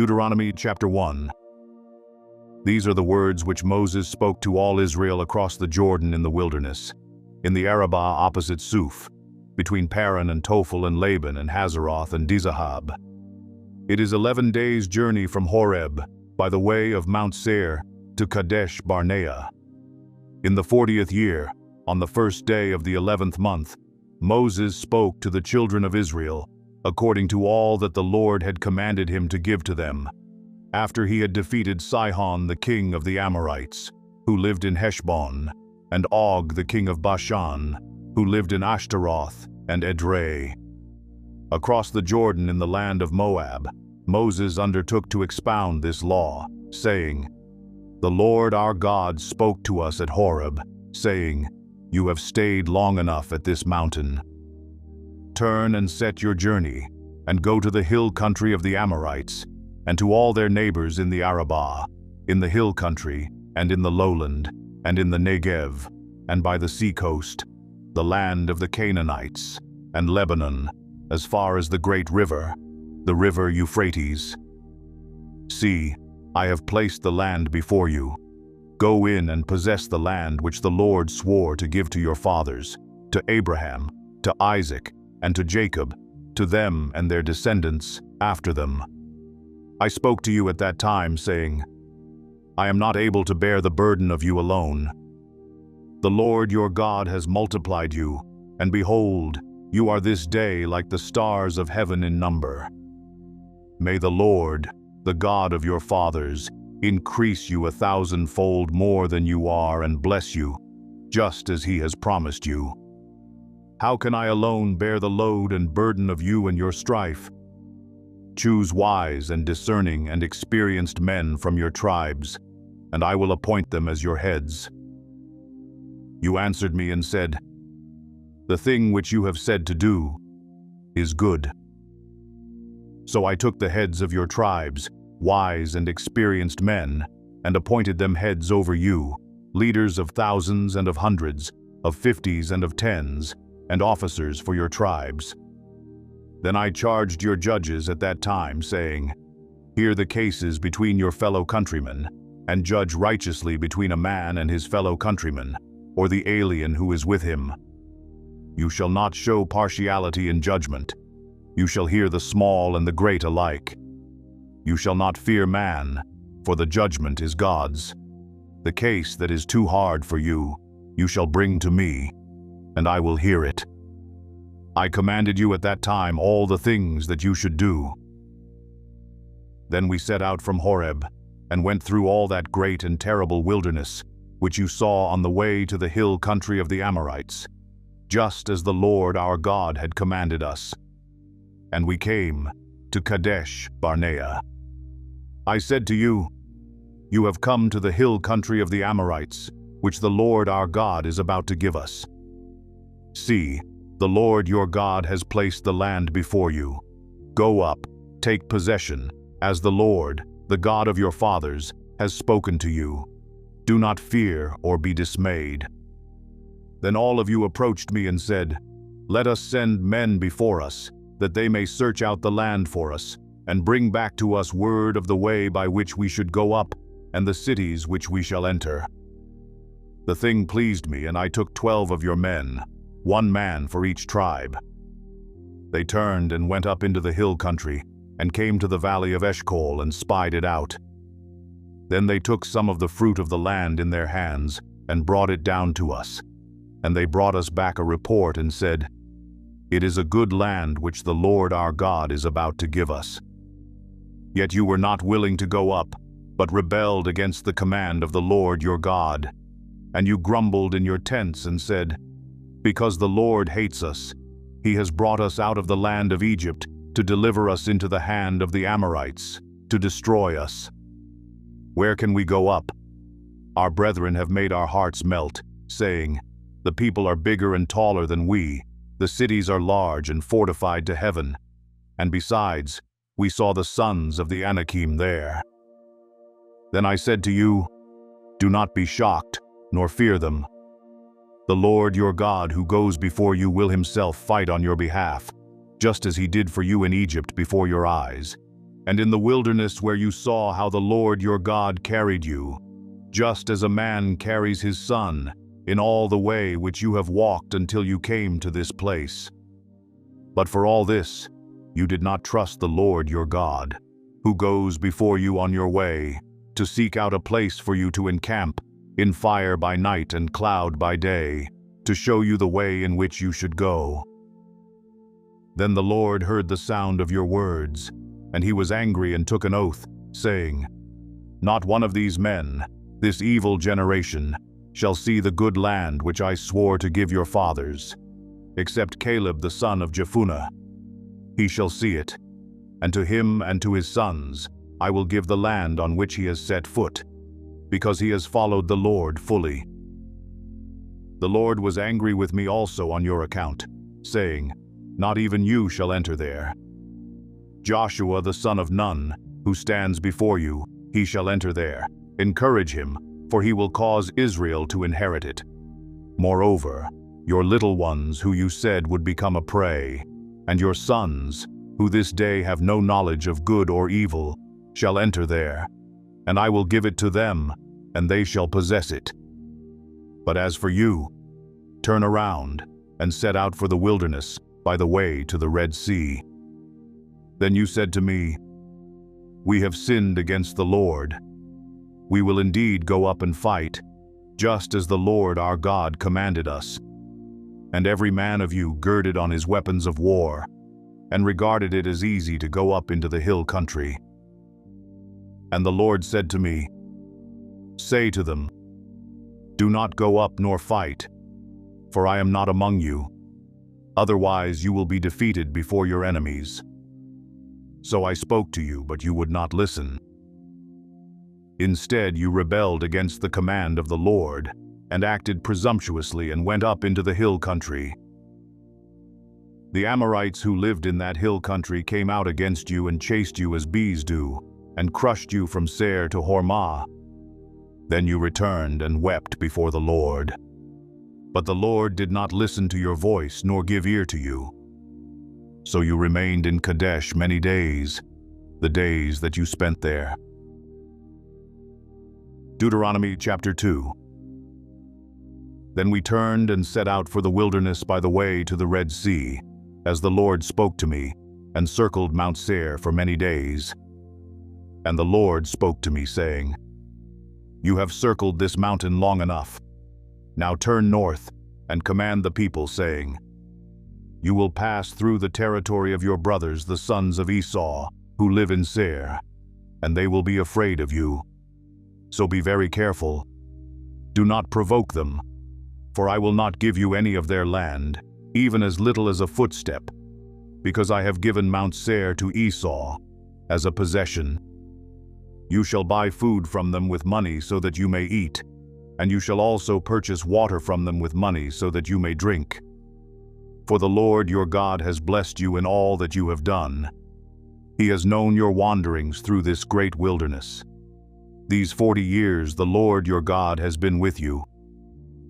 Deuteronomy chapter 1. These are the words which Moses spoke to all Israel across the Jordan in the wilderness, in the Arabah opposite Suf, between Paran and Tophel and Laban and Hazeroth and Dizahab. It is 11 days' journey from Horeb, by the way of Mount Seir, to Kadesh Barnea. In the 40th year, on the first day of the 11th month, Moses spoke to the children of Israel, according to all that the Lord had commanded him to give to them, after he had defeated Sihon the king of the Amorites, who lived in Heshbon, and Og the king of Bashan, who lived in Ashtaroth and Edrei. Across the Jordan in the land of Moab, Moses undertook to expound this law, saying, "The Lord our God spoke to us at Horeb, saying, 'You have stayed long enough at this mountain. Turn and set your journey, and go to the hill country of the Amorites, and to all their neighbors in the Arabah, in the hill country, and in the lowland, and in the Negev, and by the sea coast, the land of the Canaanites, and Lebanon, as far as the great river, the river Euphrates. See, I have placed the land before you. Go in and possess the land which the Lord swore to give to your fathers, to Abraham, to Isaac, and to Jacob, to them and their descendants after them. I spoke to you at that time, saying, I am not able to bear the burden of you alone. The Lord your God has multiplied you, and behold, you are this day like the stars of heaven in number. May the Lord, the God of your fathers, increase you 1,000-fold more than you are and bless you, just as he has promised you. How can I alone bear the load and burden of you and your strife? Choose wise and discerning and experienced men from your tribes, and I will appoint them as your heads." You answered me and said, "The thing which you have said to do is good." So I took the heads of your tribes, wise and experienced men, and appointed them heads over you, leaders of thousands and of hundreds, of 50s and of 10s, and officers for your tribes. Then I charged your judges at that time, saying, "Hear the cases between your fellow countrymen, and judge righteously between a man and his fellow countryman, or the alien who is with him. You shall not show partiality in judgment. You shall hear the small and the great alike. You shall not fear man, for the judgment is God's. The case that is too hard for you, you shall bring to me, and I will hear it. I commanded you at that time all the things that you should do." Then we set out from Horeb, and went through all that great and terrible wilderness, which you saw on the way to the hill country of the Amorites, just as the Lord our God had commanded us. And we came to Kadesh Barnea. I said to you, "You have come to the hill country of the Amorites, which the Lord our God is about to give us. See, the Lord your God has placed the land before you. Go up, take possession, as the Lord, the God of your fathers, has spoken to you. Do not fear or be dismayed." Then all of you approached me and said, "Let us send men before us, that they may search out the land for us, and bring back to us word of the way by which we should go up, and the cities which we shall enter." The thing pleased me, and I took 12 of your men, 1 man for each tribe. They turned and went up into the hill country, and came to the valley of Eshcol and spied it out. Then they took some of the fruit of the land in their hands, and brought it down to us. And they brought us back a report and said, "It is a good land which the Lord our God is about to give us." Yet you were not willing to go up, but rebelled against the command of the Lord your God. And you grumbled in your tents and said, "Because the Lord hates us, he has brought us out of the land of Egypt to deliver us into the hand of the Amorites, to destroy us. Where can we go up? Our brethren have made our hearts melt, saying, 'The people are bigger and taller than we, the cities are large and fortified to heaven.' And besides, we saw the sons of the Anakim there." Then I said to you, "Do not be shocked, nor fear them. The Lord your God who goes before you will himself fight on your behalf, just as he did for you in Egypt before your eyes. and in the wilderness where you saw how the Lord your God carried you, just as a man carries his son, in all the way which you have walked until you came to this place. But for all this, you did not trust the Lord your God, who goes before you on your way, to seek out a place for you to encamp, in fire by night and cloud by day, to show you the way in which you should go. Then the Lord heard the sound of your words, and he was angry and took an oath, saying, "Not one of these men, this evil generation, shall see the good land which I swore to give your fathers, except Caleb the son of Jephunneh. He shall see it, and to him and to his sons I will give the land on which he has set foot, because he has followed the Lord fully." The Lord was angry with me also on your account, saying, "Not even you shall enter there. Joshua the son of Nun, who stands before you, he shall enter there. Encourage him, for he will cause Israel to inherit it. Moreover, your little ones who you said would become a prey, and your sons, who this day have no knowledge of good or evil, shall enter there, and I will give it to them, and they shall possess it. But as for you, turn around and set out for the wilderness by the way to the Red Sea." Then you said to me, "We have sinned against the Lord. We will indeed go up and fight, just as the Lord our God commanded us." And every man of you girded on his weapons of war, and regarded it as easy to go up into the hill country. And the Lord said to me, "Say to them, do not go up nor fight, for I am not among you. Otherwise you will be defeated before your enemies." So I spoke to you, but you would not listen. Instead, you rebelled against the command of the Lord, and acted presumptuously and went up into the hill country. The Amorites who lived in that hill country came out against you and chased you as bees do, and crushed you from Seir to Hormah. Then you returned and wept before the Lord. But the Lord did not listen to your voice nor give ear to you. So you remained in Kadesh many days, the days that you spent there. Deuteronomy chapter 2. Then we turned and set out for the wilderness by the way to the Red Sea, as the Lord spoke to me, and circled Mount Seir for many days. And the Lord spoke to me, saying, "You have circled this mountain long enough. Now turn north and command the people, saying, 'You will pass through the territory of your brothers, the sons of Esau, who live in Seir, and they will be afraid of you. So be very careful. Do not provoke them, for I will not give you any of their land, even as little as a footstep, because I have given Mount Seir to Esau as a possession. You shall buy food from them with money so that you may eat, and you shall also purchase water from them with money so that you may drink. For the Lord your God has blessed you in all that you have done. He has known your wanderings through this great wilderness. These 40 years the Lord your God has been with you.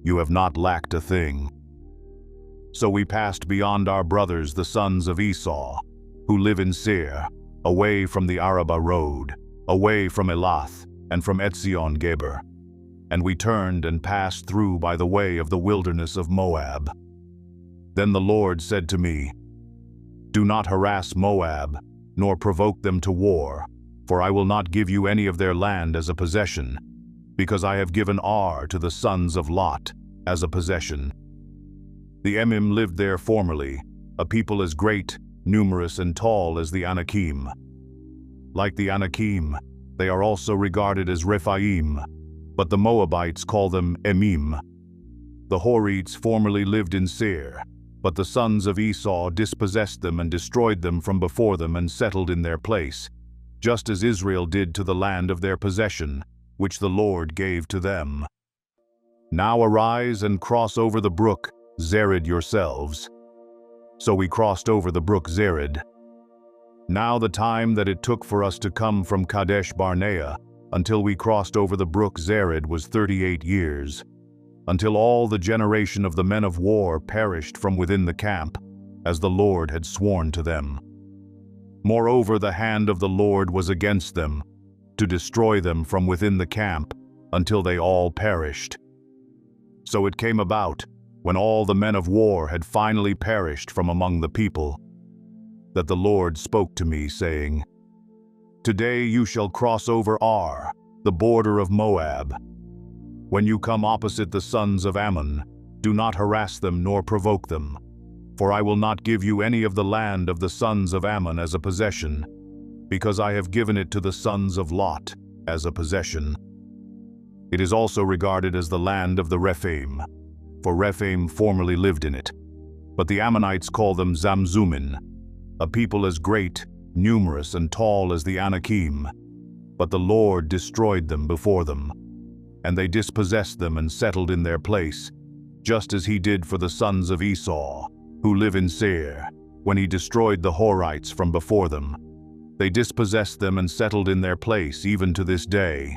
You have not lacked a thing. So we passed beyond our brothers, the sons of Esau, who live in Seir, away from the Arabah road, away from Elath, and from Etzion Geber. And we turned and passed through by the way of the wilderness of Moab. Then the Lord said to me, "Do not harass Moab, nor provoke them to war, for I will not give you any of their land as a possession, because I have given Ar to the sons of Lot as a possession. The Emim lived there formerly, a people as great, numerous, and tall as the Anakim. Like the Anakim, they are also regarded as Rephaim, but the Moabites call them Emim. The Horites formerly lived in Seir, but the sons of Esau dispossessed them and destroyed them from before them and settled in their place, just as Israel did to the land of their possession, which the Lord gave to them. Now arise and cross over the brook Zered yourselves." So we crossed over the brook Zered. Now the time that it took for us to come from Kadesh Barnea until we crossed over the brook Zered was 38 years, until all the generation of the men of war perished from within the camp, as the Lord had sworn to them. Moreover, the hand of the Lord was against them, to destroy them from within the camp, until they all perished. So it came about, when all the men of war had finally perished from among the people, that the Lord spoke to me, saying, "Today you shall cross over Ar, the border of Moab. When you come opposite the sons of Ammon, do not harass them nor provoke them, for I will not give you any of the land of the sons of Ammon as a possession, because I have given it to the sons of Lot as a possession. It is also regarded as the land of the Rephaim, for Rephaim formerly lived in it. But the Ammonites call them Zamzumin, a people as great, numerous, and tall as the Anakim. But the Lord destroyed them before them, and they dispossessed them and settled in their place, just as he did for the sons of Esau, who live in Seir, when he destroyed the Horites from before them. They dispossessed them and settled in their place even to this day.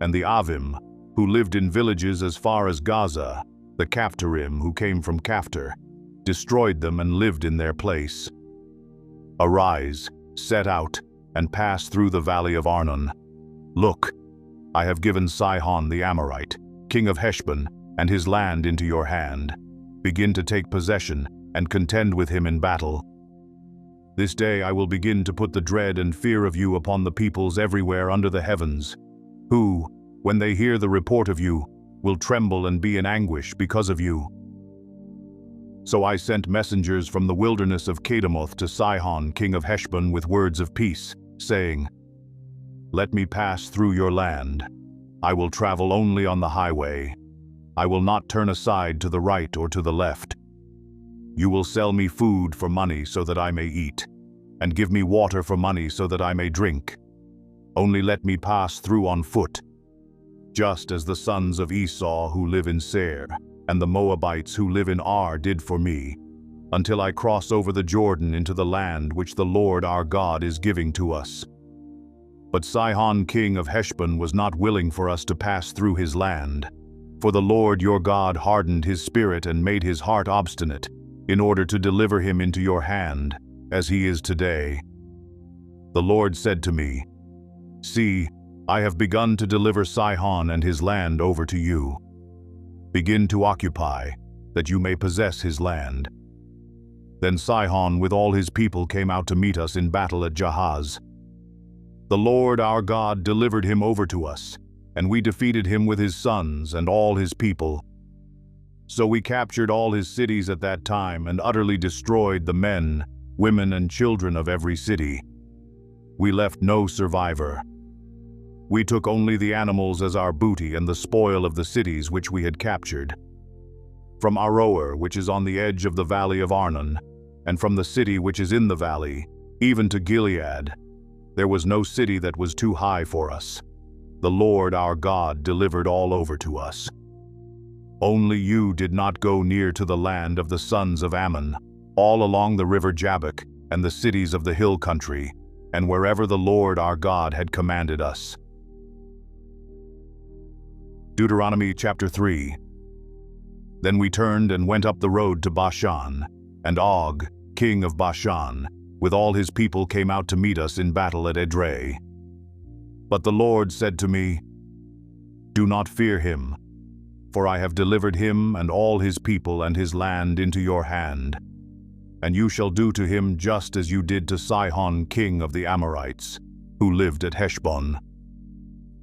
And the Avim, who lived in villages as far as Gaza, the Caphtorim who came from Caphtor, destroyed them and lived in their place. Arise, set out, and pass through the valley of Arnon. Look, I have given Sihon the Amorite, king of Heshbon, and his land into your hand. Begin to take possession, and contend with him in battle. This day I will begin to put the dread and fear of you upon the peoples everywhere under the heavens, who, when they hear the report of you, will tremble and be in anguish because of you. So I sent messengers from the wilderness of Kedemoth to Sihon, king of Heshbon, with words of peace, saying, Let me pass through your land. I will travel only on the highway. I will not turn aside to the right or to the left. You will sell me food for money so that I may eat, and give me water for money so that I may drink. Only let me pass through on foot, just as the sons of Esau who live in Seir, and the Moabites who live in Ar did for me, until I cross over the Jordan into the land which the Lord our God is giving to us. But Sihon king of Heshbon was not willing for us to pass through his land, for the Lord your God hardened his spirit and made his heart obstinate, in order to deliver him into your hand, as he is today. The Lord said to me, See, I have begun to deliver Sihon and his land over to you. Begin to occupy, that you may possess his land. Then Sihon with all his people came out to meet us in battle at Jahaz. The Lord our God delivered him over to us, and we defeated him with his sons and all his people. So we captured all his cities at that time and utterly destroyed the men, women, and children of every city. We left no survivor. We took only the animals as our booty and the spoil of the cities which we had captured. From Aroer, which is on the edge of the valley of Arnon, and from the city which is in the valley, even to Gilead, there was no city that was too high for us. The Lord our God delivered all over to us. Only you did not go near to the land of the sons of Ammon, all along the river Jabbok and the cities of the hill country, and wherever the Lord our God had commanded us. Deuteronomy chapter 3. Then we turned and went up the road to Bashan, and Og, king of Bashan, with all his people came out to meet us in battle at Edrei. But the Lord said to me, Do not fear him, for I have delivered him and all his people and his land into your hand, and you shall do to him just as you did to Sihon king of the Amorites, who lived at Heshbon.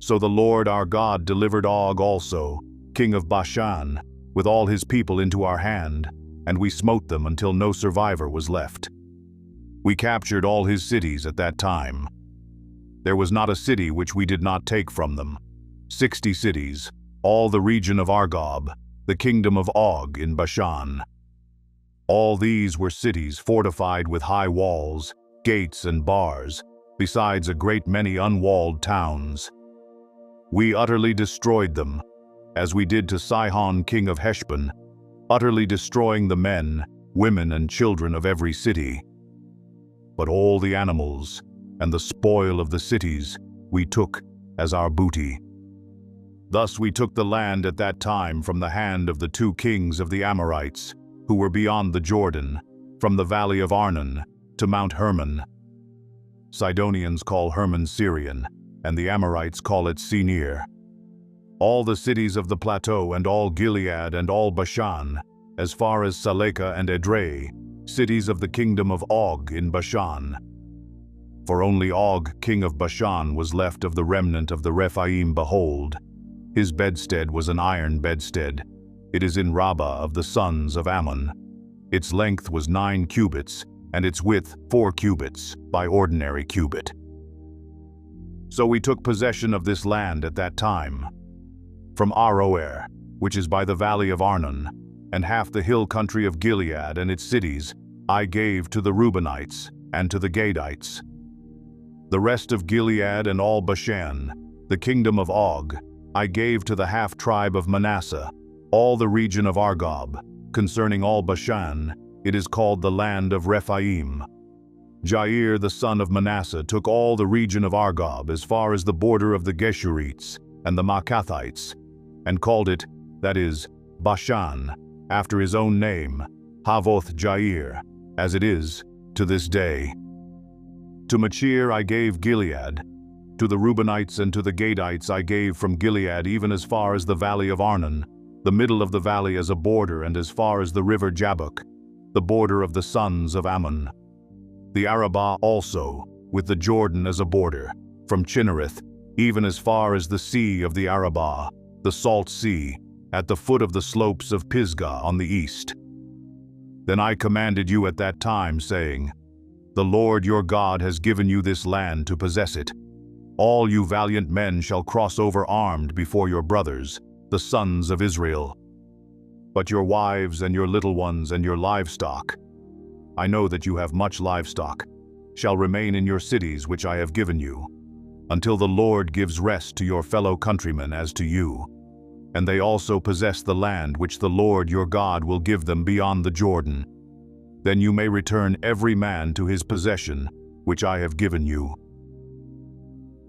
So the Lord our God delivered Og also, king of Bashan, with all his people into our hand, and we smote them until no survivor was left. We captured all his cities at that time. There was not a city which we did not take from them. 60 cities, all the region of Argob, the kingdom of Og in Bashan. All these were cities fortified with high walls, gates, and bars, besides a great many unwalled towns. We utterly destroyed them, as we did to Sihon king of Heshbon, utterly destroying the men, women, and children of every city. But all the animals and the spoil of the cities we took as our booty. Thus we took the land at that time from the hand of the 2 kings of the Amorites, who were beyond the Jordan, from the valley of Arnon to Mount Hermon, Sidonians call Hermon Syrian, and the Amorites call it Senir. All the cities of the plateau and all Gilead and all Bashan, as far as Salekah and Edrei, cities of the kingdom of Og in Bashan. For only Og, king of Bashan, was left of the remnant of the Rephaim. Behold, his bedstead was an iron bedstead. It is in Rabbah of the sons of Ammon. Its length was 9 cubits, and its width 4 cubits, by ordinary cubit. So we took possession of this land at that time. From Aroer, which is by the valley of Arnon, and half the hill country of Gilead and its cities, I gave to the Reubenites and to the Gadites. The rest of Gilead and all Bashan, the kingdom of Og, I gave to the half-tribe of Manasseh, all the region of Argob. Concerning all Bashan, it is called the land of Rephaim. Jair the son of Manasseh took all the region of Argob as far as the border of the Geshurites and the Maacathites, and called it, that is, Bashan, after his own name, Havoth Jair, as it is to this day. To Machir I gave Gilead. To the Reubenites and to the Gadites I gave from Gilead even as far as the valley of Arnon, the middle of the valley as a border, and as far as the river Jabbok, the border of the sons of Ammon. The Arabah also, with the Jordan as a border, from Chinnereth, even as far as the sea of the Arabah, the salt sea, at the foot of the slopes of Pisgah on the east. Then I commanded you at that time, saying, The Lord your God has given you this land to possess it. All you valiant men shall cross over armed before your brothers, the sons of Israel. But your wives and your little ones and your livestock, I know that you have much livestock, shall remain in your cities which I have given you, until the Lord gives rest to your fellow countrymen as to you. And they also possess the land which the Lord your God will give them beyond the Jordan. Then you may return every man to his possession, which I have given you.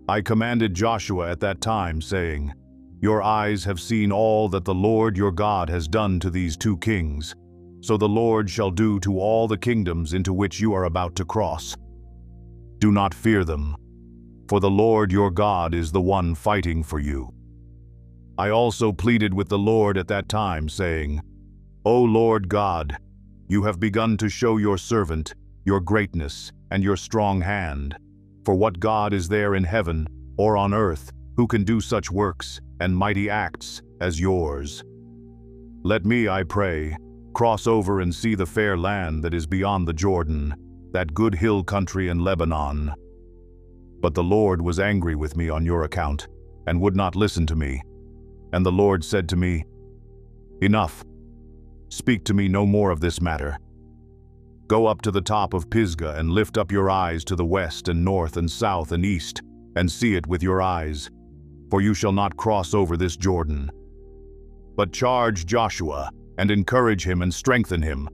I commanded Joshua at that time, saying, Your eyes have seen all that the Lord your God has done to these 2 kings, so the Lord shall do to all the kingdoms into which you are about to cross. Do not fear them, for the Lord your God is the one fighting for you. I also pleaded with the Lord at that time, saying, O Lord God, you have begun to show your servant your greatness and your strong hand. For what God is there in heaven or on earth who can do such works and mighty acts as yours? Let me, I pray, cross over and see the fair land that is beyond the Jordan, that good hill country in Lebanon. But the Lord was angry with me on your account, and would not listen to me. And the Lord said to me, Enough. Speak to me no more of this matter. Go up to the top of Pisgah and lift up your eyes to the west and north and south and east, and see it with your eyes, for you shall not cross over this Jordan. But charge Joshua, and encourage him and strengthen him,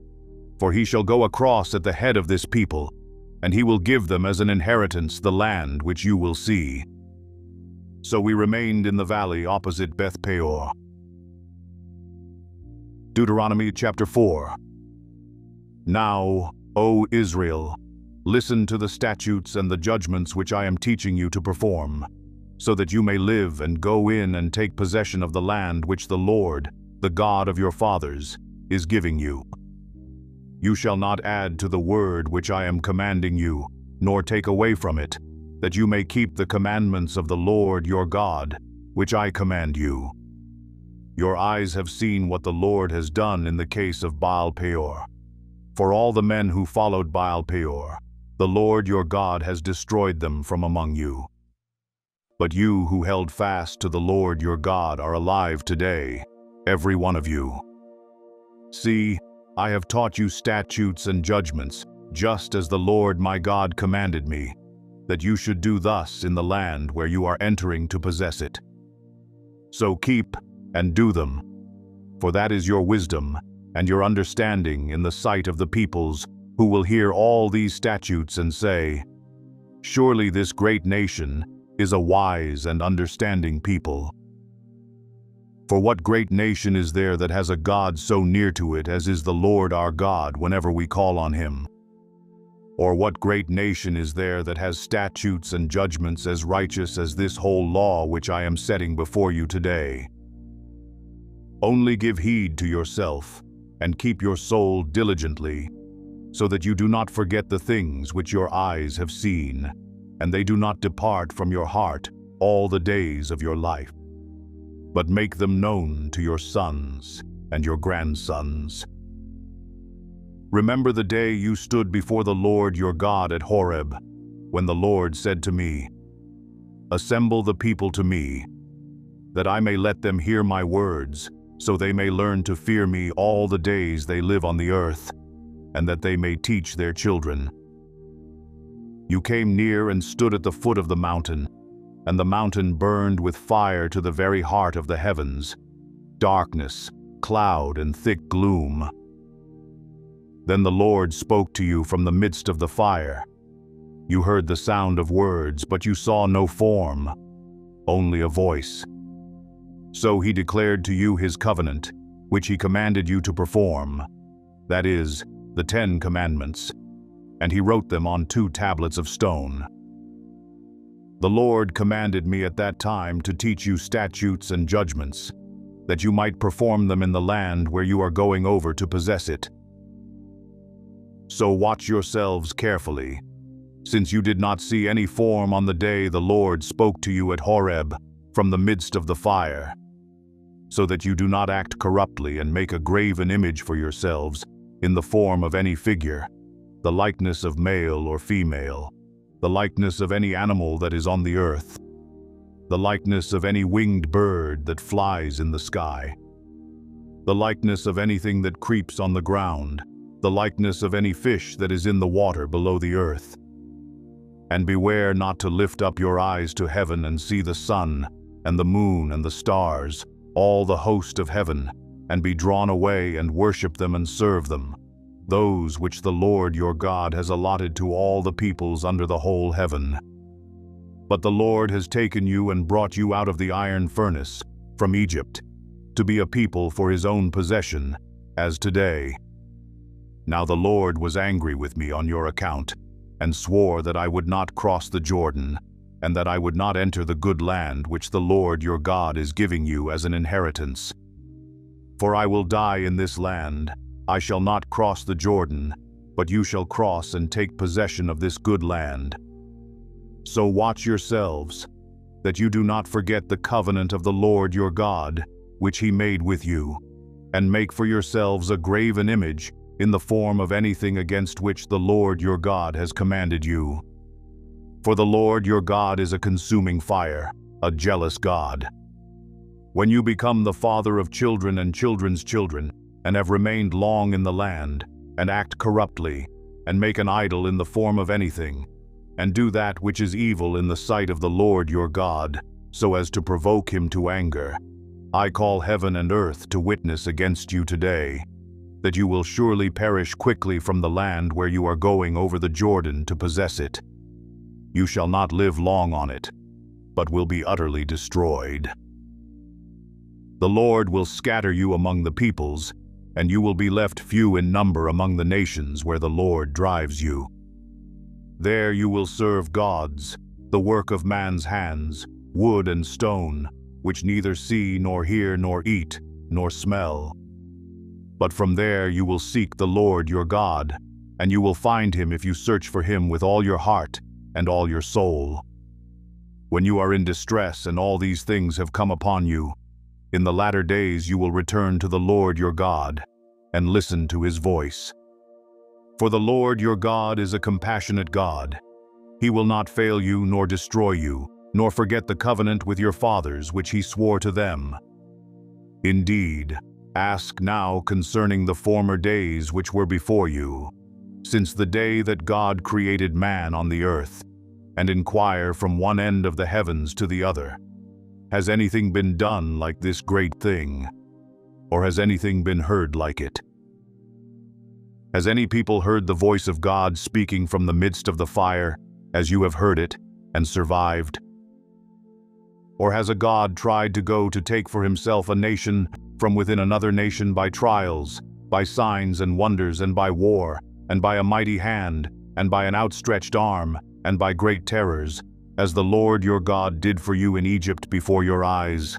for he shall go across at the head of this people, and he will give them as an inheritance the land which you will see. So we remained in the valley opposite Beth Peor. Deuteronomy chapter 4. Now, O Israel, listen to the statutes and the judgments which I am teaching you to perform, so that you may live and go in and take possession of the land which the Lord, the God of your fathers, is giving you. You shall not add to the word which I am commanding you, nor take away from it, that you may keep the commandments of the Lord your God, which I command you. Your eyes have seen what the Lord has done in the case of Baal Peor. For all the men who followed Baal Peor, the Lord your God has destroyed them from among you. But you who held fast to the Lord your God are alive today, every one of you. See, I have taught you statutes and judgments, just as the Lord my God commanded me, that you should do thus in the land where you are entering to possess it. So keep and do them, for that is your wisdom and your understanding in the sight of the peoples who will hear all these statutes and say, Surely this great nation is a wise and understanding people. For what great nation is there that has a God so near to it as is the Lord our God whenever we call on him? Or what great nation is there that has statutes and judgments as righteous as this whole law which I am setting before you today? Only give heed to yourself, and keep your soul diligently, so that you do not forget the things which your eyes have seen, and they do not depart from your heart all the days of your life. But make them known to your sons and your grandsons. Remember the day you stood before the Lord your God at Horeb, when the Lord said to me, "Assemble the people to me, that I may let them hear my words, so they may learn to fear me all the days they live on the earth, and that they may teach their children." You came near and stood at the foot of the mountain, and the mountain burned with fire to the very heart of the heavens, darkness, cloud, and thick gloom. Then the Lord spoke to you from the midst of the fire. You heard the sound of words, but you saw no form, only a voice. So he declared to you his covenant, which he commanded you to perform, that is, the 10 Commandments, and he wrote them on 2 tablets of stone. The Lord commanded me at that time to teach you statutes and judgments, that you might perform them in the land where you are going over to possess it. So watch yourselves carefully, since you did not see any form on the day the Lord spoke to you at Horeb from the midst of the fire, so that you do not act corruptly and make a graven image for yourselves in the form of any figure, the likeness of male or female, the likeness of any animal that is on the earth, the likeness of any winged bird that flies in the sky, the likeness of anything that creeps on the ground, the likeness of any fish that is in the water below the earth. And beware not to lift up your eyes to heaven and see the sun and the moon and the stars, all the host of heaven, and be drawn away and worship them and serve them, those which the Lord your God has allotted to all the peoples under the whole heaven. But the Lord has taken you and brought you out of the iron furnace, from Egypt, to be a people for his own possession, as today. Now the Lord was angry with me on your account, and swore that I would not cross the Jordan, and that I would not enter the good land which the Lord your God is giving you as an inheritance. For I will die in this land, I shall not cross the Jordan, but you shall cross and take possession of this good land. So watch yourselves, that you do not forget the covenant of the Lord your God, which he made with you, and make for yourselves a graven image in the form of anything against which the Lord your God has commanded you. For the Lord your God is a consuming fire, a jealous God. When you become the father of children and children's children, and have remained long in the land, and act corruptly, and make an idol in the form of anything, and do that which is evil in the sight of the Lord your God, so as to provoke him to anger, I call heaven and earth to witness against you today, that you will surely perish quickly from the land where you are going over the Jordan to possess it. You shall not live long on it, but will be utterly destroyed. The Lord will scatter you among the peoples, and you will be left few in number among the nations where the Lord drives you. There you will serve gods, the work of man's hands, wood and stone, which neither see nor hear nor eat nor smell. But from there you will seek the Lord your God, and you will find him if you search for him with all your heart and all your soul. When you are in distress and all these things have come upon you, in the latter days you will return to the Lord your God, and listen to his voice. For the Lord your God is a compassionate God. He will not fail you nor destroy you, nor forget the covenant with your fathers which he swore to them. Indeed, ask now concerning the former days which were before you, since the day that God created man on the earth, and inquire from one end of the heavens to the other. Has anything been done like this great thing? Or has anything been heard like it? Has any people heard the voice of God speaking from the midst of the fire, as you have heard it, and survived? Or has a God tried to go to take for himself a nation from within another nation by trials, by signs and wonders, and by war, and by a mighty hand, and by an outstretched arm, and by great terrors, as the Lord your God did for you in Egypt before your eyes.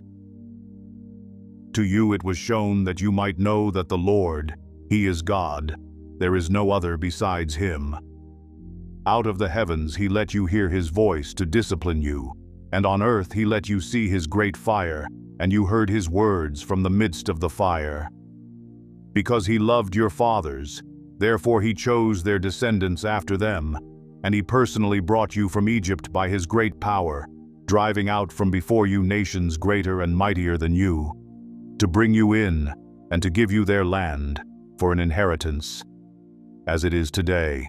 To you it was shown that you might know that the Lord, He is God. There is no other besides Him. Out of the heavens He let you hear His voice to discipline you, and on earth He let you see His great fire, and you heard His words from the midst of the fire. Because He loved your fathers, therefore He chose their descendants after them, and He personally brought you from Egypt by His great power, driving out from before you nations greater and mightier than you, to bring you in, and to give you their land for an inheritance, as it is today.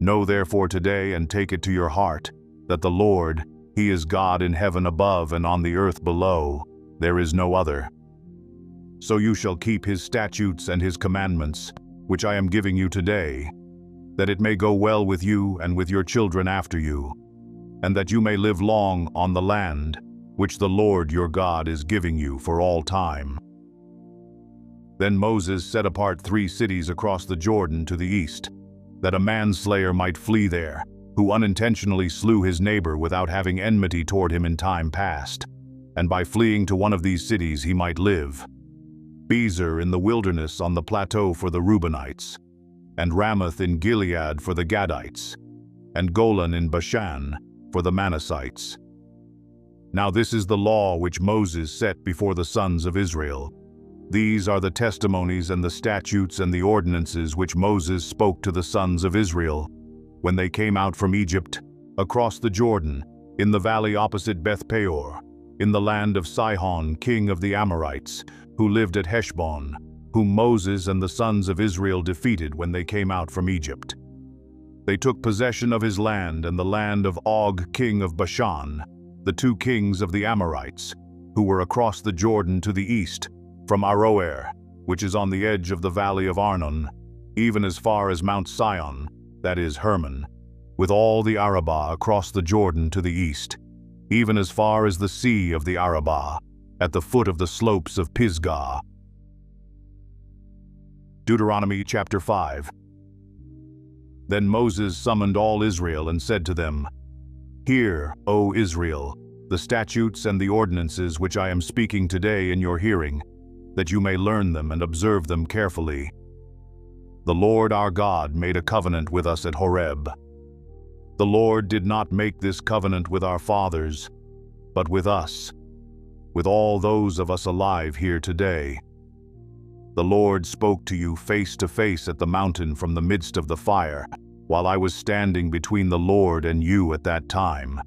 Know therefore today and take it to your heart, that the Lord, He is God in heaven above and on the earth below, there is no other. So you shall keep His statutes and His commandments, which I am giving you today, that it may go well with you and with your children after you, and that you may live long on the land, which the Lord your God is giving you for all time. Then Moses set apart 3 cities across the Jordan to the east, that a manslayer might flee there, who unintentionally slew his neighbor without having enmity toward him in time past, and by fleeing to one of these cities he might live. Bezer in the wilderness on the plateau for the Reubenites, and Ramoth in Gilead for the Gadites, and Golan in Bashan for the Manassites. Now this is the law which Moses set before the sons of Israel. These are the testimonies and the statutes and the ordinances which Moses spoke to the sons of Israel when they came out from Egypt, across the Jordan, in the valley opposite Beth Peor, in the land of Sihon, king of the Amorites, who lived at Heshbon, whom Moses and the sons of Israel defeated when they came out from Egypt. They took possession of his land and the land of Og, king of Bashan, the 2 kings of the Amorites, who were across the Jordan to the east, from Aroer, which is on the edge of the valley of Arnon, even as far as Mount Sion, that is Hermon, with all the Arabah across the Jordan to the east, even as far as the sea of the Arabah, at the foot of the slopes of Pisgah. Deuteronomy chapter 5. Then Moses summoned all Israel and said to them, Hear, O Israel, the statutes and the ordinances which I am speaking today in your hearing, that you may learn them and observe them carefully. The Lord our God made a covenant with us at Horeb. The Lord did not make this covenant with our fathers, but with us, with all those of us alive here today. The Lord spoke to you face to face at the mountain from the midst of the fire, while I was standing between the Lord and you at that time,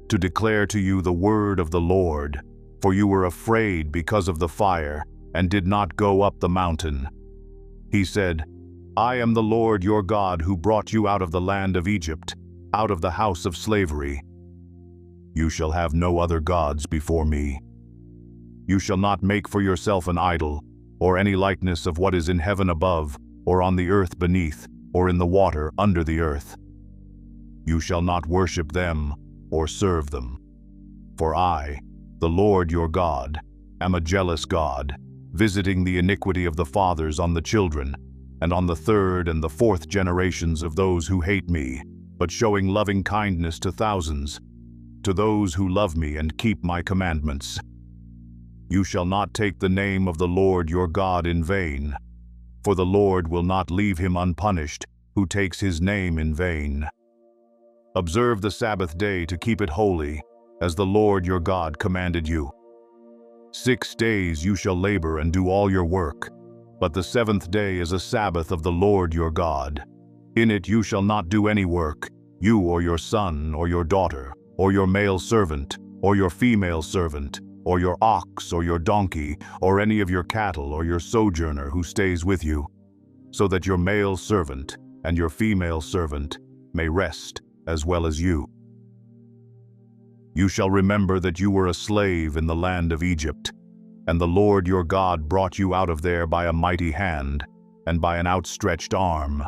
to declare to you the word of the Lord, for you were afraid because of the fire, and did not go up the mountain. He said, I am the Lord your God who brought you out of the land of Egypt, out of the house of slavery. You shall have no other gods before me. You shall not make for yourself an idol, or any likeness of what is in heaven above, or on the earth beneath, or in the water under the earth. You shall not worship them, or serve them. For I, the Lord your God, am a jealous God, visiting the iniquity of the fathers on the children, and on the 3rd and the 4th generations of those who hate me, but showing loving kindness to thousands, to those who love me and keep my commandments. You shall not take the name of the Lord your God in vain, for the Lord will not leave him unpunished who takes his name in vain. Observe the Sabbath day to keep it holy, as the Lord your God commanded you. 6 days you shall labor and do all your work, but the 7th day is a Sabbath of the Lord your God. In it you shall not do any work, you or your son or your daughter, or your male servant, or your female servant, or your ox or your donkey, or any of your cattle or your sojourner who stays with you, so that your male servant and your female servant may rest as well as you. You shall remember that you were a slave in the land of Egypt, and the Lord your God brought you out of there by a mighty hand and by an outstretched arm.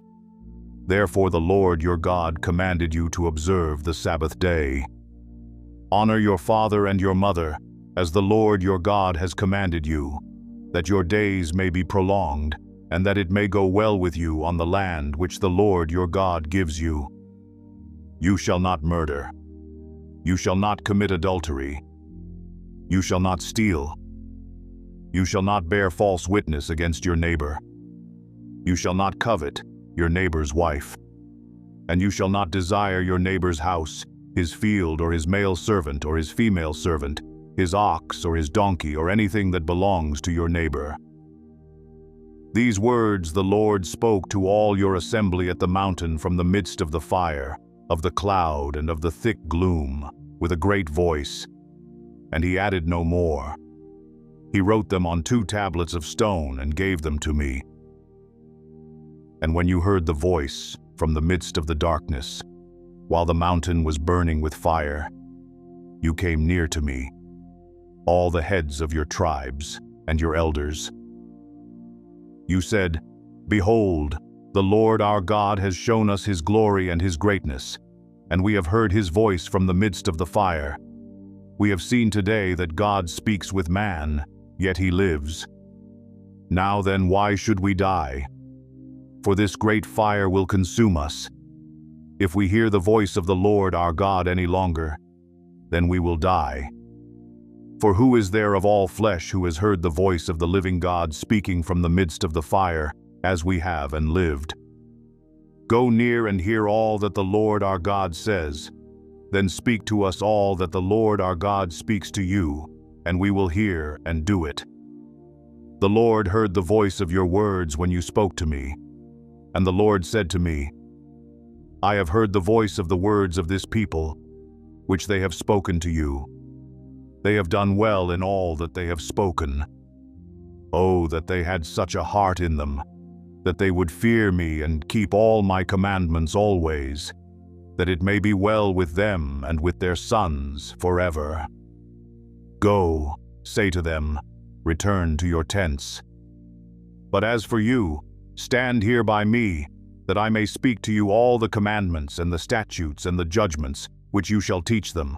Therefore the Lord your God commanded you to observe the Sabbath day. Honor your father and your mother, as the Lord your God has commanded you, that your days may be prolonged, and that it may go well with you on the land which the Lord your God gives you. You shall not murder. You shall not commit adultery. You shall not steal. You shall not bear false witness against your neighbor. You shall not covet your neighbor's wife. And you shall not desire your neighbor's house, his field or his male servant or his female servant, his ox or his donkey or anything that belongs to your neighbor. These words the Lord spoke to all your assembly at the mountain from the midst of the fire, of the cloud, and of the thick gloom, with a great voice. And he added no more. He wrote them on 2 tablets of stone and gave them to me. And when you heard the voice from the midst of the darkness, while the mountain was burning with fire, you came near to me, all the heads of your tribes and your elders. You said, "Behold, the Lord our God has shown us his glory and his greatness, and we have heard his voice from the midst of the fire. We have seen today that God speaks with man, yet he lives. Now then, why should we die? For this great fire will consume us. If we hear the voice of the Lord our God any longer, then we will die. For who is there of all flesh who has heard the voice of the living God speaking from the midst of the fire, as we have and lived? Go near and hear all that the Lord our God says. Then speak to us all that the Lord our God speaks to you, and we will hear and do it. The Lord heard the voice of your words when you spoke to me. And the Lord said to me, I have heard the voice of the words of this people, which they have spoken to you. They have done well in all that they have spoken. Oh, that they had such a heart in them, that they would fear me and keep all my commandments always, that it may be well with them and with their sons forever. Go, say to them, return to your tents. But as for you, stand here by me, that I may speak to you all the commandments and the statutes and the judgments which you shall teach them,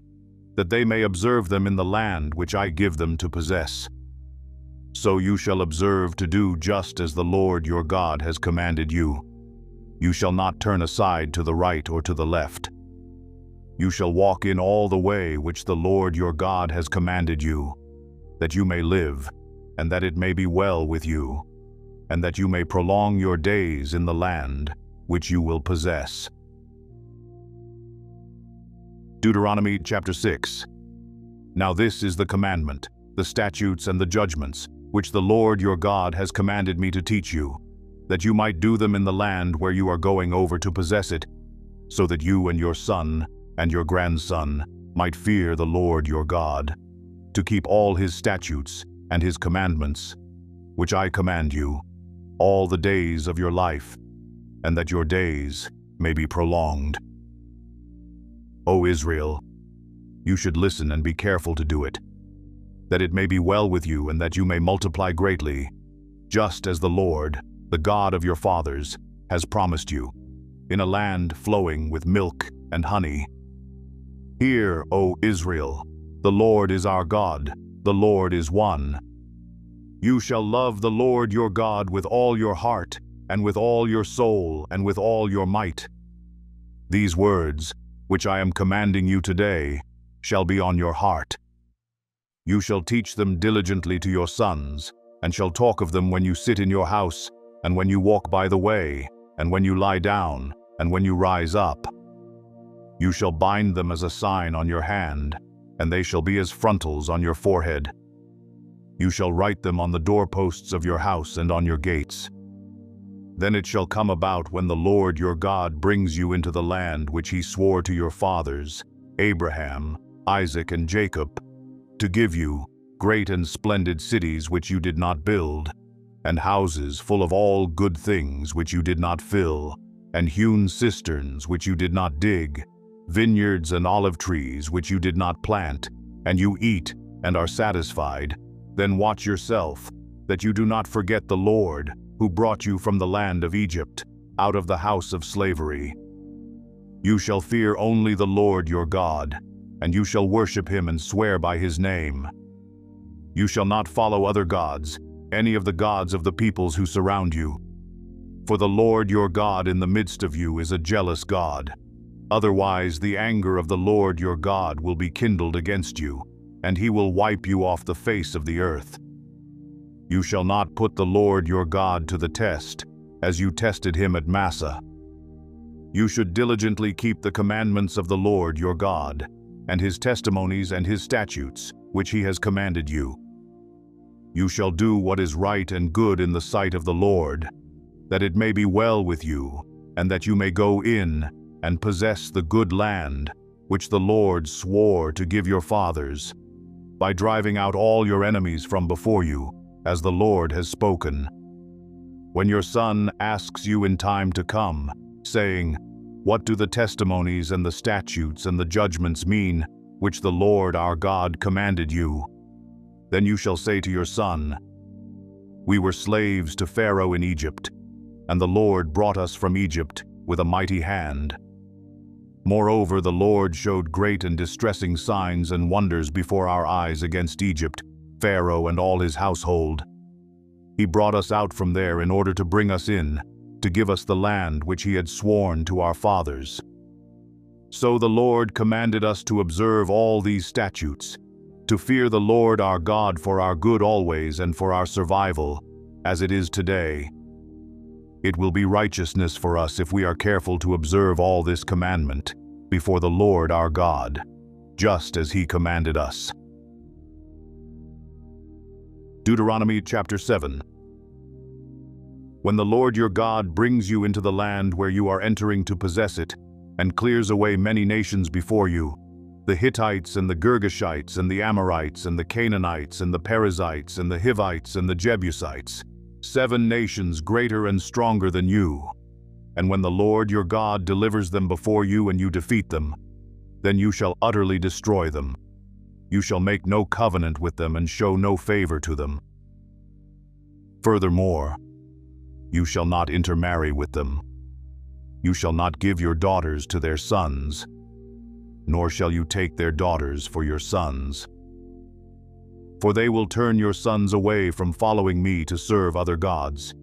that they may observe them in the land which I give them to possess. So you shall observe to do just as the Lord your God has commanded you. You shall not turn aside to the right or to the left. You shall walk in all the way which the Lord your God has commanded you, that you may live, and that it may be well with you, and that you may prolong your days in the land which you will possess. Deuteronomy chapter 6. Now this is the commandment, the statutes and the judgments, which the Lord your God has commanded me to teach you, that you might do them in the land where you are going over to possess it, so that you and your son and your grandson might fear the Lord your God, to keep all his statutes and his commandments, which I command you, all the days of your life, and that your days may be prolonged. O Israel, you should listen and be careful to do it, that it may be well with you and that you may multiply greatly, just as the Lord, the God of your fathers, has promised you, in a land flowing with milk and honey. Hear, O Israel, the Lord is our God, the Lord is one. You shall love the Lord your God with all your heart, and with all your soul, and with all your might. These words, which I am commanding you today, shall be on your heart. You shall teach them diligently to your sons, and shall talk of them when you sit in your house, and when you walk by the way, and when you lie down, and when you rise up. You shall bind them as a sign on your hand, and they shall be as frontals on your forehead. You shall write them on the doorposts of your house and on your gates. Then it shall come about when the Lord your God brings you into the land which he swore to your fathers, Abraham, Isaac, and Jacob, to give you great and splendid cities which you did not build, and houses full of all good things which you did not fill, and hewn cisterns which you did not dig, vineyards and olive trees which you did not plant, and you eat and are satisfied. Then watch yourself, that you do not forget the Lord, who brought you from the land of Egypt, out of the house of slavery. You shall fear only the Lord your God, and you shall worship him and swear by his name. You shall not follow other gods, any of the gods of the peoples who surround you, For the Lord your God in the midst of you is a jealous God. Otherwise the anger of the Lord your God will be kindled against you, and he will wipe you off the face of the earth. You shall not put the Lord your God to the test, as you tested him at Massah. You should diligently keep the commandments of the Lord your God, and his testimonies and his statutes, which he has commanded you. You shall do what is right and good in the sight of the Lord, that it may be well with you, and that you may go in and possess the good land, which the Lord swore to give your fathers, by driving out all your enemies from before you, as the Lord has spoken. When your son asks you in time to come, saying, "What do the testimonies and the statutes and the judgments mean, which the Lord our God commanded you?" Then you shall say to your son, "We were slaves to Pharaoh in Egypt, and the Lord brought us from Egypt with a mighty hand. Moreover, the Lord showed great and distressing signs and wonders before our eyes against Egypt, Pharaoh and all his household. He brought us out from there in order to bring us in, to give us the land which he had sworn to our fathers. So the Lord commanded us to observe all these statutes, to fear the Lord our God for our good always and for our survival, as it is today. It will be righteousness for us if we are careful to observe all this commandment before the Lord our God, just as he commanded us." Deuteronomy chapter 7. When the Lord your God brings you into the land where you are entering to possess it, and clears away many nations before you, the Hittites and the Girgashites and the Amorites and the Canaanites and the Perizzites and the Hivites and the Jebusites, 7 nations greater and stronger than you. And when the Lord your God delivers them before you and you defeat them, then you shall utterly destroy them. You shall make no covenant with them and show no favor to them. Furthermore, you shall not intermarry with them. You shall not give your daughters to their sons, nor shall you take their daughters for your sons. For they will turn your sons away from following me to serve other gods.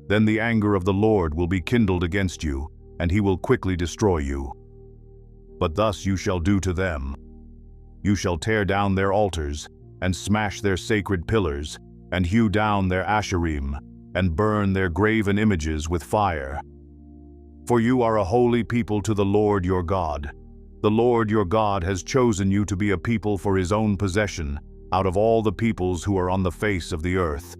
Then the anger of the Lord will be kindled against you, and he will quickly destroy you. But thus you shall do to them. You shall tear down their altars, and smash their sacred pillars, and hew down their asherim, and burn their graven images with fire. For you are a holy people to the Lord your God. The Lord your God has chosen you to be a people for his own possession, out of all the peoples who are on the face of the earth.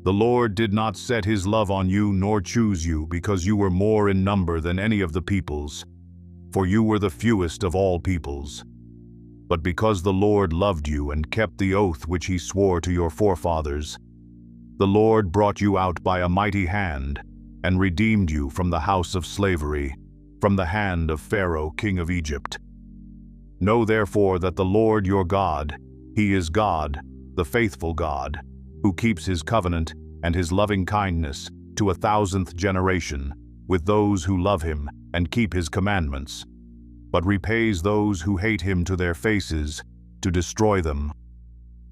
The Lord did not set his love on you nor choose you because you were more in number than any of the peoples, for you were the fewest of all peoples. But because the Lord loved you and kept the oath which he swore to your forefathers, the Lord brought you out by a mighty hand and redeemed you from the house of slavery, from the hand of Pharaoh, king of Egypt. Know therefore that the Lord your God, he is God, the faithful God, who keeps his covenant and his loving kindness to 1,000th generation with those who love him and keep his commandments, but repays those who hate him to their faces to destroy them.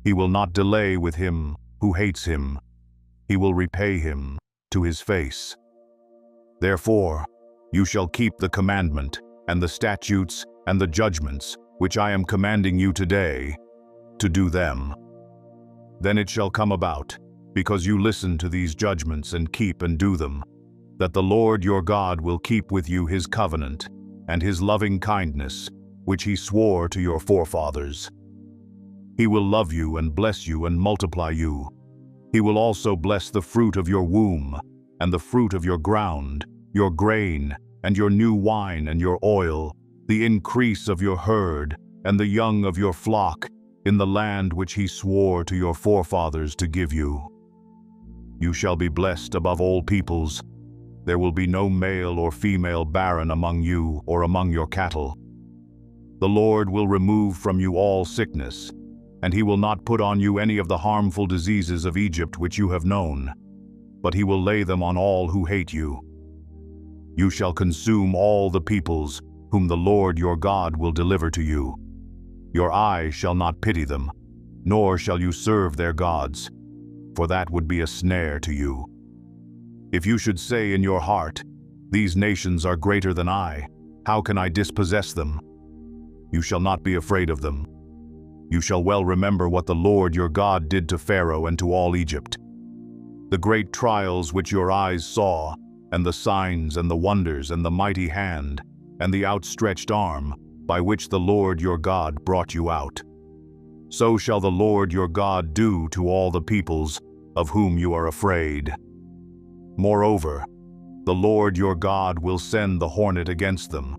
He will not delay with him who hates him. He will repay him to his face. Therefore, you shall keep the commandment and the statutes and the judgments which I am commanding you today, to do them. Then it shall come about, because you listen to these judgments and keep and do them, that the Lord your God will keep with you his covenant and his loving kindness, which he swore to your forefathers. He will love you and bless you and multiply you. He will also bless the fruit of your womb, and the fruit of your ground, your grain, and your new wine and your oil, the increase of your herd, and the young of your flock, in the land which he swore to your forefathers to give you. You shall be blessed above all peoples. There will be no male or female barren among you or among your cattle. The Lord will remove from you all sickness, and he will not put on you any of the harmful diseases of Egypt which you have known, but he will lay them on all who hate you. You shall consume all the peoples whom the Lord your God will deliver to you. Your eye shall not pity them, nor shall you serve their gods, for that would be a snare to you. If you should say in your heart, "These nations are greater than I, how can I dispossess them?" You shall not be afraid of them. You shall well remember what the Lord your God did to Pharaoh and to all Egypt. The great trials which your eyes saw, and the signs and the wonders and the mighty hand, and the outstretched arm, by which the Lord your God brought you out. So shall the Lord your God do to all the peoples of whom you are afraid. Moreover, the Lord your God will send the hornet against them,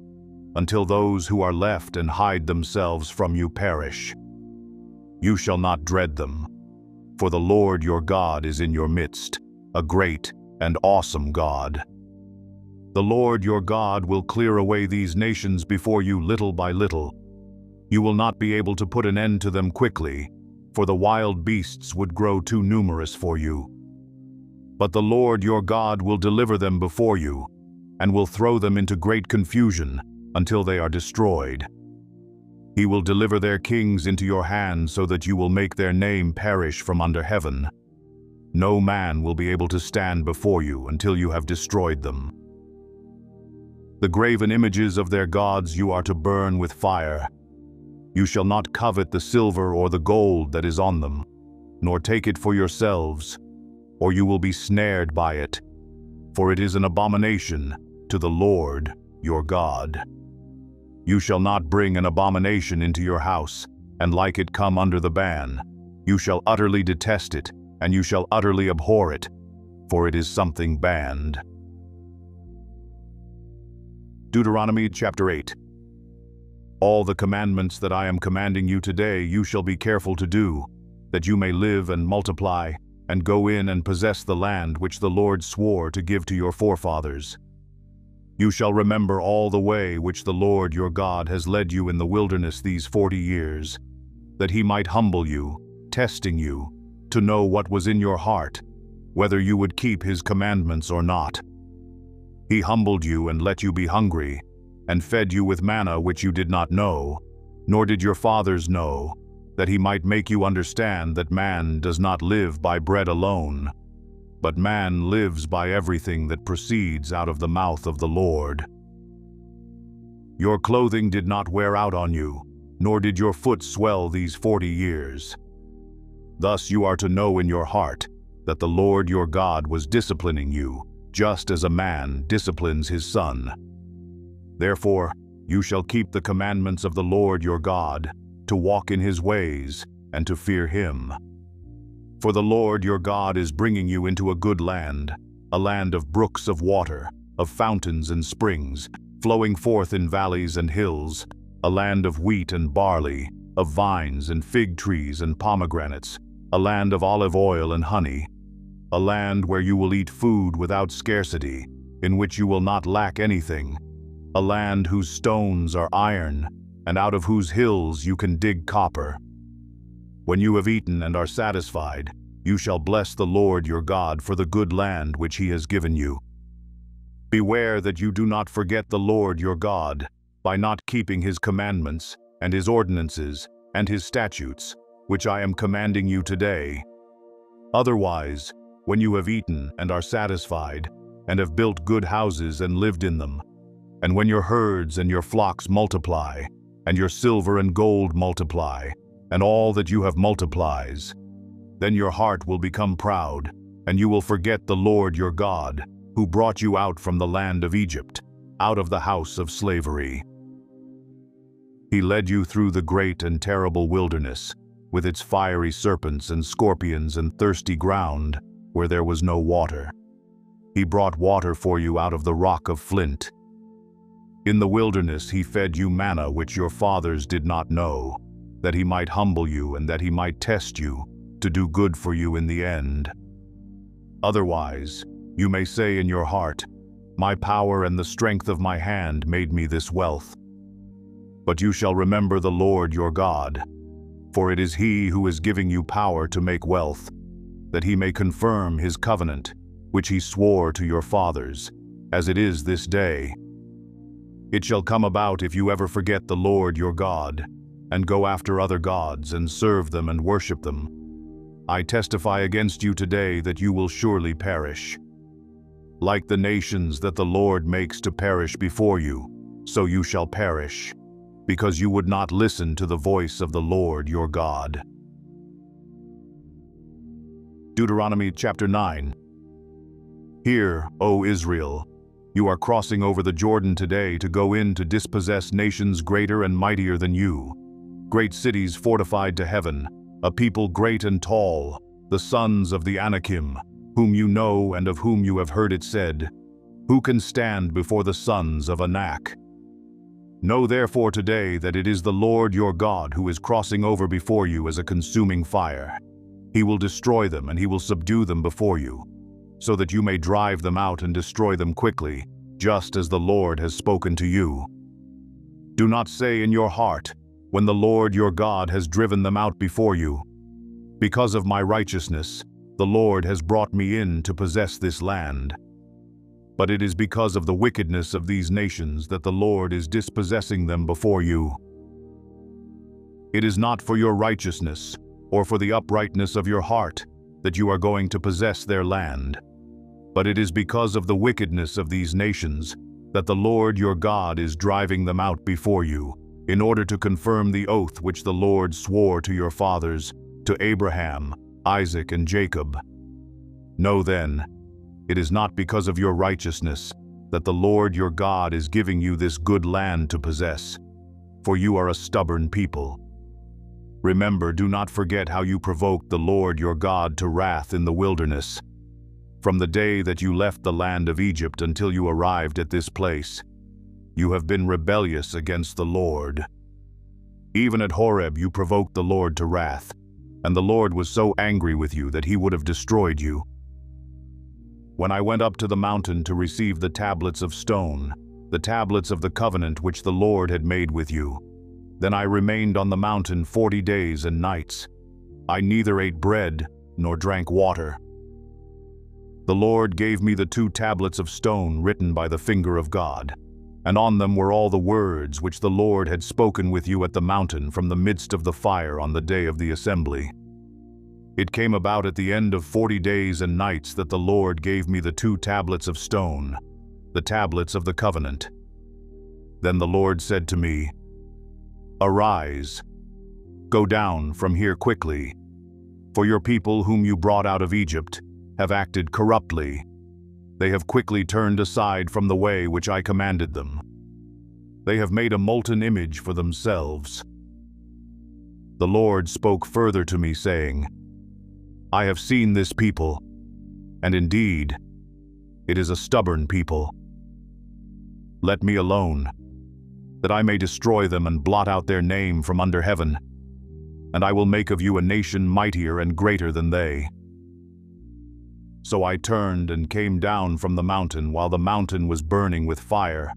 until those who are left and hide themselves from you perish. You shall not dread them, for the Lord your God is in your midst, a great and awesome God. The Lord your God will clear away these nations before you little by little. You will not be able to put an end to them quickly, for the wild beasts would grow too numerous for you. But the Lord your God will deliver them before you, and will throw them into great confusion until they are destroyed. He will deliver their kings into your hand so that you will make their name perish from under heaven. No man will be able to stand before you until you have destroyed them. The graven images of their gods you are to burn with fire. You shall not covet the silver or the gold that is on them, nor take it for yourselves, or you will be snared by it, for it is an abomination to the Lord your God. You shall not bring an abomination into your house, and like it come under the ban. You shall utterly detest it, and you shall utterly abhor it, for it is something banned. Deuteronomy chapter 8. All the commandments that I am commanding you today you shall be careful to do, that you may live and multiply, and go in and possess the land which the Lord swore to give to your forefathers. You shall remember all the way which the Lord your God has led you in the wilderness these 40 years, that he might humble you, testing you, to know what was in your heart, whether you would keep his commandments or not. He humbled you and let you be hungry, and fed you with manna which you did not know, nor did your fathers know, that he might make you understand that man does not live by bread alone, but man lives by everything that proceeds out of the mouth of the Lord. Your clothing did not wear out on you, nor did your foot swell these 40 years. Thus you are to know in your heart that the Lord your God was disciplining you, just as a man disciplines his son. Therefore, you shall keep the commandments of the Lord your God, to walk in his ways, and to fear him. For the Lord your God is bringing you into a good land, a land of brooks of water, of fountains and springs, flowing forth in valleys and hills, a land of wheat and barley, of vines and fig trees and pomegranates, a land of olive oil and honey, a land where you will eat food without scarcity, in which you will not lack anything, a land whose stones are iron, and out of whose hills you can dig copper. When you have eaten and are satisfied, you shall bless the Lord your God for the good land which he has given you. Beware that you do not forget the Lord your God, by not keeping his commandments, and his ordinances, and his statutes, which I am commanding you today. Otherwise, when you have eaten and are satisfied, and have built good houses and lived in them, and when your herds and your flocks multiply, and your silver and gold multiply, and all that you have multiplies, then your heart will become proud, and you will forget the Lord your God, who brought you out from the land of Egypt, out of the house of slavery. He led you through the great and terrible wilderness, with its fiery serpents and scorpions and thirsty ground, where there was no water. He brought water for you out of the rock of flint. In the wilderness he fed you manna which your fathers did not know, that he might humble you and that he might test you, to do good for you in the end. Otherwise, you may say in your heart, "My power and the strength of my hand made me this wealth." But you shall remember the Lord your God, for it is he who is giving you power to make wealth, that he may confirm his covenant, which he swore to your fathers, as it is this day. It shall come about if you ever forget the Lord your God, and go after other gods and serve them and worship them, I testify against you today that you will surely perish. Like the nations that the Lord makes to perish before you, so you shall perish, because you would not listen to the voice of the Lord your God. Deuteronomy chapter 9. Hear, O Israel, you are crossing over the Jordan today to go in to dispossess nations greater and mightier than you, great cities fortified to heaven, a people great and tall, the sons of the Anakim, whom you know and of whom you have heard it said, who can stand before the sons of Anak? Know therefore today that it is the Lord your God who is crossing over before you as a consuming fire. He will destroy them and he will subdue them before you, so that you may drive them out and destroy them quickly, just as the Lord has spoken to you. Do not say in your heart, when the Lord your God has driven them out before you, because of my righteousness, the Lord has brought me in to possess this land. But it is because of the wickedness of these nations that the Lord is dispossessing them before you. It is not for your righteousness, or for the uprightness of your heart, that you are going to possess their land. But it is because of the wickedness of these nations that the Lord your God is driving them out before you, in order to confirm the oath which the Lord swore to your fathers, to Abraham, Isaac, and Jacob. Know then, it is not because of your righteousness that the Lord your God is giving you this good land to possess, for you are a stubborn people. Remember, do not forget how you provoked the Lord your God to wrath in the wilderness. From the day that you left the land of Egypt until you arrived at this place, you have been rebellious against the Lord. Even at Horeb you provoked the Lord to wrath, and the Lord was so angry with you that he would have destroyed you. When I went up to the mountain to receive the tablets of stone, the tablets of the covenant which the Lord had made with you, then I remained on the mountain 40 days and nights. I neither ate bread nor drank water. The Lord gave me the 2 tablets of stone written by the finger of God, and on them were all the words which the Lord had spoken with you at the mountain from the midst of the fire on the day of the assembly. It came about at the end of 40 days and nights that the Lord gave me the 2 tablets of stone, the tablets of the covenant. Then the Lord said to me, Arise, go down from here quickly, for your people whom you brought out of Egypt have acted corruptly. They have quickly turned aside from the way which I commanded them. They have made a molten image for themselves. The Lord spoke further to me, saying, I have seen this people, and indeed, it is a stubborn people. Let me alone, that I may destroy them and blot out their name from under heaven, and I will make of you a nation mightier and greater than they. So I turned and came down from the mountain while the mountain was burning with fire,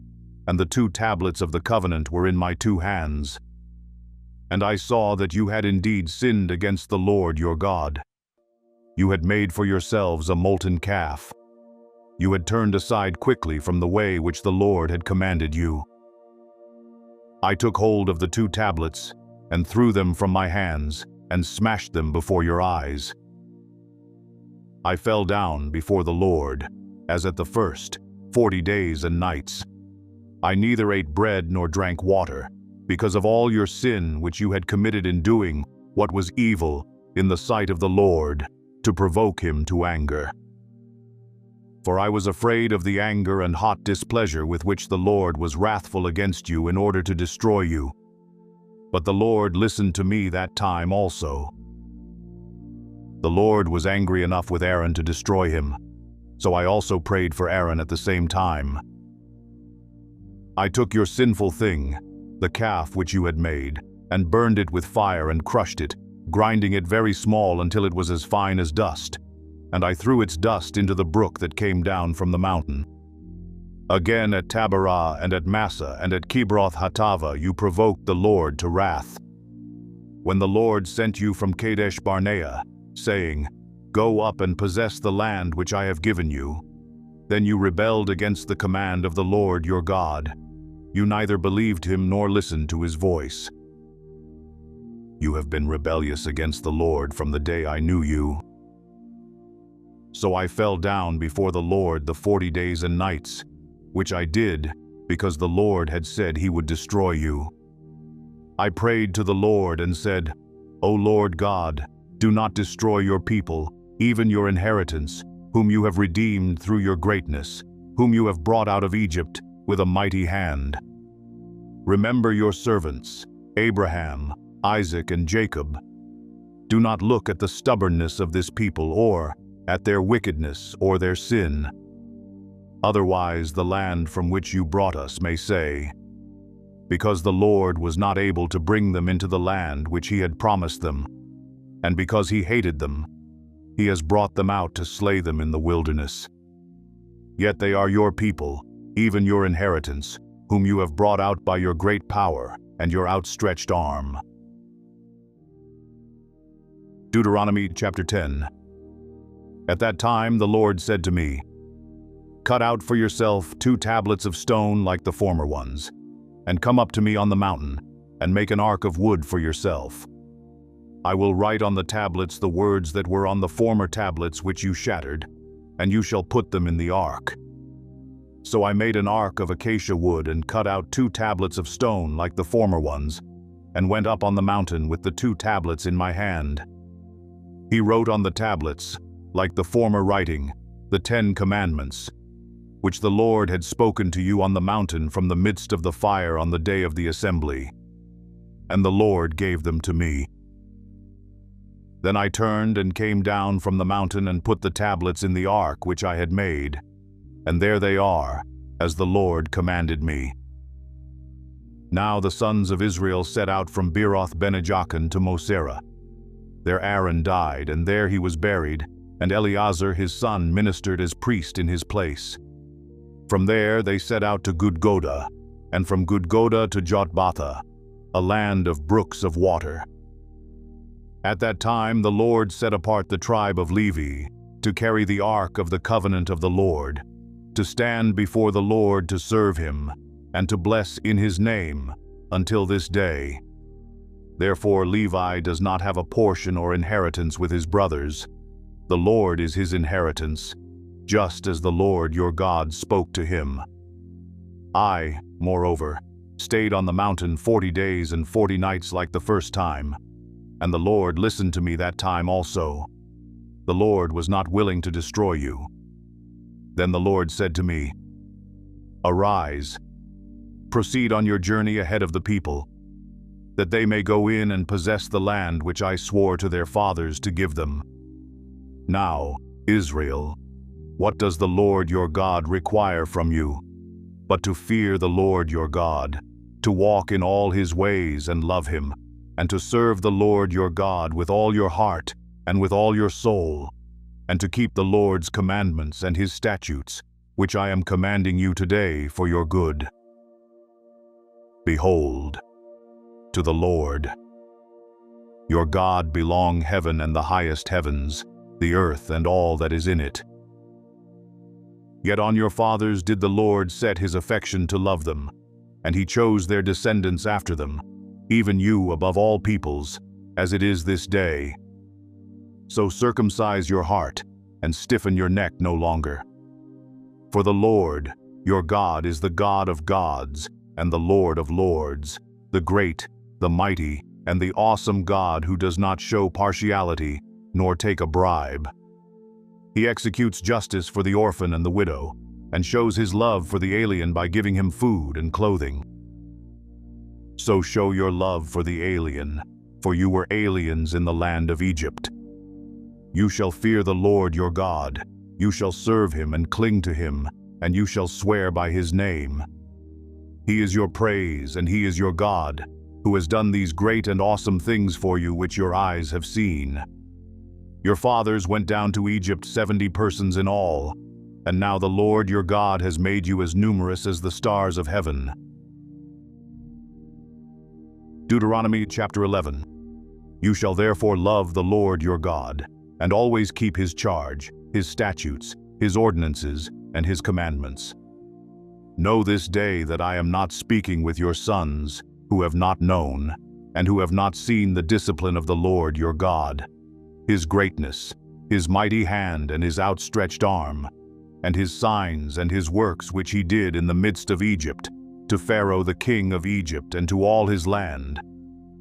and the 2 tablets of the covenant were in my 2 hands. And I saw that you had indeed sinned against the Lord your God. You had made for yourselves a molten calf. You had turned aside quickly from the way which the Lord had commanded you. I took hold of the 2 tablets and threw them from my hands and smashed them before your eyes. I fell down before the Lord, as at the first, 40 days and nights. I neither ate bread nor drank water, because of all your sin which you had committed in doing what was evil in the sight of the Lord, to provoke him to anger. For I was afraid of the anger and hot displeasure with which the Lord was wrathful against you in order to destroy you. But the Lord listened to me that time also. The Lord was angry enough with Aaron to destroy him, so I also prayed for Aaron at the same time. I took your sinful thing, the calf which you had made, and burned it with fire and crushed it, grinding it very small until it was as fine as dust, and I threw its dust into the brook that came down from the mountain. Again at Taberah and at Massa and at Kibroth Hattava you provoked the Lord to wrath. When the Lord sent you from Kadesh Barnea, saying, Go up and possess the land which I have given you, then you rebelled against the command of the Lord your God. You neither believed him nor listened to his voice. You have been rebellious against the Lord from the day I knew you. So I fell down before the Lord the 40 days and nights, which I did because the Lord had said he would destroy you. I prayed to the Lord and said, O Lord God, do not destroy your people, even your inheritance, whom you have redeemed through your greatness, whom you have brought out of Egypt with a mighty hand. Remember your servants, Abraham, Isaac, and Jacob. Do not look at the stubbornness of this people or at their wickedness or their sin. Otherwise the land from which you brought us may say, because the Lord was not able to bring them into the land which he had promised them, and because he hated them, he has brought them out to slay them in the wilderness. Yet they are your people, even your inheritance, whom you have brought out by your great power and your outstretched arm. Deuteronomy chapter 10. At that time the Lord said to me, Cut out for yourself 2 tablets of stone like the former ones, and come up to me on the mountain, and make an ark of wood for yourself. I will write on the tablets the words that were on the former tablets which you shattered, and you shall put them in the ark. So I made an ark of acacia wood and cut out 2 tablets of stone like the former ones, and went up on the mountain with the 2 tablets in my hand. He wrote on the tablets, like the former writing, the 10 commandments, which the Lord had spoken to you on the mountain from the midst of the fire on the day of the assembly. And the Lord gave them to me. Then I turned and came down from the mountain and put the tablets in the ark which I had made, and there they are, as the Lord commanded me. Now the sons of Israel set out from Beeroth-bene-jaakan to Mosera. There Aaron died, and there he was buried, and Eleazar his son ministered as priest in his place. From there they set out to Gudgoda, and from Gudgoda to Jotbatha, a land of brooks of water. At that time the Lord set apart the tribe of Levi to carry the ark of the covenant of the Lord, to stand before the Lord to serve him, and to bless in his name until this day. Therefore Levi does not have a portion or inheritance with his brothers. The Lord is his inheritance, just as the Lord your God spoke to him. I, moreover, stayed on the mountain 40 days and 40 nights like the first time, and the Lord listened to me that time also. The Lord was not willing to destroy you. Then the Lord said to me, Arise, proceed on your journey ahead of the people, that they may go in and possess the land which I swore to their fathers to give them. Now, Israel, what does the Lord your God require from you, but to fear the Lord your God, to walk in all his ways and love him, and to serve the Lord your God with all your heart and with all your soul, and to keep the Lord's commandments and his statutes, which I am commanding you today for your good. Behold, to the Lord your God belong heaven and the highest heavens, the earth and all that is in it. Yet on your fathers did the Lord set his affection to love them, and he chose their descendants after them, even you above all peoples, as it is this day. So circumcise your heart, and stiffen your neck no longer. For the Lord, your God, is the God of gods, and the Lord of lords, the great, the mighty, and the awesome God who does not show partiality, nor take a bribe. He executes justice for the orphan and the widow, and shows his love for the alien by giving him food and clothing. So show your love for the alien, for you were aliens in the land of Egypt. You shall fear the Lord your God, you shall serve him and cling to him, and you shall swear by his name. He is your praise, and he is your God, who has done these great and awesome things for you which your eyes have seen. Your fathers went down to Egypt 70 persons in all, and now the Lord your God has made you as numerous as the stars of heaven. Deuteronomy chapter 11. You shall therefore love the Lord your God, and always keep his charge, his statutes, his ordinances, and his commandments. Know this day that I am not speaking with your sons, who have not known, and who have not seen the discipline of the Lord your God, his greatness, his mighty hand and his outstretched arm, and his signs and his works which he did in the midst of Egypt, to Pharaoh the king of Egypt and to all his land,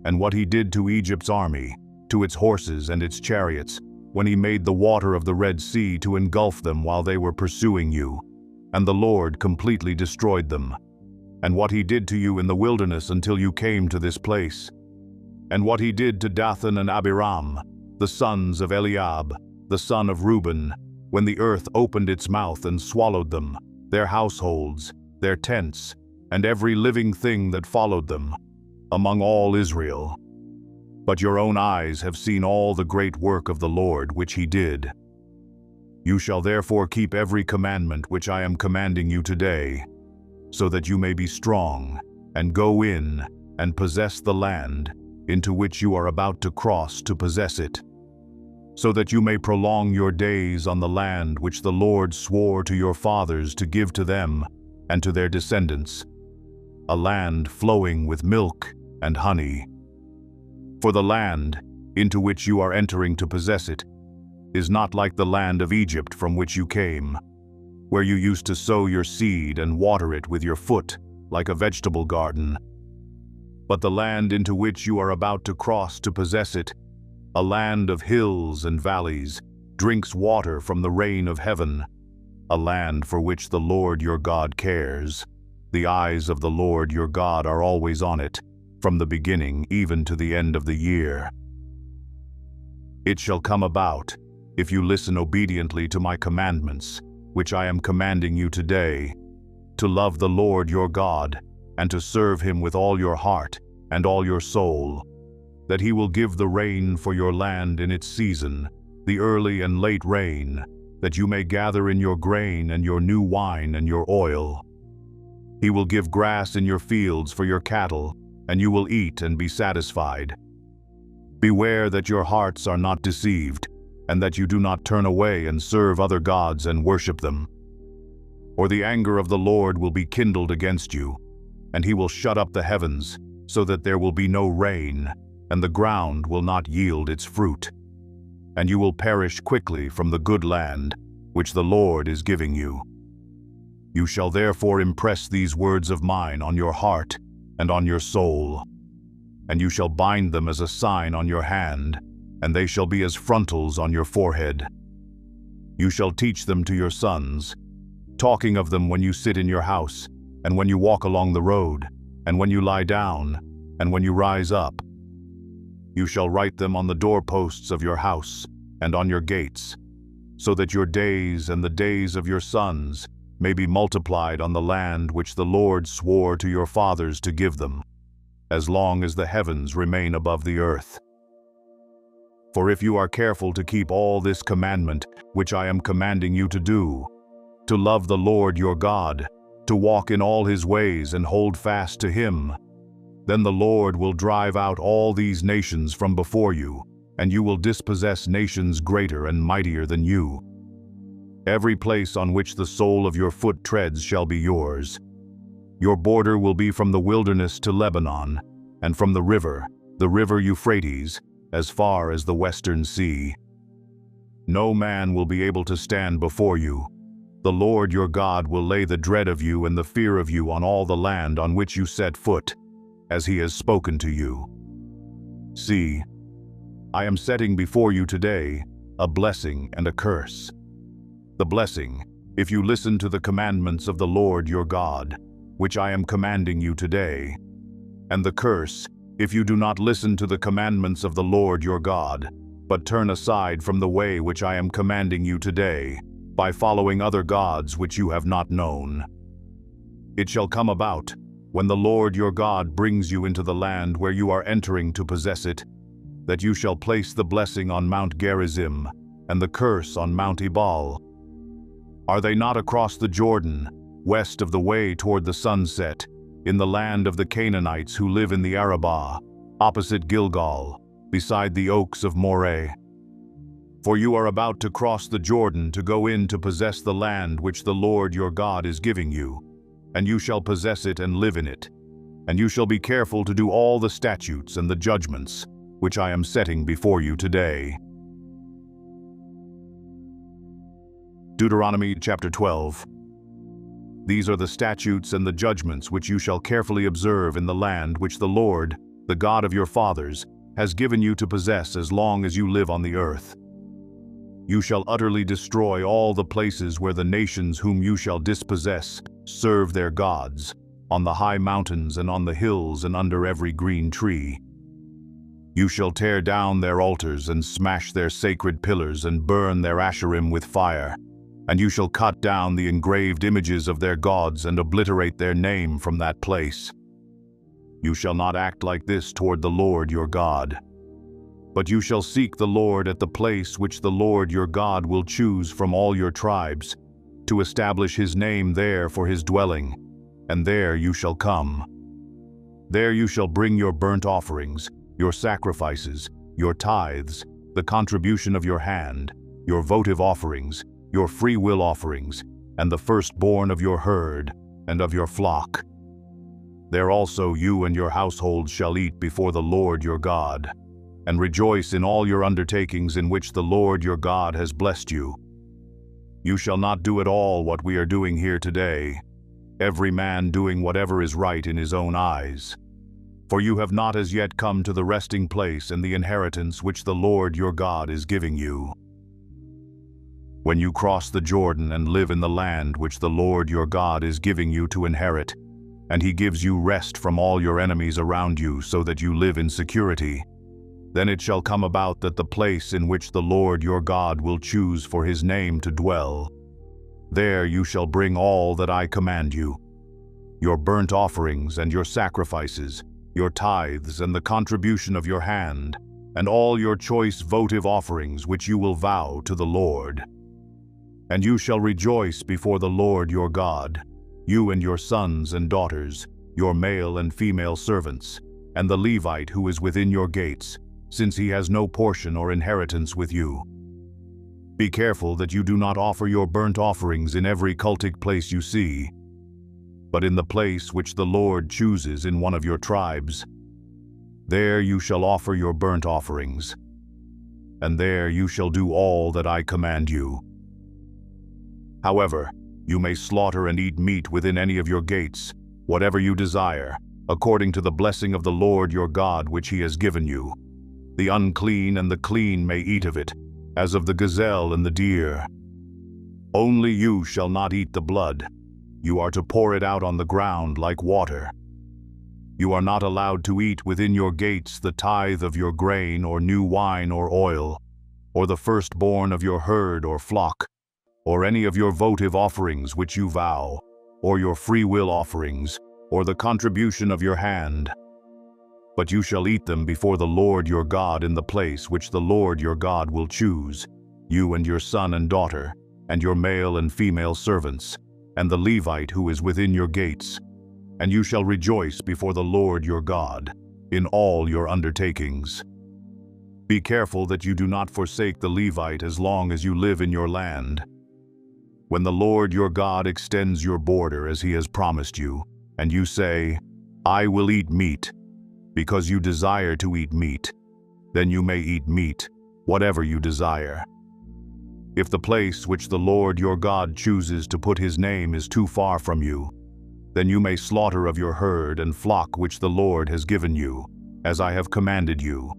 and what he did to Egypt's army, to its horses and its chariots, when he made the water of the Red Sea to engulf them while they were pursuing you, and the Lord completely destroyed them, and what he did to you in the wilderness until you came to this place, and what he did to Dathan and Abiram, the sons of Eliab, the son of Reuben, when the earth opened its mouth and swallowed them, their households, their tents, and every living thing that followed them, among all Israel. But your own eyes have seen all the great work of the Lord which he did. You shall therefore keep every commandment which I am commanding you today, so that you may be strong, and go in and possess the land into which you are about to cross to possess it, so that you may prolong your days on the land which the Lord swore to your fathers to give to them and to their descendants, a land flowing with milk and honey. For the land into which you are entering to possess it is not like the land of Egypt from which you came, where you used to sow your seed and water it with your foot like a vegetable garden. But the land into which you are about to cross to possess it, a land of hills and valleys, drinks water from the rain of heaven, a land for which the Lord your God cares. The eyes of the Lord your God are always on it, from the beginning even to the end of the year. It shall come about, if you listen obediently to my commandments, which I am commanding you today, to love the Lord your God, and to serve him with all your heart and all your soul, that he will give the rain for your land in its season, the early and late rain, that you may gather in your grain and your new wine and your oil. He will give grass in your fields for your cattle, and you will eat and be satisfied. Beware that your hearts are not deceived, and that you do not turn away and serve other gods and worship them. Or the anger of the Lord will be kindled against you, and he will shut up the heavens, so that there will be no rain, and the ground will not yield its fruit. And you will perish quickly from the good land, which the Lord is giving you. You shall therefore impress these words of mine on your heart and on your soul, and you shall bind them as a sign on your hand, and they shall be as frontals on your forehead. You shall teach them to your sons, talking of them when you sit in your house, and when you walk along the road, and when you lie down, and when you rise up. You shall write them on the doorposts of your house and on your gates, so that your days and the days of your sons may be multiplied on the land which the Lord swore to your fathers to give them, as long as the heavens remain above the earth. For if you are careful to keep all this commandment which I am commanding you to do, to love the Lord your God, to walk in all his ways and hold fast to him, then the Lord will drive out all these nations from before you, and you will dispossess nations greater and mightier than you. Every place on which the sole of your foot treads shall be yours. Your border will be from the wilderness to Lebanon, and from the river Euphrates, as far as the western sea. No man will be able to stand before you. The Lord your God will lay the dread of you and the fear of you on all the land on which you set foot, as he has spoken to you. See, I am setting before you today a blessing and a curse. The blessing, if you listen to the commandments of the Lord your God, which I am commanding you today, and the curse, if you do not listen to the commandments of the Lord your God, but turn aside from the way which I am commanding you today, by following other gods which you have not known. It shall come about, when the Lord your God brings you into the land where you are entering to possess it, that you shall place the blessing on Mount Gerizim, and the curse on Mount Ebal. Are they not across the Jordan, west of the way toward the sunset, in the land of the Canaanites who live in the Arabah, opposite Gilgal, beside the oaks of Moreh? For you are about to cross the Jordan to go in to possess the land which the Lord your God is giving you, and you shall possess it and live in it, and you shall be careful to do all the statutes and the judgments which I am setting before you today. Deuteronomy chapter 12. These are the statutes and the judgments which you shall carefully observe in the land which the Lord, the God of your fathers, has given you to possess as long as you live on the earth. You shall utterly destroy all the places where the nations whom you shall dispossess serve their gods, on the high mountains and on the hills and under every green tree. You shall tear down their altars and smash their sacred pillars and burn their Asherim with fire, and you shall cut down the engraved images of their gods and obliterate their name from that place. You shall not act like this toward the Lord your God. But you shall seek the Lord at the place which the Lord your God will choose from all your tribes, to establish his name there for his dwelling, and there you shall come. There you shall bring your burnt offerings, your sacrifices, your tithes, the contribution of your hand, your votive offerings, your free will offerings, and the firstborn of your herd and of your flock. There also you and your households shall eat before the Lord your God, and rejoice in all your undertakings in which the Lord your God has blessed you. You shall not do at all what we are doing here today, every man doing whatever is right in his own eyes. For you have not as yet come to the resting place and the inheritance which the Lord your God is giving you. When you cross the Jordan and live in the land which the Lord your God is giving you to inherit, and he gives you rest from all your enemies around you so that you live in security, then it shall come about that the place in which the Lord your God will choose for his name to dwell, there you shall bring all that I command you, your burnt offerings and your sacrifices, your tithes and the contribution of your hand, and all your choice votive offerings which you will vow to the Lord. And you shall rejoice before the Lord your God, you and your sons and daughters, your male and female servants, and the Levite who is within your gates, since he has no portion or inheritance with you. Be careful that you do not offer your burnt offerings in every cultic place you see, but in the place which the Lord chooses in one of your tribes. There you shall offer your burnt offerings, and there you shall do all that I command you. However, you may slaughter and eat meat within any of your gates, whatever you desire, according to the blessing of the Lord your God which he has given you. The unclean and the clean may eat of it, as of the gazelle and the deer. Only you shall not eat the blood. You are to pour it out on the ground like water. You are not allowed to eat within your gates the tithe of your grain or new wine or oil, or the firstborn of your herd or flock, or any of your votive offerings which you vow, or your free will offerings, or the contribution of your hand. But you shall eat them before the Lord your God in the place which the Lord your God will choose, you and your son and daughter, and your male and female servants, and the Levite who is within your gates. And you shall rejoice before the Lord your God in all your undertakings. Be careful that you do not forsake the Levite as long as you live in your land. When the Lord your God extends your border as he has promised you, and you say, I will eat meat, because you desire to eat meat, then you may eat meat, whatever you desire. If the place which the Lord your God chooses to put his name is too far from you, then you may slaughter of your herd and flock which the Lord has given you, as I have commanded you,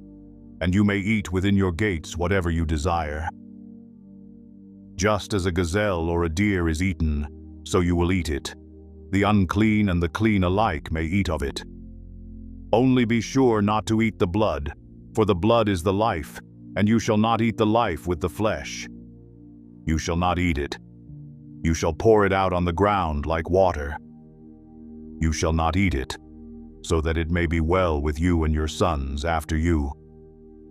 and you may eat within your gates whatever you desire. Just as a gazelle or a deer is eaten, so you will eat it. The unclean and the clean alike may eat of it. Only be sure not to eat the blood, for the blood is the life, and you shall not eat the life with the flesh. You shall not eat it. You shall pour it out on the ground like water. You shall not eat it, so that it may be well with you and your sons after you,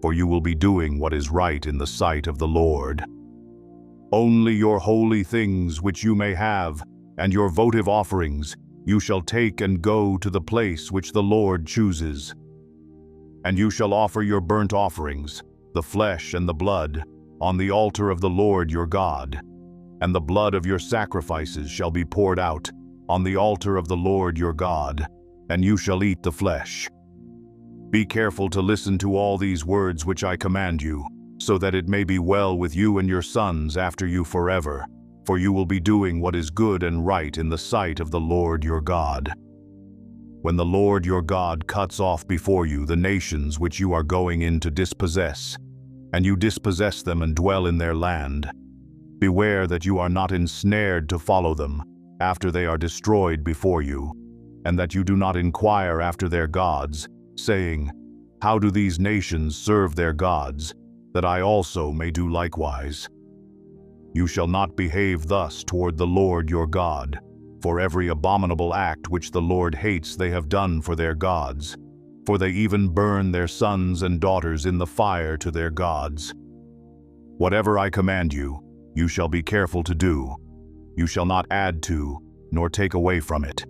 for you will be doing what is right in the sight of the Lord. Only your holy things which you may have, and your votive offerings, you shall take and go to the place which the Lord chooses. And you shall offer your burnt offerings, the flesh and the blood, on the altar of the Lord your God, and the blood of your sacrifices shall be poured out on the altar of the Lord your God, and you shall eat the flesh. Be careful to listen to all these words which I command you, so that it may be well with you and your sons after you forever, for you will be doing what is good and right in the sight of the Lord your God. When the Lord your God cuts off before you the nations which you are going in to dispossess, and you dispossess them and dwell in their land, beware that you are not ensnared to follow them after they are destroyed before you, and that you do not inquire after their gods, saying, "How do these nations serve their gods, that I also may do likewise?" You shall not behave thus toward the Lord your God, for every abominable act which the Lord hates they have done for their gods, for they even burn their sons and daughters in the fire to their gods. Whatever I command you, you shall be careful to do. You shall not add to, nor take away from it.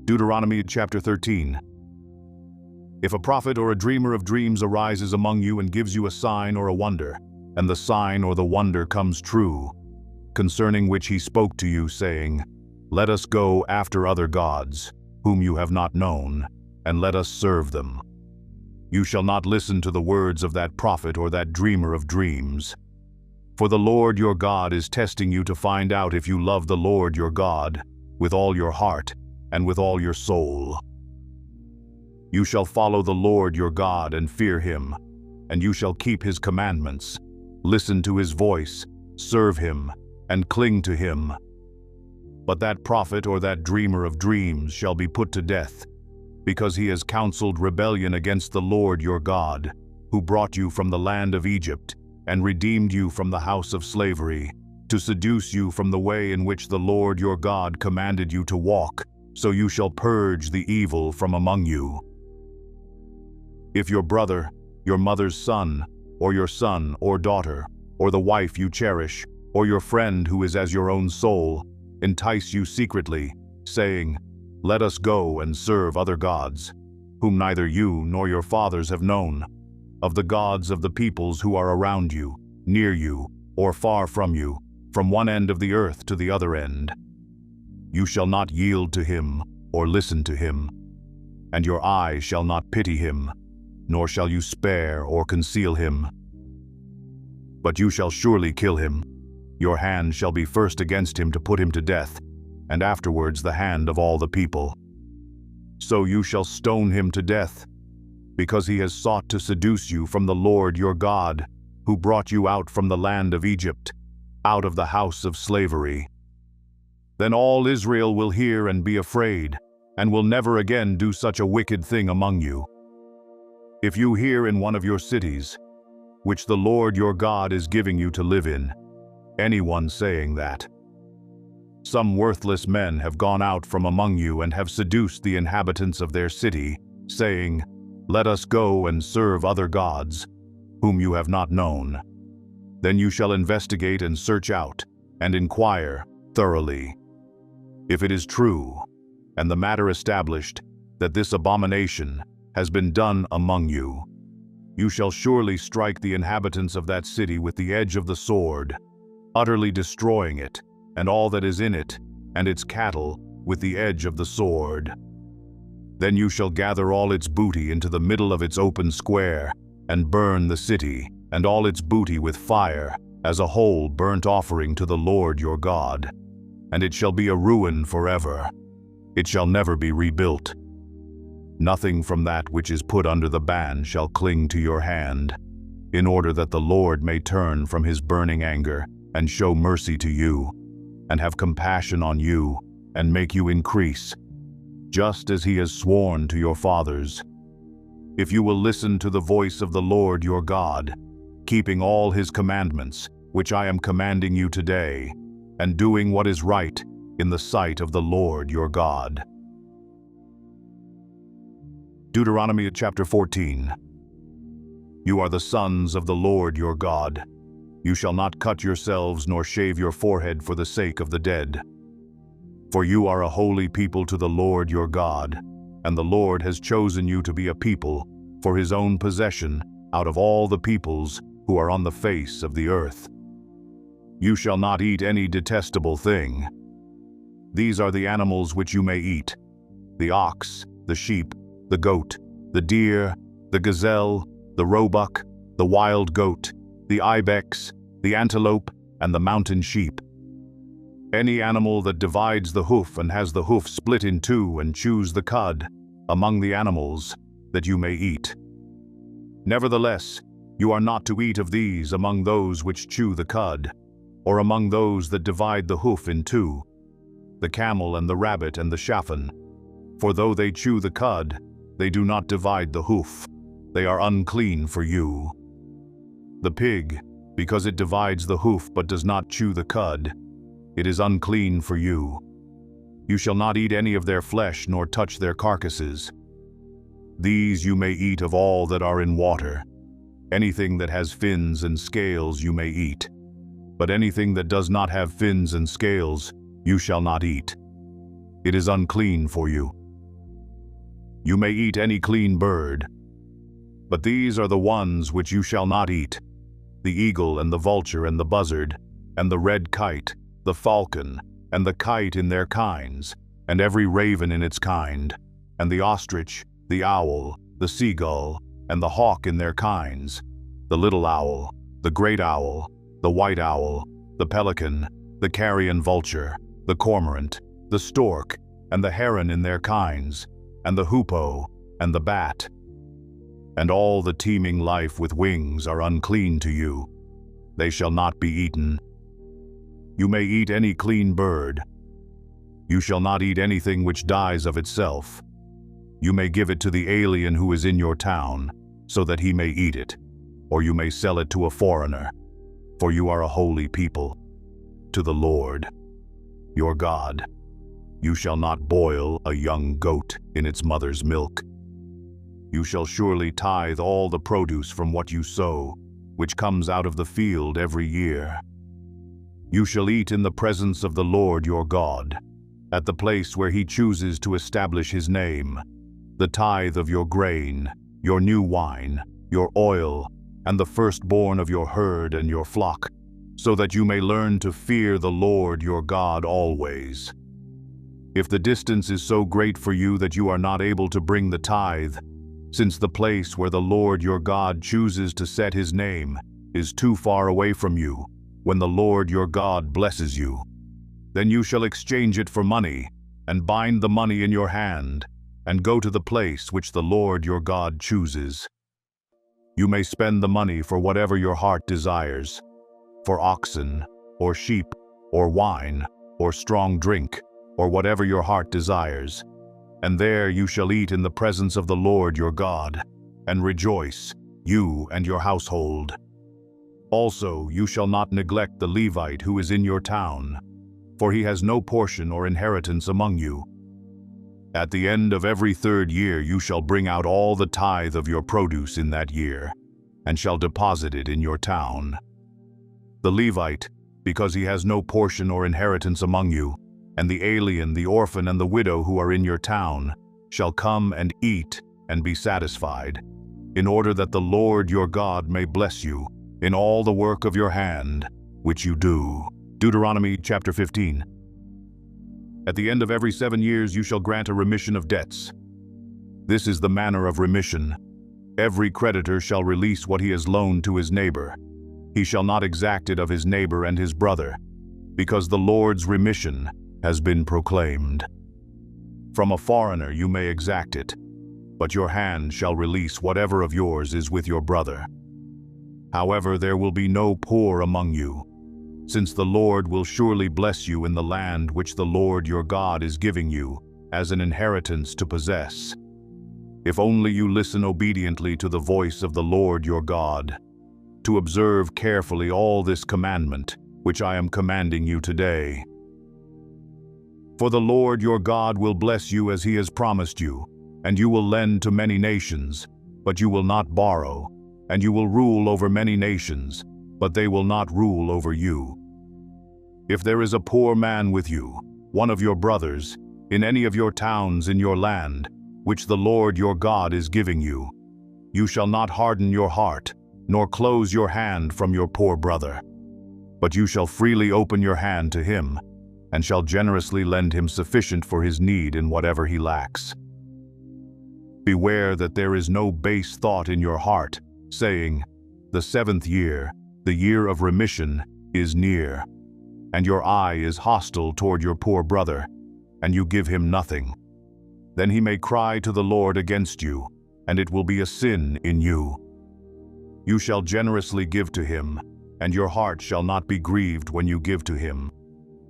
Deuteronomy chapter 13. If a prophet or a dreamer of dreams arises among you and gives you a sign or a wonder, and the sign or the wonder comes true, concerning which he spoke to you, saying, "Let us go after other gods, whom you have not known, and let us serve them," you shall not listen to the words of that prophet or that dreamer of dreams. For the Lord your God is testing you to find out if you love the Lord your God with all your heart and with all your soul. You shall follow the Lord your God and fear him, and you shall keep his commandments, listen to his voice, serve him, and cling to him. But that prophet or that dreamer of dreams shall be put to death, because he has counseled rebellion against the Lord your God, who brought you from the land of Egypt and redeemed you from the house of slavery, to seduce you from the way in which the Lord your God commanded you to walk, so you shall purge the evil from among you. If your brother, your mother's son or daughter, or the wife you cherish, or your friend who is as your own soul, entice you secretly, saying, "Let us go and serve other gods, whom neither you nor your fathers have known, of the gods of the peoples who are around you, near you, or far from you, from one end of the earth to the other end," you shall not yield to him or listen to him, and your eye shall not pity him, nor shall you spare or conceal him. But you shall surely kill him. Your hand shall be first against him to put him to death, and afterwards the hand of all the people. So you shall stone him to death, because he has sought to seduce you from the Lord your God, who brought you out from the land of Egypt, out of the house of slavery. Then all Israel will hear and be afraid, and will never again do such a wicked thing among you. If you hear in one of your cities, which the Lord your God is giving you to live in, anyone saying that, "Some worthless men have gone out from among you and have seduced the inhabitants of their city, saying, 'Let us go and serve other gods, whom you have not known,' then you shall investigate and search out, and inquire thoroughly. If it is true, and the matter established, that this abomination has been done among you, you shall surely strike the inhabitants of that city with the edge of the sword, utterly destroying it, and all that is in it, and its cattle, with the edge of the sword. Then you shall gather all its booty into the middle of its open square, and burn the city, and all its booty with fire, as a whole burnt offering to the Lord your God. And it shall be a ruin forever. It shall never be rebuilt. Nothing from that which is put under the ban shall cling to your hand, in order that the Lord may turn from his burning anger, and show mercy to you, and have compassion on you, and make you increase, just as he has sworn to your fathers. If you will listen to the voice of the Lord your God, keeping all his commandments, which I am commanding you today, and doing what is right in the sight of the Lord your God. Deuteronomy chapter 14. You are the sons of the Lord your God. You shall not cut yourselves nor shave your forehead for the sake of the dead. For you are a holy people to the Lord your God, and the Lord has chosen you to be a people for his own possession out of all the peoples who are on the face of the earth. You shall not eat any detestable thing. These are the animals which you may eat: the ox, the sheep, the goat, the deer, the gazelle, the roebuck, the wild goat, the ibex, the antelope, and the mountain sheep. Any animal that divides the hoof and has the hoof split in two and chews the cud, among the animals, that you may eat. Nevertheless, you are not to eat of these among those which chew the cud, or among those that divide the hoof in two, the camel and the rabbit and the chafin. For though they chew the cud, they do not divide the hoof. They are unclean for you. The pig, because it divides the hoof but does not chew the cud, it is unclean for you. You shall not eat any of their flesh nor touch their carcasses. These you may eat of all that are in water. Anything that has fins and scales you may eat. But anything that does not have fins and scales you shall not eat. It is unclean for you. You may eat any clean bird. But these are the ones which you shall not eat: the eagle and the vulture and the buzzard, and the red kite, the falcon, and the kite in their kinds, and every raven in its kind, and the ostrich, the owl, the seagull, and the hawk in their kinds, the little owl, the great owl, the white owl, the pelican, the carrion vulture, the cormorant, the stork, and the heron in their kinds, and the hoopoe, and the bat. And all the teeming life with wings are unclean to you. They shall not be eaten. You may eat any clean bird. You shall not eat anything which dies of itself. You may give it to the alien who is in your town, so that he may eat it, or you may sell it to a foreigner, for you are a holy people, to the Lord, your God. You shall not boil a young goat in its mother's milk. You shall surely tithe all the produce from what you sow, which comes out of the field every year. You shall eat in the presence of the Lord your God, at the place where he chooses to establish his name, the tithe of your grain, your new wine, your oil, and the firstborn of your herd and your flock, so that you may learn to fear the Lord your God always. If the distance is so great for you that you are not able to bring the tithe, since the place where the Lord your God chooses to set his name is too far away from you, when the Lord your God blesses you, then you shall exchange it for money, and bind the money in your hand, and go to the place which the Lord your God chooses. You may spend the money for whatever your heart desires, for oxen, or sheep, or wine, or strong drink, or whatever your heart desires. And there you shall eat in the presence of the Lord your God, and rejoice, you and your household. Also you shall not neglect the Levite who is in your town, for he has no portion or inheritance among you. At the end of every 3rd year you shall bring out all the tithe of your produce in that year, and shall deposit it in your town. The Levite, because he has no portion or inheritance among you, and the alien, the orphan, and the widow who are in your town, shall come and eat and be satisfied, in order that the Lord your God may bless you in all the work of your hand, which you do. Deuteronomy chapter 15. At the end of every 7 years you shall grant a remission of debts. This is the manner of remission. Every creditor shall release what he has loaned to his neighbor. He shall not exact it of his neighbor and his brother, because the Lord's remission has been proclaimed. From a foreigner you may exact it, but your hand shall release whatever of yours is with your brother. However, there will be no poor among you, since the Lord will surely bless you in the land which the Lord your God is giving you as an inheritance to possess, if only you listen obediently to the voice of the Lord your God, to observe carefully all this commandment which I am commanding you today. For the Lord your God will bless you as he has promised you, and you will lend to many nations, but you will not borrow, and you will rule over many nations, but they will not rule over you. If there is a poor man with you, one of your brothers, in any of your towns in your land, which the Lord your God is giving you, you shall not harden your heart, nor close your hand from your poor brother, but you shall freely open your hand to him, and shall generously lend him sufficient for his need in whatever he lacks. Beware that there is no base thought in your heart, saying, "The 7th year, The year of remission is near, and your eye is hostile toward your poor brother, and you give him nothing. Then he may cry to the Lord against you, and it will be a sin in you. You shall generously give to him, and your heart shall not be grieved when you give to him,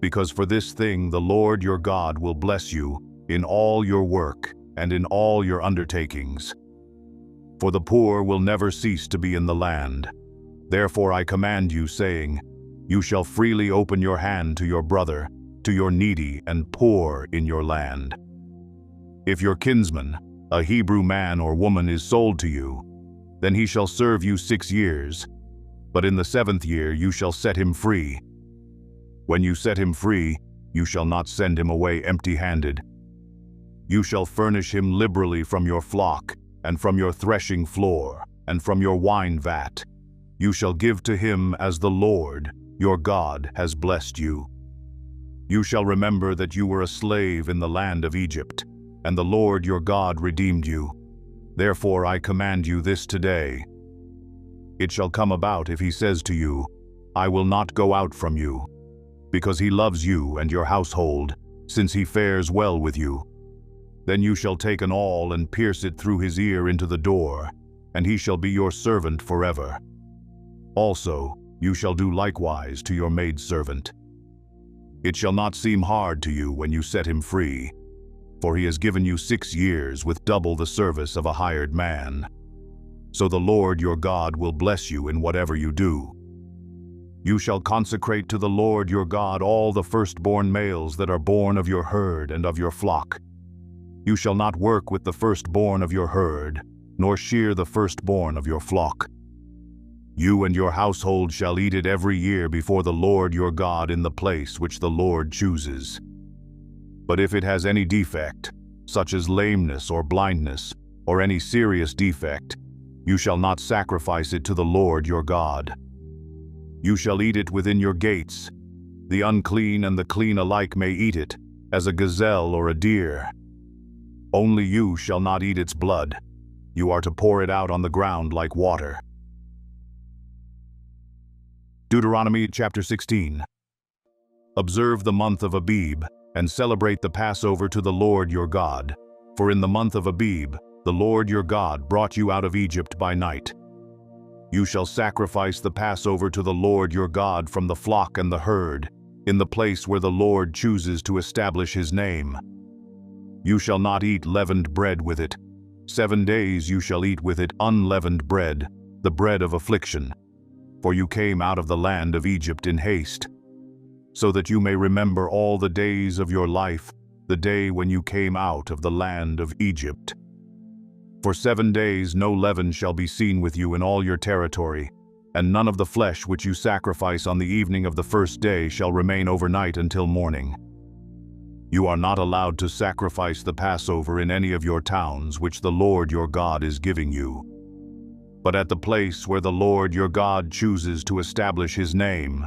because for this thing the Lord your God will bless you in all your work and in all your undertakings. For the poor will never cease to be in the land. Therefore I command you, saying, you shall freely open your hand to your brother, to your needy and poor in your land. If your kinsman, a Hebrew man or woman, is sold to you, then he shall serve you 6 years, but in the 7th year you shall set him free. When you set him free, you shall not send him away empty-handed. You shall furnish him liberally from your flock, and from your threshing floor, and from your wine vat. You shall give to him as the Lord, your God, has blessed you. You shall remember that you were a slave in the land of Egypt, and the Lord your God redeemed you. Therefore I command you this today. It shall come about if he says to you, I will not go out from you, because he loves you and your household, since he fares well with you. Then you shall take an awl and pierce it through his ear into the door, and he shall be your servant forever. Also, you shall do likewise to your maidservant. It shall not seem hard to you when you set him free, for he has given you 6 years with double the service of a hired man. So the Lord your God will bless you in whatever you do. You shall consecrate to the Lord your God all the firstborn males that are born of your herd and of your flock. You shall not work with the firstborn of your herd, nor shear the firstborn of your flock. You and your household shall eat it every year before the Lord your God in the place which the Lord chooses. But if it has any defect, such as lameness or blindness, or any serious defect, you shall not sacrifice it to the Lord your God. You shall eat it within your gates. The unclean and the clean alike may eat it, as a gazelle or a deer. Only you shall not eat its blood. You are to pour it out on the ground like water. Deuteronomy chapter 16. Observe the month of Abib, and celebrate the Passover to the Lord your God. For in the month of Abib, the Lord your God brought you out of Egypt by night. You shall sacrifice the Passover to the Lord your God from the flock and the herd, in the place where the Lord chooses to establish his name. You shall not eat leavened bread with it. 7 days you shall eat with it unleavened bread, the bread of affliction. For you came out of the land of Egypt in haste, so that you may remember all the days of your life, the day when you came out of the land of Egypt. For 7 days no leaven shall be seen with you in all your territory, and none of the flesh which you sacrifice on the evening of the first day shall remain overnight until morning. You are not allowed to sacrifice the Passover in any of your towns which the Lord your God is giving you, but at the place where the Lord your God chooses to establish his name.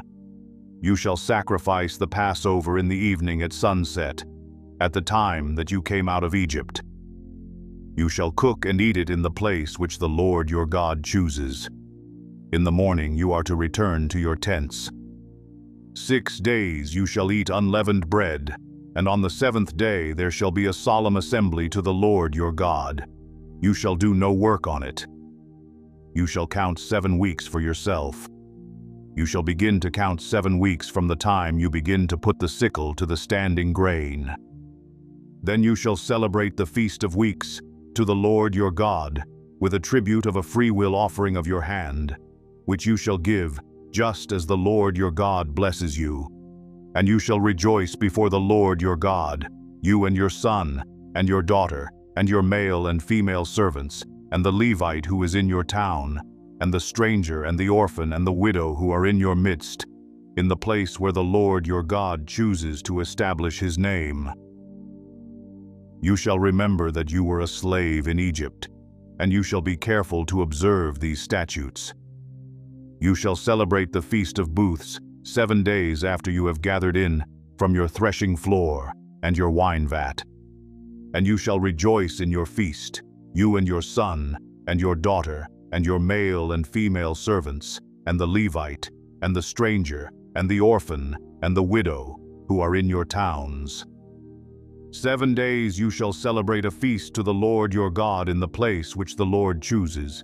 You shall sacrifice the Passover in the evening at sunset, at the time that you came out of Egypt. You shall cook and eat it in the place which the Lord your God chooses. In the morning you are to return to your tents. 6 days you shall eat unleavened bread, and on the 7th day there shall be a solemn assembly to the Lord your God. You shall do no work on it. You shall count 7 weeks for yourself. You shall begin to count 7 weeks from the time you begin to put the sickle to the standing grain. Then you shall celebrate the Feast of Weeks to the Lord your God, with a tribute of a freewill offering of your hand, which you shall give, just as the Lord your God blesses you. And you shall rejoice before the Lord your God, you and your son, and your daughter, and your male and female servants, and the Levite who is in your town, and the stranger and the orphan and the widow who are in your midst, in the place where the Lord your God chooses to establish his name. You shall remember that you were a slave in Egypt, and you shall be careful to observe these statutes. You shall celebrate the Feast of Booths 7 days after you have gathered in from your threshing floor and your wine vat. And you shall rejoice in your feast, you and your son, and your daughter, and your male and female servants, and the Levite, and the stranger, and the orphan, and the widow, who are in your towns. 7 days you shall celebrate a feast to the Lord your God in the place which the Lord chooses,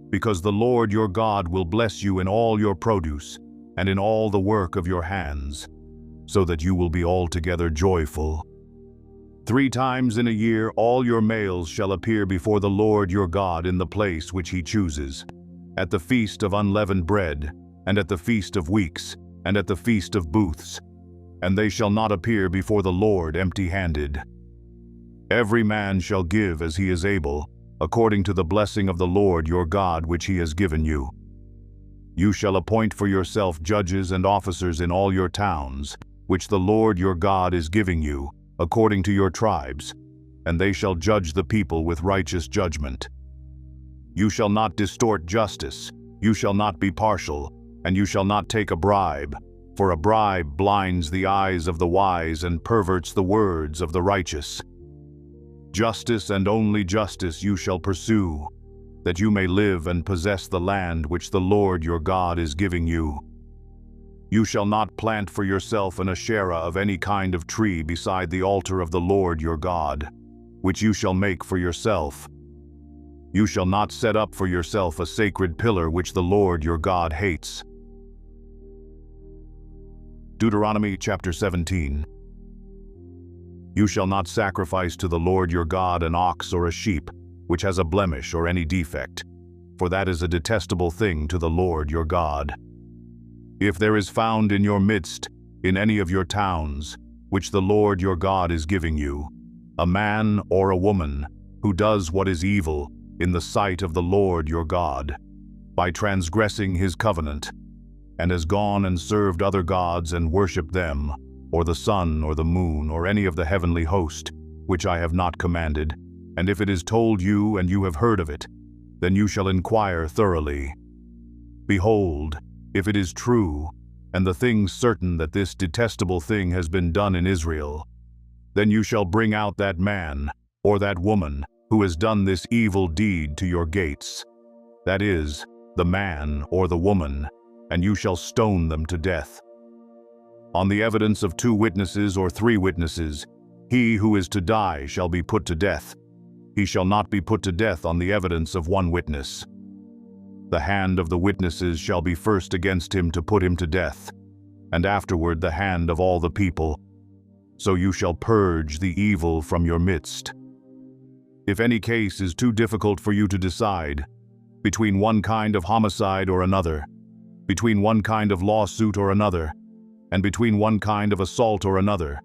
because the Lord your God will bless you in all your produce and in all the work of your hands, so that you will be altogether joyful. 3 times in a year all your males shall appear before the Lord your God in the place which he chooses, at the feast of unleavened bread, and at the feast of weeks, and at the feast of booths, and they shall not appear before the Lord empty-handed. Every man shall give as he is able, according to the blessing of the Lord your God which he has given you. You shall appoint for yourself judges and officers in all your towns, which the Lord your God is giving you, according to your tribes, and they shall judge the people with righteous judgment. You shall not distort justice, you shall not be partial, and you shall not take a bribe, for a bribe blinds the eyes of the wise and perverts the words of the righteous. Justice and only justice you shall pursue, that you may live and possess the land which the Lord your God is giving you. You shall not plant for yourself an Asherah of any kind of tree beside the altar of the Lord your God, which you shall make for yourself. You shall not set up for yourself a sacred pillar which the Lord your God hates. Deuteronomy chapter 17. You shall not sacrifice to the Lord your God an ox or a sheep, which has a blemish or any defect, for that is a detestable thing to the Lord your God. If there is found in your midst, in any of your towns, which the Lord your God is giving you, a man or a woman who does what is evil in the sight of the Lord your God, by transgressing his covenant, and has gone and served other gods and worshipped them, or the sun or the moon or any of the heavenly host, which I have not commanded, and if it is told you and you have heard of it, then you shall inquire thoroughly. Behold, if it is true, and the thing certain that this detestable thing has been done in Israel, then you shall bring out that man or that woman who has done this evil deed to your gates, that is, the man or the woman, and you shall stone them to death. On the evidence of 2 witnesses or 3 witnesses, he who is to die shall be put to death. He shall not be put to death on the evidence of 1 witness. The hand of the witnesses shall be first against him to put him to death, and afterward the hand of all the people. So you shall purge the evil from your midst. If any case is too difficult for you to decide, between one kind of homicide or another, between one kind of lawsuit or another, and between one kind of assault or another,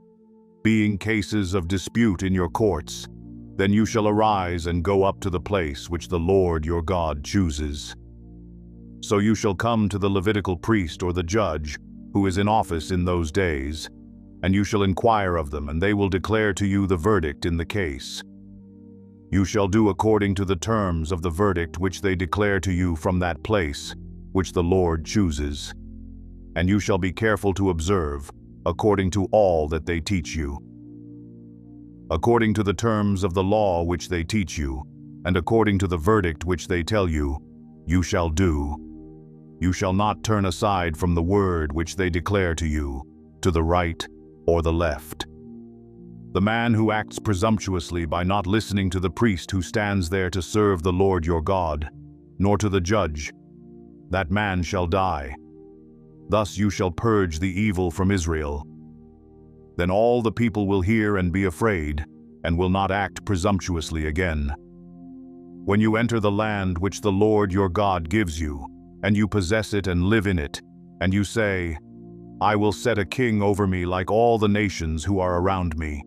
being cases of dispute in your courts, then you shall arise and go up to the place which the Lord your God chooses. So you shall come to the Levitical priest or the judge, who is in office in those days, and you shall inquire of them, and they will declare to you the verdict in the case. You shall do according to the terms of the verdict which they declare to you from that place which the Lord chooses. And you shall be careful to observe, according to all that they teach you. According to the terms of the law which they teach you, and according to the verdict which they tell you, you shall do. You shall not turn aside from the word which they declare to you, to the right or the left. The man who acts presumptuously by not listening to the priest who stands there to serve the Lord your God, nor to the judge, that man shall die. Thus you shall purge the evil from Israel. Then all the people will hear and be afraid, and will not act presumptuously again. When you enter the land which the Lord your God gives you, and you possess it and live in it, and you say, I will set a king over me like all the nations who are around me.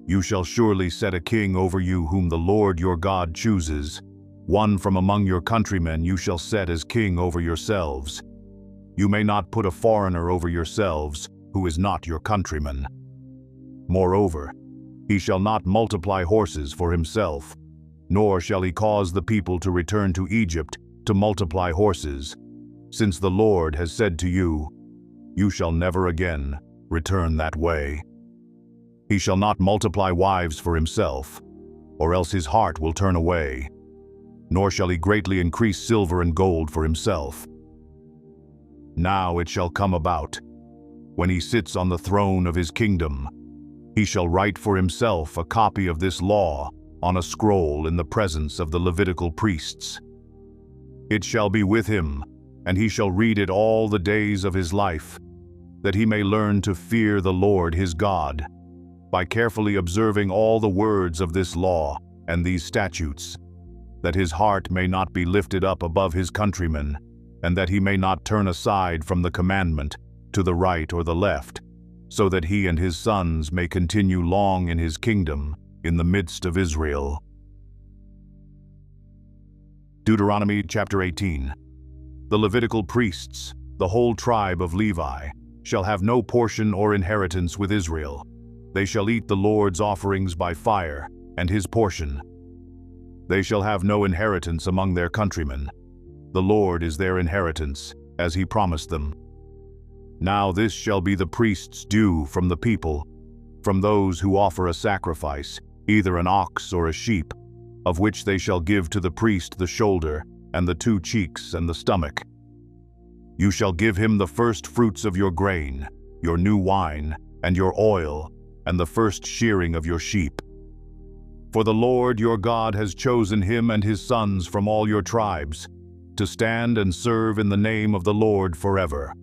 You shall surely set a king over you whom the Lord your God chooses. One from among your countrymen you shall set as king over yourselves. You may not put a foreigner over yourselves, who is not your countryman. Moreover, he shall not multiply horses for himself, nor shall he cause the people to return to Egypt to multiply horses, since the Lord has said to you, you shall never again return that way. He shall not multiply wives for himself, or else his heart will turn away, nor shall he greatly increase silver and gold for himself. Now it shall come about, when he sits on the throne of his kingdom, he shall write for himself a copy of this law on a scroll in the presence of the Levitical priests. It shall be with him, and he shall read it all the days of his life, that he may learn to fear the Lord his God, by carefully observing all the words of this law and these statutes, that his heart may not be lifted up above his countrymen, and that he may not turn aside from the commandment to the right or the left, so that he and his sons may continue long in his kingdom in the midst of Israel. Deuteronomy chapter 18. The Levitical priests, the whole tribe of Levi, shall have no portion or inheritance with Israel. They shall eat the Lord's offerings by fire, and his portion. They shall have no inheritance among their countrymen. The Lord is their inheritance, as he promised them. Now this shall be the priest's due from the people, from those who offer a sacrifice, either an ox or a sheep, of which they shall give to the priest the shoulder, and the 2 cheeks, and the stomach. You shall give him the first fruits of your grain, your new wine, and your oil, and the first shearing of your sheep. For the Lord your God has chosen him and his sons from all your tribes, to stand and serve in the name of the Lord forever.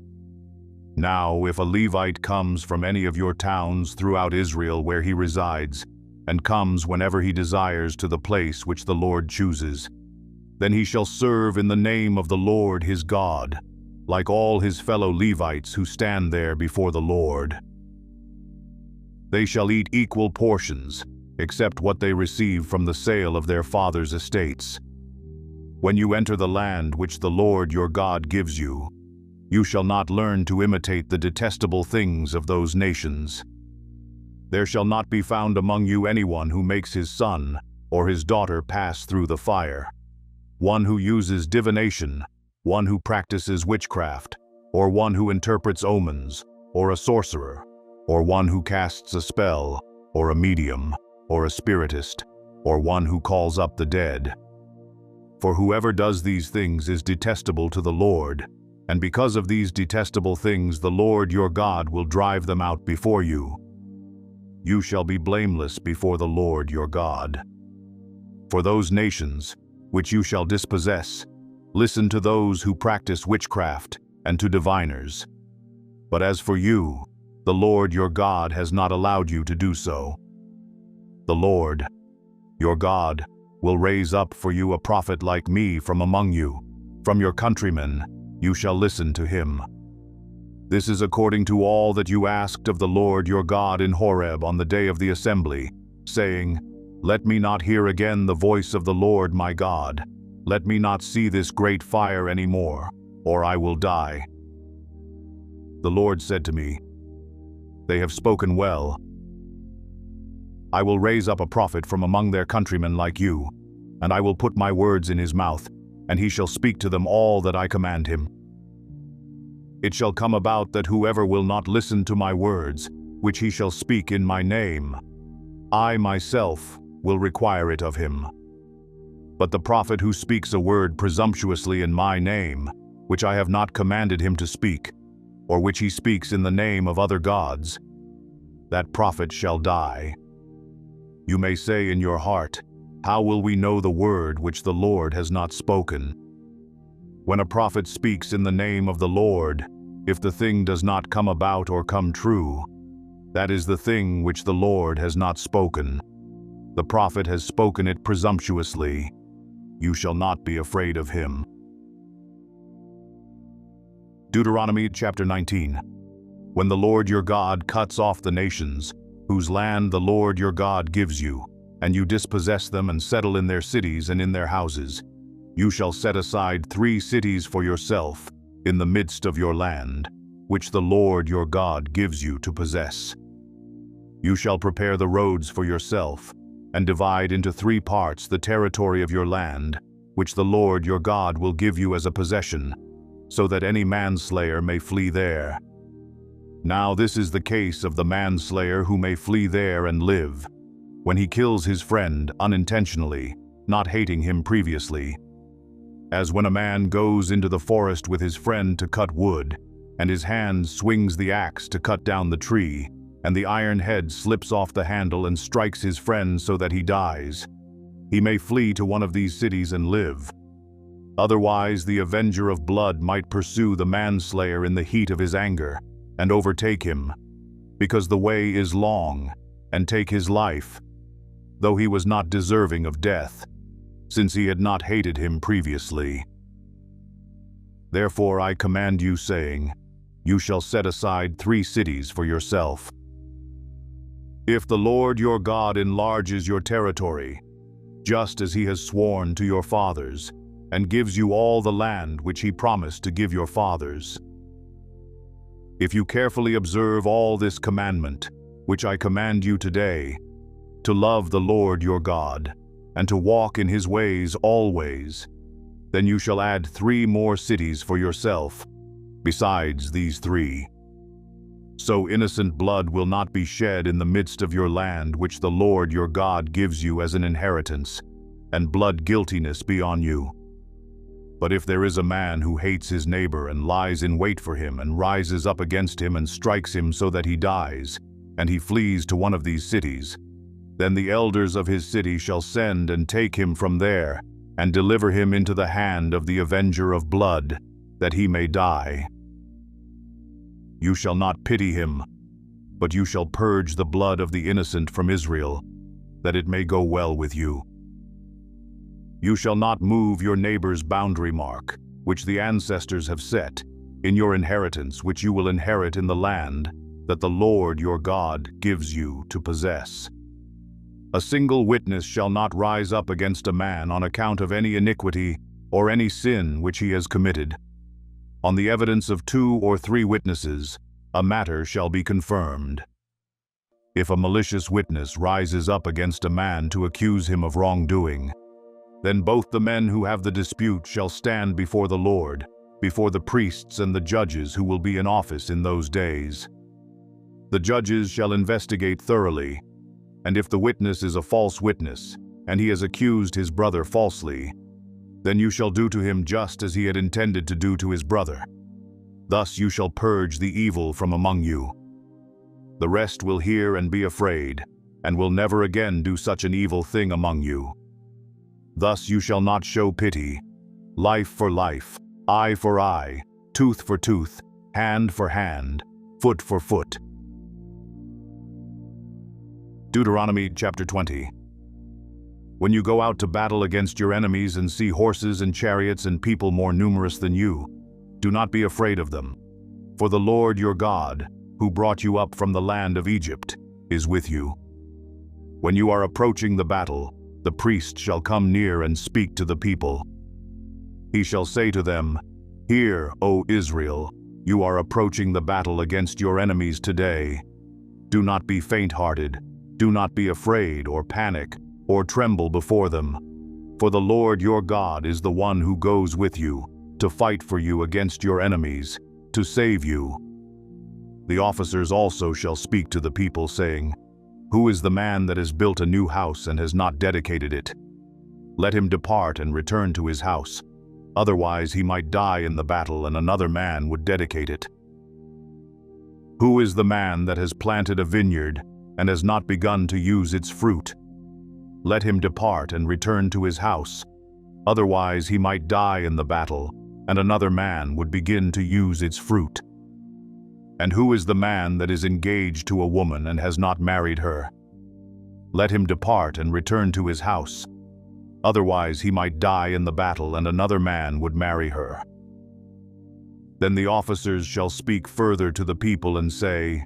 Now, if a Levite comes from any of your towns throughout Israel where he resides, and comes whenever he desires to the place which the Lord chooses, then he shall serve in the name of the Lord his God, like all his fellow Levites who stand there before the Lord. They shall eat equal portions, except what they receive from the sale of their father's estates. When you enter the land which the Lord your God gives you, you shall not learn to imitate the detestable things of those nations. There shall not be found among you anyone who makes his son or his daughter pass through the fire, one who uses divination, one who practices witchcraft, or one who interprets omens, or a sorcerer, or one who casts a spell, or a medium, or a spiritist, or one who calls up the dead. For whoever does these things is detestable to the Lord, and because of these detestable things the Lord your God will drive them out before you. You shall be blameless before the Lord your God. For those nations, which you shall dispossess, listen to those who practice witchcraft and to diviners. But as for you, the Lord your God has not allowed you to do so. The Lord, your God, will raise up for you a prophet like me from among you. From your countrymen you shall listen to him. This is according to all that you asked of the Lord your God in Horeb on the day of the assembly, saying, Let me not hear again the voice of the Lord my God. Let me not see this great fire any more, or I will die. The Lord said to me, They have spoken well. I will raise up a prophet from among their countrymen like you, and I will put my words in his mouth, and he shall speak to them all that I command him. It shall come about that whoever will not listen to my words, which he shall speak in my name, I myself will require it of him. But the prophet who speaks a word presumptuously in my name, which I have not commanded him to speak, or which he speaks in the name of other gods, that prophet shall die. You may say in your heart, How will we know the word which the Lord has not spoken? When a prophet speaks in the name of the Lord, if the thing does not come about or come true, that is the thing which the Lord has not spoken. The prophet has spoken it presumptuously. You shall not be afraid of him. Deuteronomy chapter 19. When the Lord your God cuts off the nations, whose land the Lord your God gives you, and you dispossess them and settle in their cities and in their houses, you shall set aside 3 cities for yourself in the midst of your land, which the Lord your God gives you to possess. You shall prepare the roads for yourself, and divide into 3 parts the territory of your land, which the Lord your God will give you as a possession, so that any manslayer may flee there. Now this is the case of the manslayer who may flee there and live, when he kills his friend unintentionally, not hating him previously. as when a man goes into the forest with his friend to cut wood, and his hand swings the axe to cut down the tree, and the iron head slips off the handle and strikes his friend so that he dies. He may flee to one of these cities and live. Otherwise, the avenger of blood might pursue the manslayer in the heat of his anger, and overtake him, because the way is long, and take his life, though he was not deserving of death, since he had not hated him previously. Therefore I command you, saying, you shall set aside 3 cities for yourself. If the Lord your God enlarges your territory, just as he has sworn to your fathers, and gives you all the land which he promised to give your fathers. If you carefully observe all this commandment, which I command you today, to love the Lord your God, and to walk in his ways always, then you shall add 3 more cities for yourself, besides these 3. So innocent blood will not be shed in the midst of your land which the Lord your God gives you as an inheritance, and blood guiltiness be on you. But if there is a man who hates his neighbor and lies in wait for him and rises up against him and strikes him so that he dies, and he flees to one of these cities, then the elders of his city shall send and take him from there, and deliver him into the hand of the avenger of blood, that he may die. You shall not pity him, but you shall purge the blood of the innocent from Israel, that it may go well with you. You shall not move your neighbor's boundary mark, which the ancestors have set, in your inheritance which you will inherit in the land that the Lord your God gives you to possess. A single witness shall not rise up against a man on account of any iniquity or any sin which he has committed. On the evidence of 2 or 3 witnesses, a matter shall be confirmed. If a malicious witness rises up against a man to accuse him of wrongdoing, then both the men who have the dispute shall stand before the Lord, before the priests and the judges who will be in office in those days. The judges shall investigate thoroughly, and if the witness is a false witness, and he has accused his brother falsely, then you shall do to him just as he had intended to do to his brother. Thus you shall purge the evil from among you. The rest will hear and be afraid, and will never again do such an evil thing among you. Thus you shall not show pity, life for life, eye for eye, tooth for tooth, hand for hand, foot for foot. Deuteronomy chapter 20. When you go out to battle against your enemies and see horses and chariots and people more numerous than you, do not be afraid of them. For the Lord your God, who brought you up from the land of Egypt, is with you. When you are approaching the battle, the priest shall come near and speak to the people. He shall say to them, Hear, O Israel, you are approaching the battle against your enemies today. Do not be faint-hearted. Do not be afraid or panic or tremble before them. For the Lord your God is the one who goes with you to fight for you against your enemies, to save you. The officers also shall speak to the people, saying, Who is the man that has built a new house and has not dedicated it? Let him depart and return to his house. Otherwise he might die in the battle and another man would dedicate it. Who is the man that has planted a vineyard and has not begun to use its fruit? Let him depart and return to his house. Otherwise he might die in the battle, and another man would begin to use its fruit. And who is the man that is engaged to a woman and has not married her? Let him depart and return to his house. Otherwise he might die in the battle, and another man would marry her. Then the officers shall speak further to the people and say,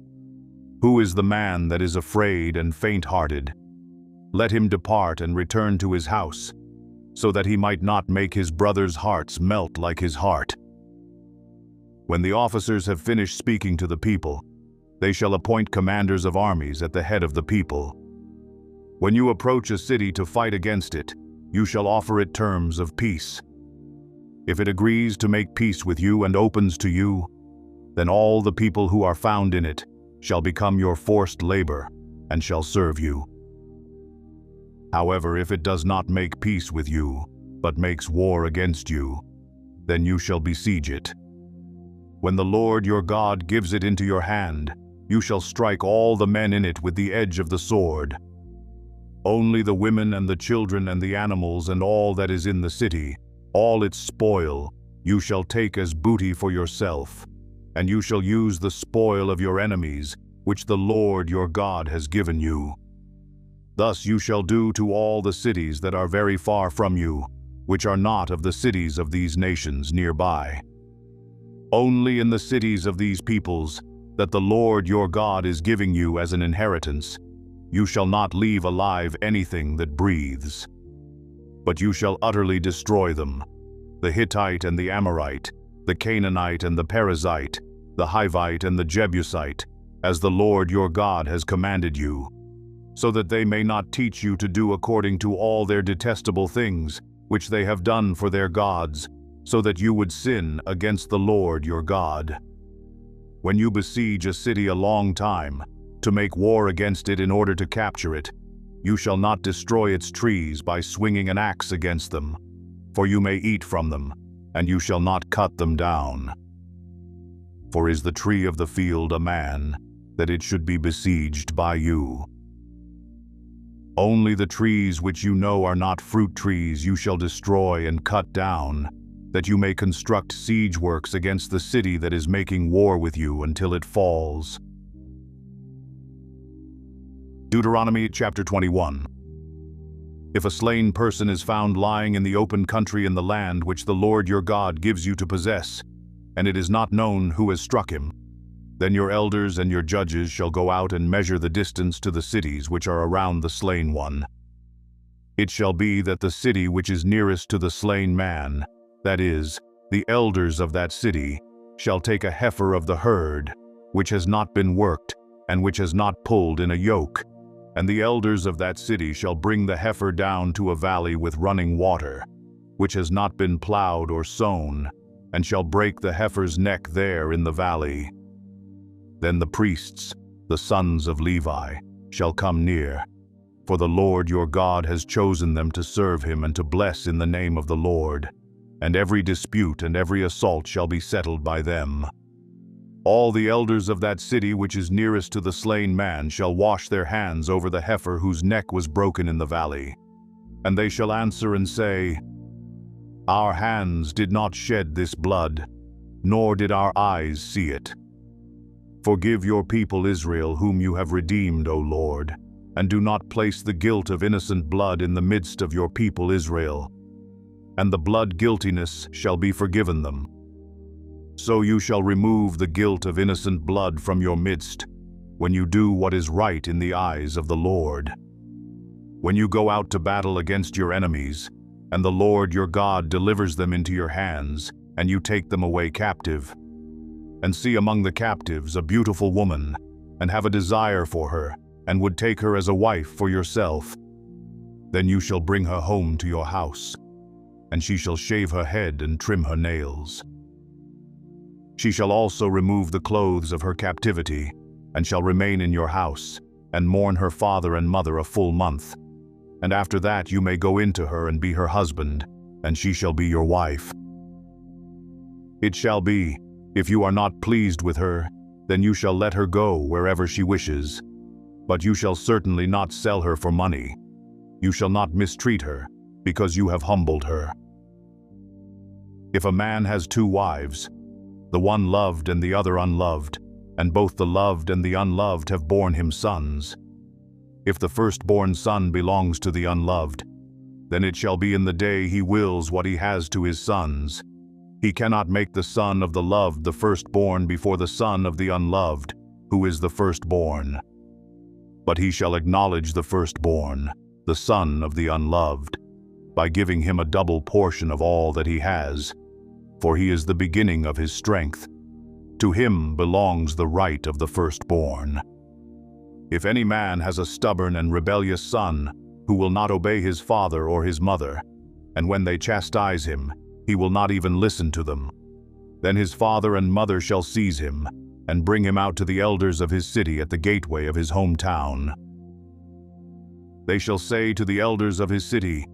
Who is the man that is afraid and faint-hearted? Let him depart and return to his house, so that he might not make his brothers' hearts melt like his heart. When the officers have finished speaking to the people, they shall appoint commanders of armies at the head of the people. When you approach a city to fight against it, you shall offer it terms of peace. If it agrees to make peace with you and opens to you, then all the people who are found in it shall become your forced labor and shall serve you. However, if it does not make peace with you, but makes war against you, then you shall besiege it. When the Lord your God gives it into your hand, you shall strike all the men in it with the edge of the sword. Only the women and the children and the animals and all that is in the city, all its spoil, you shall take as booty for yourself, and you shall use the spoil of your enemies, which the Lord your God has given you. Thus you shall do to all the cities that are very far from you, which are not of the cities of these nations nearby. Only in the cities of these peoples, that the Lord your God is giving you as an inheritance, you shall not leave alive anything that breathes. But you shall utterly destroy them, the Hittite and the Amorite, the Canaanite and the Perizzite, the Hivite and the Jebusite, as the Lord your God has commanded you, so that they may not teach you to do according to all their detestable things, which they have done for their gods, so that you would sin against the Lord your God. When you besiege a city a long time, to make war against it in order to capture it, you shall not destroy its trees by swinging an axe against them, for you may eat from them, and you shall not cut them down. For is the tree of the field a man, that it should be besieged by you? Only the trees which you know are not fruit trees you shall destroy and cut down, that you may construct siege works against the city that is making war with you until it falls. Deuteronomy chapter 21. If a slain person is found lying in the open country in the land which the Lord your God gives you to possess, and it is not known who has struck him, then your elders and your judges shall go out and measure the distance to the cities which are around the slain one. It shall be that the city which is nearest to the slain man, that is, the elders of that city, shall take a heifer of the herd, which has not been worked, and which has not pulled in a yoke, and the elders of that city shall bring the heifer down to a valley with running water, which has not been plowed or sown, and shall break the heifer's neck there in the valley. Then the priests, the sons of Levi, shall come near, for the Lord your God has chosen them to serve him and to bless in the name of the Lord, and every dispute and every assault shall be settled by them. All the elders of that city which is nearest to the slain man shall wash their hands over the heifer whose neck was broken in the valley. And they shall answer and say, Our hands did not shed this blood, nor did our eyes see it. Forgive your people Israel, whom you have redeemed, O Lord, and do not place the guilt of innocent blood in the midst of your people Israel, and the blood guiltiness shall be forgiven them. So you shall remove the guilt of innocent blood from your midst, when you do what is right in the eyes of the Lord. When you go out to battle against your enemies, and the Lord your God delivers them into your hands, and you take them away captive, and see among the captives a beautiful woman, and have a desire for her, and would take her as a wife for yourself, then you shall bring her home to your house, and she shall shave her head and trim her nails. She shall also remove the clothes of her captivity, and shall remain in your house, and mourn her father and mother a full month. And after that you may go into her and be her husband, and she shall be your wife. It shall be, if you are not pleased with her, then you shall let her go wherever she wishes. But you shall certainly not sell her for money. You shall not mistreat her, because you have humbled her. If a man has two wives, the one loved and the other unloved, and both the loved and the unloved have borne him sons, if the firstborn son belongs to the unloved, then it shall be in the day he wills what he has to his sons. He cannot make the son of the loved the firstborn before the son of the unloved, who is the firstborn. But he shall acknowledge the firstborn, the son of the unloved, by giving him a double portion of all that he has, for he is the beginning of his strength. To him belongs the right of the firstborn. If any man has a stubborn and rebellious son, who will not obey his father or his mother, and when they chastise him, he will not even listen to them, then his father and mother shall seize him, and bring him out to the elders of his city at the gateway of his hometown. They shall say to the elders of his city,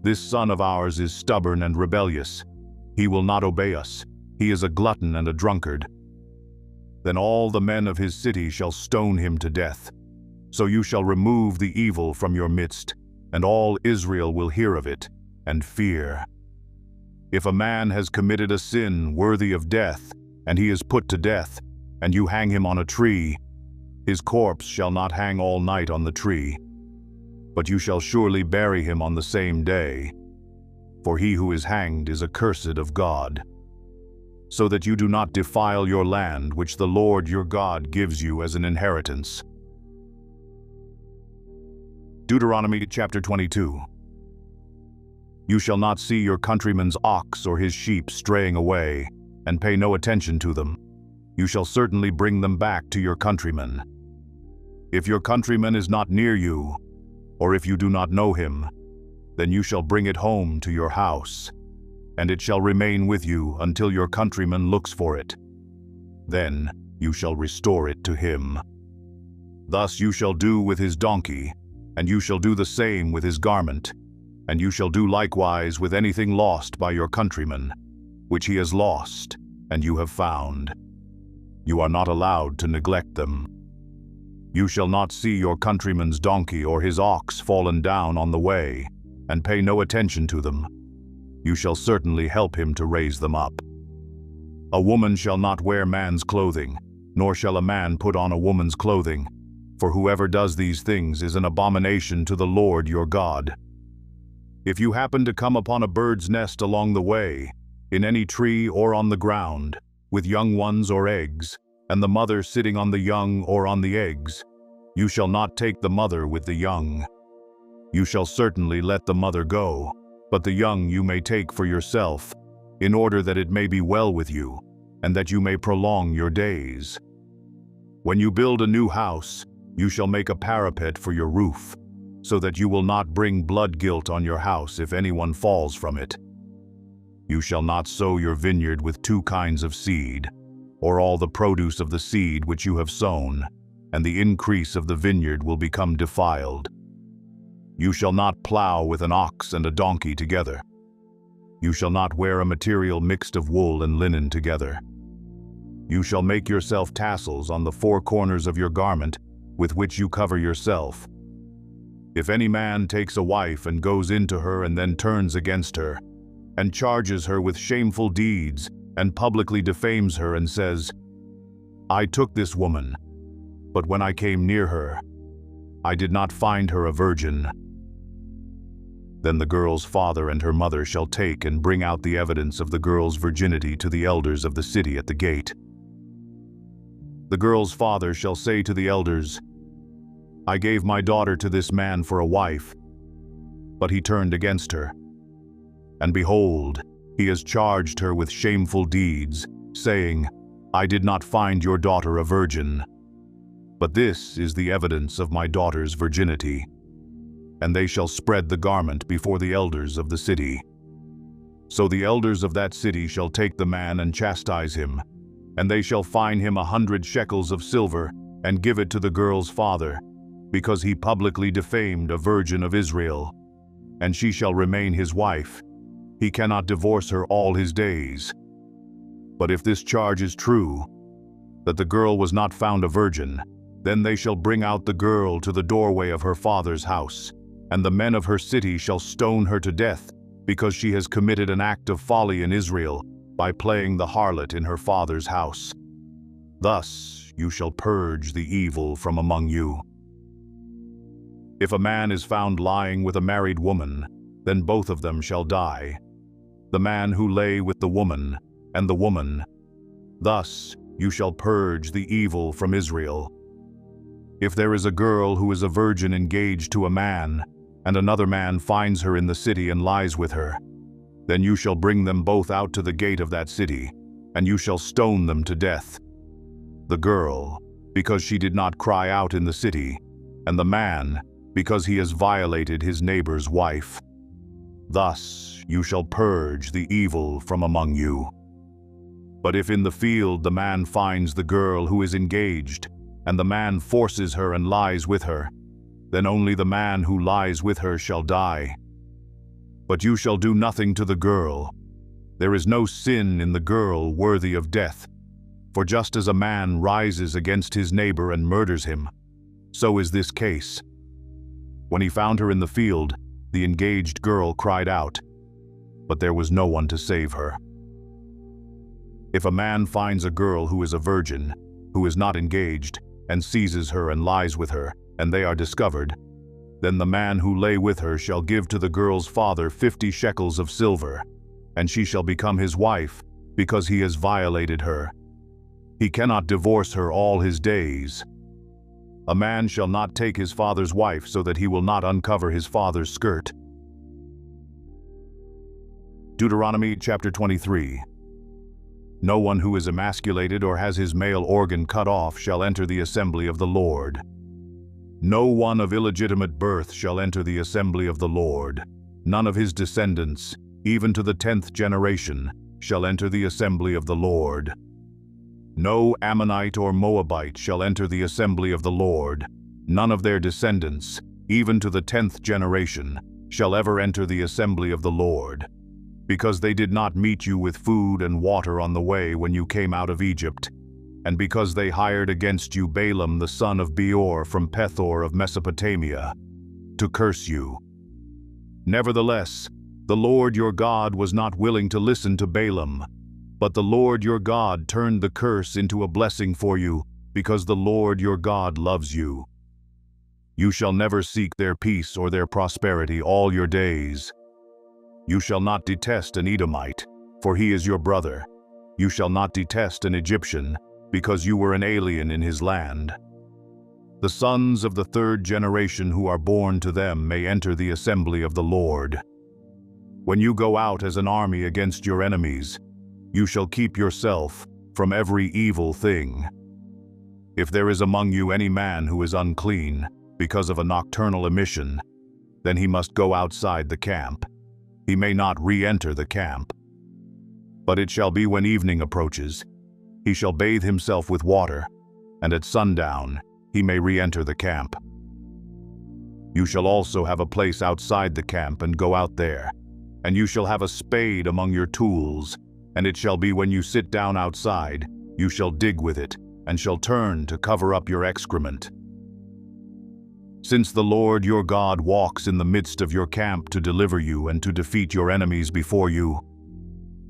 This son of ours is stubborn and rebellious. He will not obey us. He is a glutton and a drunkard. Then all the men of his city shall stone him to death. So you shall remove the evil from your midst, and all Israel will hear of it, and fear. If a man has committed a sin worthy of death, and he is put to death, and you hang him on a tree, his corpse shall not hang all night on the tree, but you shall surely bury him on the same day. For he who is hanged is accursed of God. So that you do not defile your land which the Lord your God gives you as an inheritance. Deuteronomy chapter 22. You shall not see your countryman's ox or his sheep straying away, and pay no attention to them. You shall certainly bring them back to your countryman. If your countryman is not near you, or if you do not know him, then you shall bring it home to your house, and it shall remain with you until your countryman looks for it. Then you shall restore it to him. Thus you shall do with his donkey, and you shall do the same with his garment, and you shall do likewise with anything lost by your countryman, which he has lost, and you have found. You are not allowed to neglect them. You shall not see your countryman's donkey or his ox fallen down on the way, and pay no attention to them. You shall certainly help him to raise them up. A woman shall not wear man's clothing, nor shall a man put on a woman's clothing, for whoever does these things is an abomination to the Lord your God. If you happen to come upon a bird's nest along the way, in any tree or on the ground, with young ones or eggs, and the mother sitting on the young or on the eggs, you shall not take the mother with the young. You shall certainly let the mother go, but the young you may take for yourself, in order that it may be well with you, and that you may prolong your days. When you build a new house, you shall make a parapet for your roof, so that you will not bring blood guilt on your house if anyone falls from it. You shall not sow your vineyard with two kinds of seed, or all the produce of the seed which you have sown, and the increase of the vineyard will become defiled. You shall not plow with an ox and a donkey together. You shall not wear a material mixed of wool and linen together. You shall make yourself tassels on the four corners of your garment, with which you cover yourself. If any man takes a wife and goes into her and then turns against her, and charges her with shameful deeds, and publicly defames her and says, I took this woman, but when I came near her, I did not find her a virgin. Then the girl's father and her mother shall take and bring out the evidence of the girl's virginity to the elders of the city at the gate. The girl's father shall say to the elders, I gave my daughter to this man for a wife, but he turned against her. And behold, he has charged her with shameful deeds, saying, I did not find your daughter a virgin. But this is the evidence of my daughter's virginity. And they shall spread the garment before the elders of the city. So the elders of that city shall take the man and chastise him, and they shall fine him 100 shekels of silver, and give it to the girl's father, because he publicly defamed a virgin of Israel, and she shall remain his wife. He cannot divorce her all his days. But if this charge is true, that the girl was not found a virgin, then they shall bring out the girl to the doorway of her father's house, and the men of her city shall stone her to death, because she has committed an act of folly in Israel, by playing the harlot in her father's house. Thus you shall purge the evil from among you. If a man is found lying with a married woman, then both of them shall die, the man who lay with the woman, and the woman. Thus you shall purge the evil from Israel. If there is a girl who is a virgin engaged to a man, and another man finds her in the city and lies with her, then you shall bring them both out to the gate of that city, and you shall stone them to death. The girl, because she did not cry out in the city, and the man, because he has violated his neighbor's wife. Thus you shall purge the evil from among you. But if in the field the man finds the girl who is engaged, and the man forces her and lies with her, then only the man who lies with her shall die. But you shall do nothing to the girl. There is no sin in the girl worthy of death. For just as a man rises against his neighbor and murders him, so is this case. When he found her in the field, the engaged girl cried out, but there was no one to save her. If a man finds a girl who is a virgin, who is not engaged, and seizes her and lies with her, and they are discovered, then the man who lay with her shall give to the girl's father 50 shekels of silver, and she shall become his wife, because he has violated her. He cannot divorce her all his days. A man shall not take his father's wife so that he will not uncover his father's skirt. Deuteronomy chapter 23. No one who is emasculated or has his male organ cut off shall enter the assembly of the Lord. No one of illegitimate birth shall enter the assembly of the Lord. None of his descendants, even to the 10th generation, shall enter the assembly of the Lord. No Ammonite or Moabite shall enter the assembly of the Lord. None of their descendants, even to the 10th generation, shall ever enter the assembly of the Lord. Because they did not meet you with food and water on the way when you came out of Egypt, and because they hired against you Balaam the son of Beor from Pethor of Mesopotamia, to curse you. Nevertheless, the Lord your God was not willing to listen to Balaam, but the Lord your God turned the curse into a blessing for you, because the Lord your God loves you. You shall never seek their peace or their prosperity all your days. You shall not detest an Edomite, for he is your brother. You shall not detest an Egyptian, because you were an alien in his land. The sons of the 3rd generation who are born to them may enter the assembly of the Lord. When you go out as an army against your enemies, you shall keep yourself from every evil thing. If there is among you any man who is unclean because of a nocturnal emission, then he must go outside the camp. He may not re-enter the camp. But it shall be when evening approaches, he shall bathe himself with water, and at sundown he may re-enter the camp. You shall also have a place outside the camp and go out there, and you shall have a spade among your tools, and it shall be when you sit down outside, you shall dig with it, and shall turn to cover up your excrement. Since the Lord your God walks in the midst of your camp to deliver you and to defeat your enemies before you,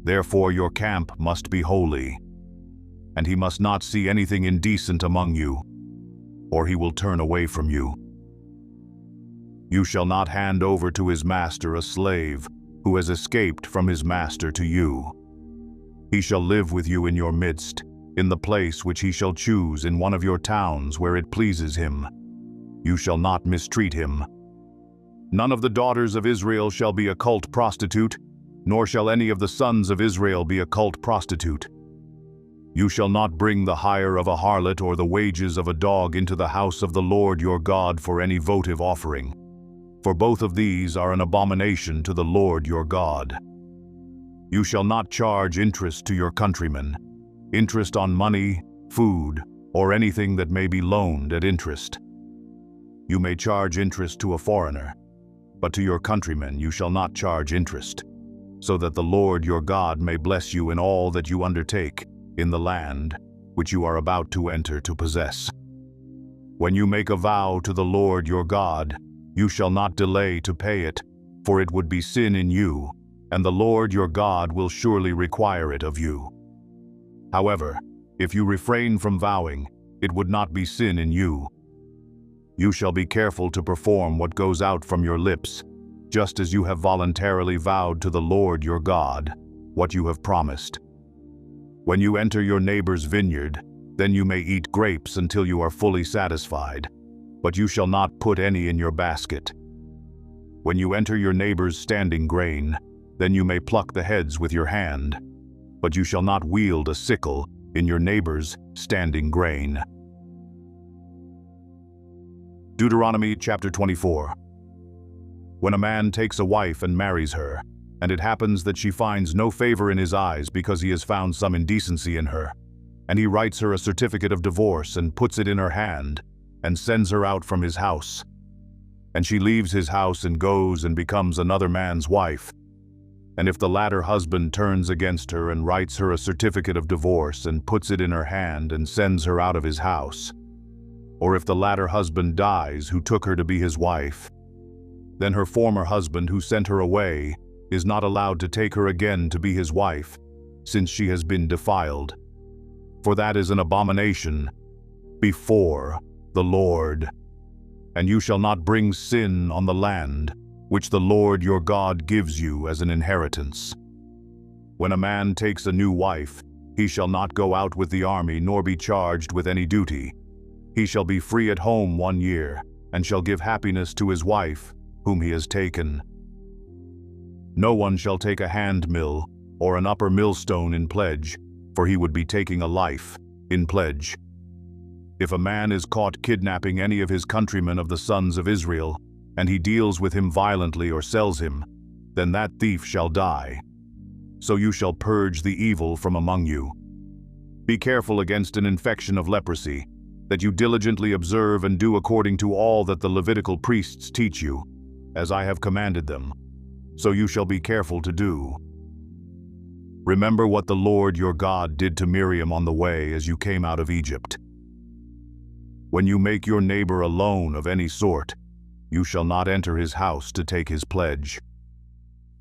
therefore your camp must be holy, and he must not see anything indecent among you, or he will turn away from you. You shall not hand over to his master a slave who has escaped from his master to you. He shall live with you in your midst, in the place which he shall choose in one of your towns where it pleases him. You shall not mistreat him. None of the daughters of Israel shall be a cult prostitute, nor shall any of the sons of Israel be a cult prostitute. You shall not bring the hire of a harlot or the wages of a dog into the house of the Lord your God for any votive offering, for both of these are an abomination to the Lord your God. You shall not charge interest to your countrymen, interest on money, food, or anything that may be loaned at interest. You may charge interest to a foreigner, but to your countrymen you shall not charge interest, so that the Lord your God may bless you in all that you undertake in the land which you are about to enter to possess. When you make a vow to the Lord your God, you shall not delay to pay it, for it would be sin in you, and the Lord your God will surely require it of you. However, if you refrain from vowing, it would not be sin in you. You shall be careful to perform what goes out from your lips, just as you have voluntarily vowed to the Lord your God, what you have promised. When you enter your neighbor's vineyard, then you may eat grapes until you are fully satisfied, but you shall not put any in your basket. When you enter your neighbor's standing grain, then you may pluck the heads with your hand, but you shall not wield a sickle in your neighbor's standing grain. Deuteronomy chapter 24. When a man takes a wife and marries her, and it happens that she finds no favor in his eyes because he has found some indecency in her, and he writes her a certificate of divorce and puts it in her hand, and sends her out from his house. and she leaves his house and goes and becomes another man's wife, and if the latter husband turns against her and writes her a certificate of divorce and puts it in her hand and sends her out of his house, or if the latter husband dies who took her to be his wife, then her former husband who sent her away is not allowed to take her again to be his wife, since she has been defiled. For that is an abomination before the Lord. And you shall not bring sin on the land, which the Lord your God gives you as an inheritance. When a man takes a new wife, he shall not go out with the army nor be charged with any duty. He shall be free at home 1 year, and shall give happiness to his wife, whom he has taken. No one shall take a hand mill or an upper millstone in pledge, for he would be taking a life in pledge. If a man is caught kidnapping any of his countrymen of the sons of Israel, and he deals with him violently or sells him, then that thief shall die. So you shall purge the evil from among you. Be careful against an infection of leprosy, that you diligently observe and do according to all that the Levitical priests teach you, as I have commanded them. So you shall be careful to do. Remember what the Lord your God did to Miriam on the way as you came out of Egypt. When you make your neighbor a loan of any sort, you shall not enter his house to take his pledge.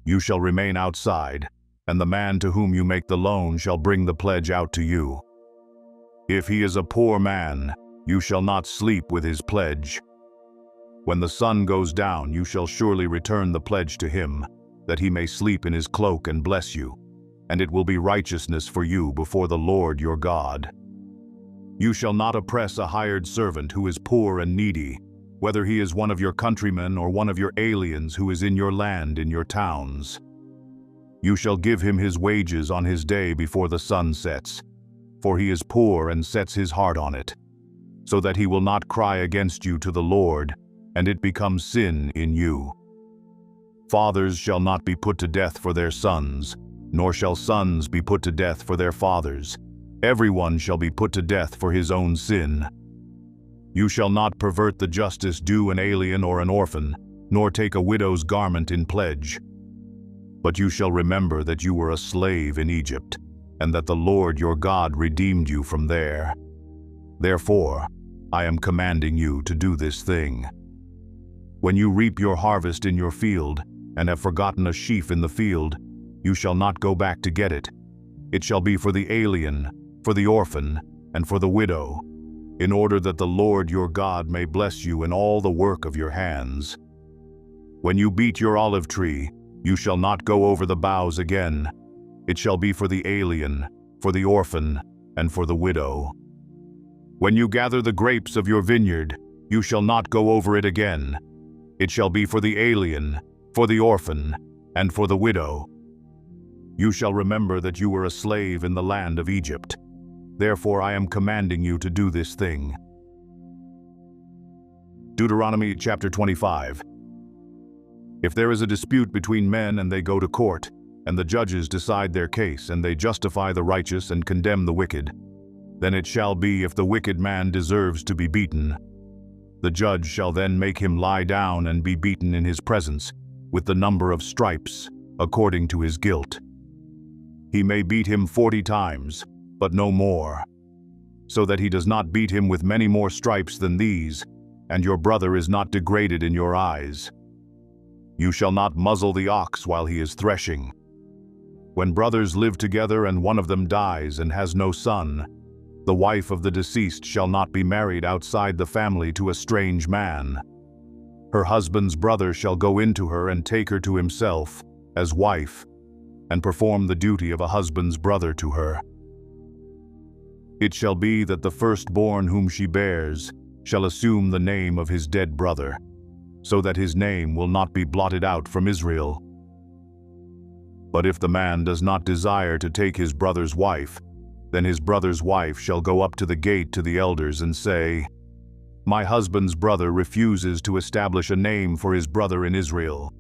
You shall remain outside, and the man to whom you make the loan shall bring the pledge out to you. If he is a poor man, you shall not sleep with his pledge. When the sun goes down, you shall surely return the pledge to him, that he may sleep in his cloak and bless you, and it will be righteousness for you before the Lord your God. You shall not oppress a hired servant who is poor and needy, whether he is one of your countrymen or one of your aliens who is in your land in your towns. You shall give him his wages on his day before the sun sets, for he is poor and sets his heart on it, so that he will not cry against you to the Lord, and it becomes sin in you. Fathers shall not be put to death for their sons, nor shall sons be put to death for their fathers. Everyone shall be put to death for his own sin. You shall not pervert the justice due an alien or an orphan, nor take a widow's garment in pledge. But you shall remember that you were a slave in Egypt, and that the Lord your God redeemed you from there. Therefore, I am commanding you to do this thing. When you reap your harvest in your field, and have forgotten a sheaf in the field, you shall not go back to get it. It shall be for the alien, for the orphan, and for the widow, in order that the Lord your God may bless you in all the work of your hands. When you beat your olive tree, you shall not go over the boughs again. It shall be for the alien, for the orphan, and for the widow. When you gather the grapes of your vineyard, you shall not go over it again. It shall be for the alien, for the orphan, and for the widow. You shall remember that you were a slave in the land of Egypt. Therefore I am commanding you to do this thing. Deuteronomy chapter 25. If there is a dispute between men and they go to court, and the judges decide their case, and they justify the righteous and condemn the wicked, then it shall be, if the wicked man deserves to be beaten, the judge shall then make him lie down and be beaten in his presence, with the number of stripes, according to his guilt. He may beat him 40 times, but no more, so that he does not beat him with many more stripes than these, and your brother is not degraded in your eyes. You shall not muzzle the ox while he is threshing. When brothers live together and one of them dies and has no son, the wife of the deceased shall not be married outside the family to a strange man. Her husband's brother shall go into her and take her to himself as wife, and perform the duty of a husband's brother to her. It shall be that the firstborn whom she bears shall assume the name of his dead brother, so that his name will not be blotted out from Israel. But if the man does not desire to take his brother's wife, then his brother's wife shall go up to the gate to the elders and say, "My husband's brother refuses to establish a name for his brother in Israel.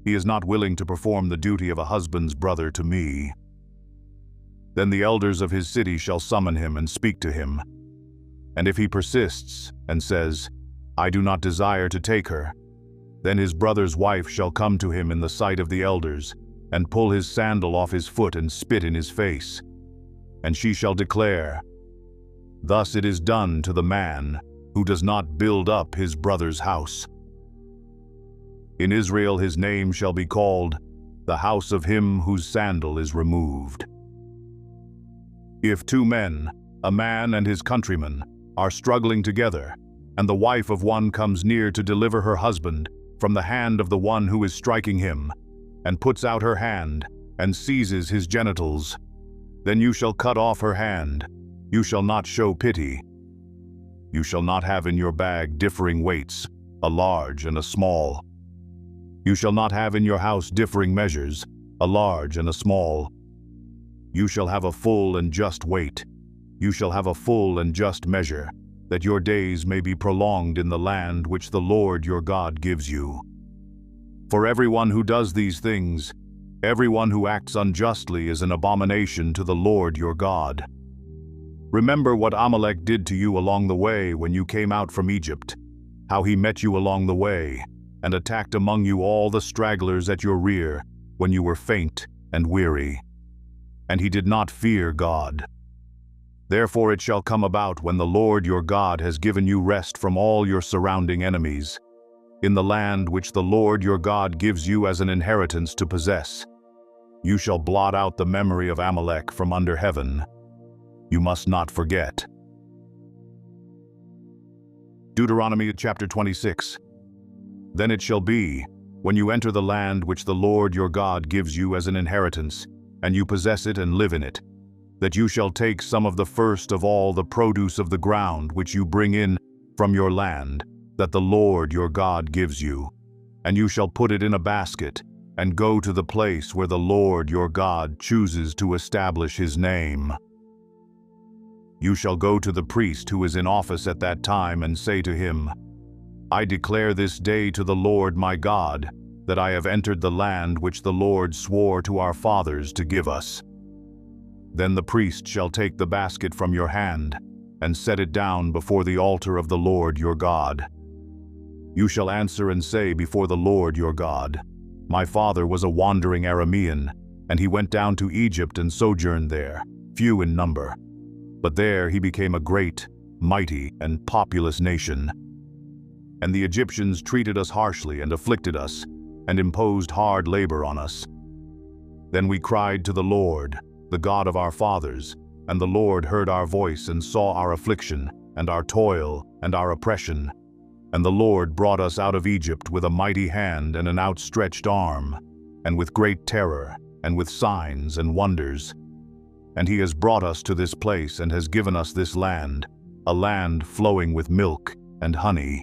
He is not willing to perform the duty of a husband's brother to me." Then the elders of his city shall summon him and speak to him. And if he persists and says, "I do not desire to take her," Then his brother's wife shall come to him in the sight of the elders, and pull his sandal off his foot and spit in his face. And she shall declare, Thus it is done to the man who does not build up his brother's house. In Israel his name shall be called, the house of him whose sandal is removed. If two men, a man and his countryman, are struggling together, and the wife of one comes near to deliver her husband from the hand of the one who is striking him, and puts out her hand, and seizes his genitals, then you shall cut off her hand. You shall not show pity. You shall not have in your bag differing weights, a large and a small. You shall not have in your house differing measures, a large and a small. You shall have a full and just weight. You shall have a full and just measure, that your days may be prolonged in the land which the Lord your God gives you. For everyone who does these things, everyone who acts unjustly is an abomination to the Lord your God. Remember what Amalek did to you along the way when you came out from Egypt, how he met you along the way, and attacked among you all the stragglers at your rear when you were faint and weary. And he did not fear God. Therefore it shall come about when the Lord your God has given you rest from all your surrounding enemies, in the land which the Lord your God gives you as an inheritance to possess. You shall blot out the memory of Amalek from under heaven. You must not forget. Deuteronomy chapter 26. Then it shall be, when you enter the land which the Lord your God gives you as an inheritance, and you possess it and live in it, that you shall take some of the first of all the produce of the ground which you bring in from your land, that the Lord your God gives you, and you shall put it in a basket, and go to the place where the Lord your God chooses to establish his name. You shall go to the priest who is in office at that time and say to him, I declare this day to the Lord my God, that I have entered the land which the Lord swore to our fathers to give us. Then the priest shall take the basket from your hand, and set it down before the altar of the Lord your God. You shall answer and say before the Lord your God, My father was a wandering Aramean, and he went down to Egypt and sojourned there, few in number. But there he became a great, mighty, and populous nation. And the Egyptians treated us harshly and afflicted us, and imposed hard labor on us. Then we cried to the Lord, the God of our fathers, and the Lord heard our voice and saw our affliction, and our toil, and our oppression. And the Lord brought us out of Egypt with a mighty hand and an outstretched arm, and with great terror, and with signs and wonders. And he has brought us to this place and has given us this land, a land flowing with milk and honey.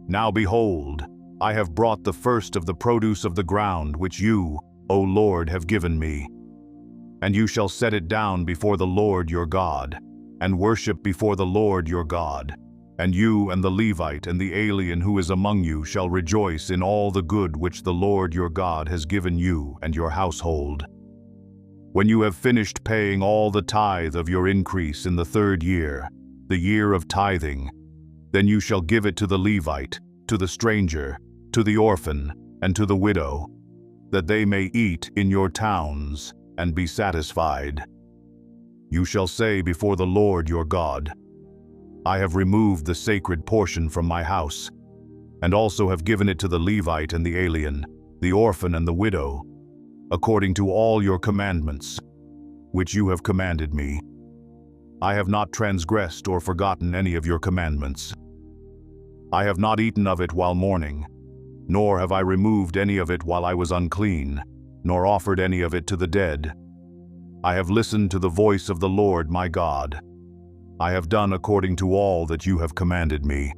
Now behold, I have brought the first of the produce of the ground which you, O Lord, have given me. And you shall set it down before the Lord your God, and worship before the Lord your God. And you and the Levite and the alien who is among you shall rejoice in all the good which the Lord your God has given you and your household. When you have finished paying all the tithe of your increase in the 3rd year, the year of tithing, then you shall give it to the Levite, to the stranger, to the orphan, and to the widow, that they may eat in your towns and be satisfied. You shall say before the Lord your God, I have removed the sacred portion from my house, and also have given it to the Levite and the alien, the orphan and the widow, according to all your commandments, which you have commanded me. I have not transgressed or forgotten any of your commandments. I have not eaten of it while mourning, nor have I removed any of it while I was unclean, nor offered any of it to the dead. I have listened to the voice of the Lord my God. I have done according to all that you have commanded me.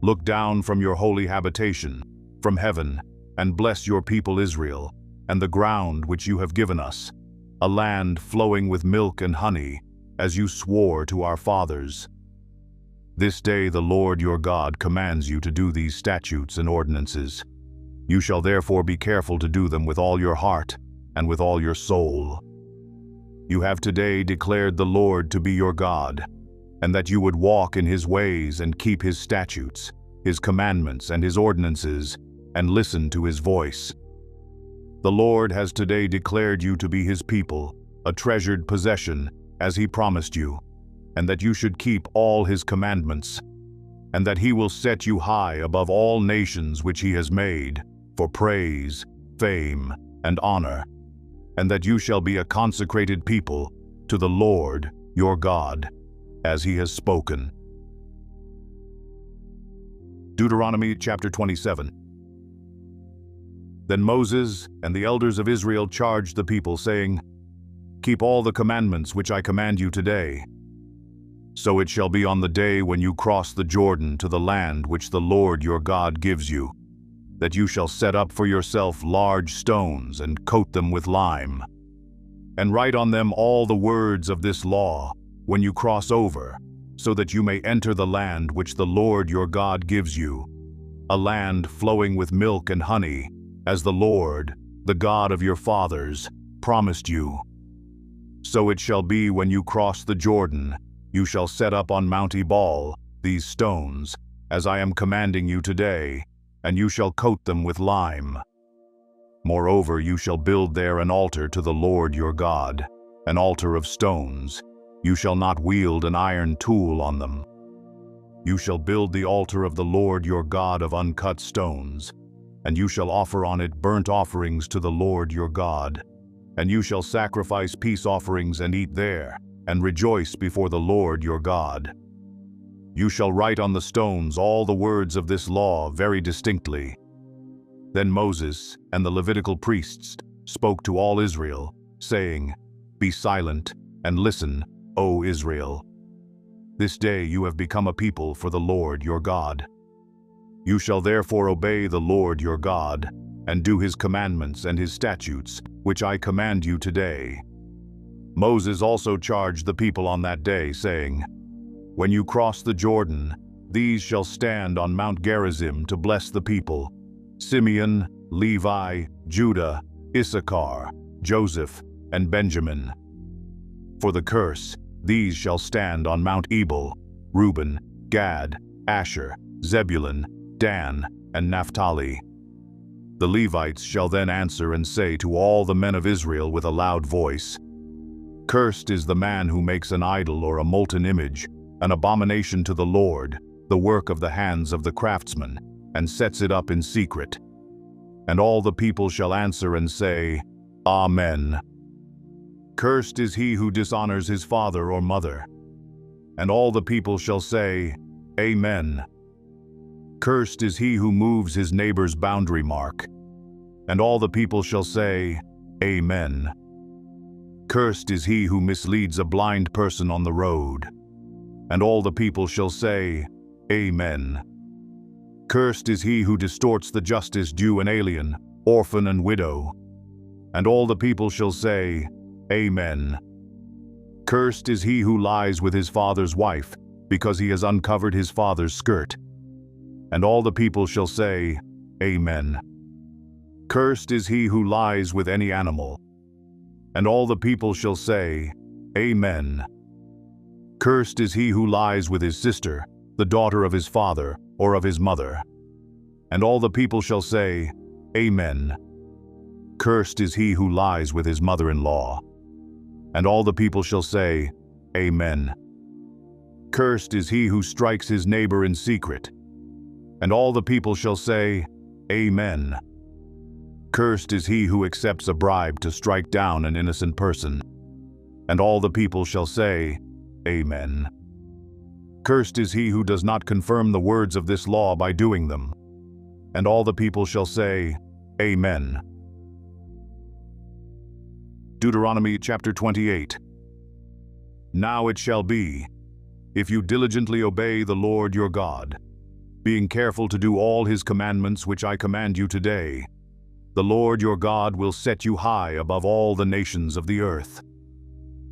Look down from your holy habitation, from heaven, and bless your people Israel, and the ground which you have given us, a land flowing with milk and honey, as you swore to our fathers. This day the Lord your God commands you to do these statutes and ordinances. You shall therefore be careful to do them with all your heart and with all your soul. You have today declared the Lord to be your God, and that you would walk in his ways and keep his statutes, his commandments and his ordinances, and listen to his voice. The Lord has today declared you to be his people, a treasured possession, as he promised you, and that you should keep all his commandments, and that he will set you high above all nations which he has made, for praise, fame, and honor, and that you shall be a consecrated people to the Lord your God, as he has spoken. Deuteronomy chapter 27. Then Moses and the elders of Israel charged the people, saying, "Keep all the commandments which I command you today. So it shall be on the day when you cross the Jordan to the land which the Lord your God gives you, that you shall set up for yourself large stones and coat them with lime, and write on them all the words of this law when you cross over, so that you may enter the land which the Lord your God gives you, a land flowing with milk and honey, as the Lord, the God of your fathers, promised you. So it shall be when you cross the Jordan, you shall set up on Mount Ebal these stones, as I am commanding you today, and you shall coat them with lime. Moreover, you shall build there an altar to the Lord your God, an altar of stones. You shall not wield an iron tool on them. You shall build the altar of the Lord your God of uncut stones, and you shall offer on it burnt offerings to the Lord your God, and you shall sacrifice peace offerings and eat there, and rejoice before the Lord your God. You shall write on the stones all the words of this law very distinctly." Then Moses and the Levitical priests spoke to all Israel, saying, "Be silent and listen, O Israel. This day you have become a people for the Lord your God. You shall therefore obey the Lord your God, and do his commandments and his statutes, which I command you today." Moses also charged the people on that day, saying, "When you cross the Jordan, these shall stand on Mount Gerizim to bless the people: Simeon, Levi, Judah, Issachar, Joseph, and Benjamin. For the curse, these shall stand on Mount Ebal: Reuben, Gad, Asher, Zebulun, Dan, and Naphtali. The Levites shall then answer and say to all the men of Israel with a loud voice, 'Cursed is the man who makes an idol or a molten image, an abomination to the Lord, the work of the hands of the craftsman, and sets it up in secret.' And all the people shall answer and say, 'Amen.' Cursed is he who dishonors his father or mother." And all the people shall say, "Amen." Cursed is he who moves his neighbor's boundary mark. And all the people shall say, "Amen." Cursed is he who misleads a blind person on the road. And all the people shall say, "Amen." Cursed is he who distorts the justice due an alien, orphan and widow. And all the people shall say, "Amen." Cursed is he who lies with his father's wife, because he has uncovered his father's skirt. And all the people shall say, "Amen." Cursed is he who lies with any animal. And all the people shall say, "Amen." Cursed is he who lies with his sister, the daughter of his father or of his mother. And all the people shall say, "Amen." Cursed is he who lies with his mother-in-law. And all the people shall say, "Amen." Cursed is he who strikes his neighbor in secret. And all the people shall say, "Amen." Cursed is he who accepts a bribe to strike down an innocent person. And all the people shall say, "Amen." Cursed is he who does not confirm the words of this law by doing them. And all the people shall say, "Amen." Deuteronomy chapter 28. Now it shall be, if you diligently obey the Lord your God, being careful to do all his commandments which I command you today, the Lord your God will set you high above all the nations of the earth.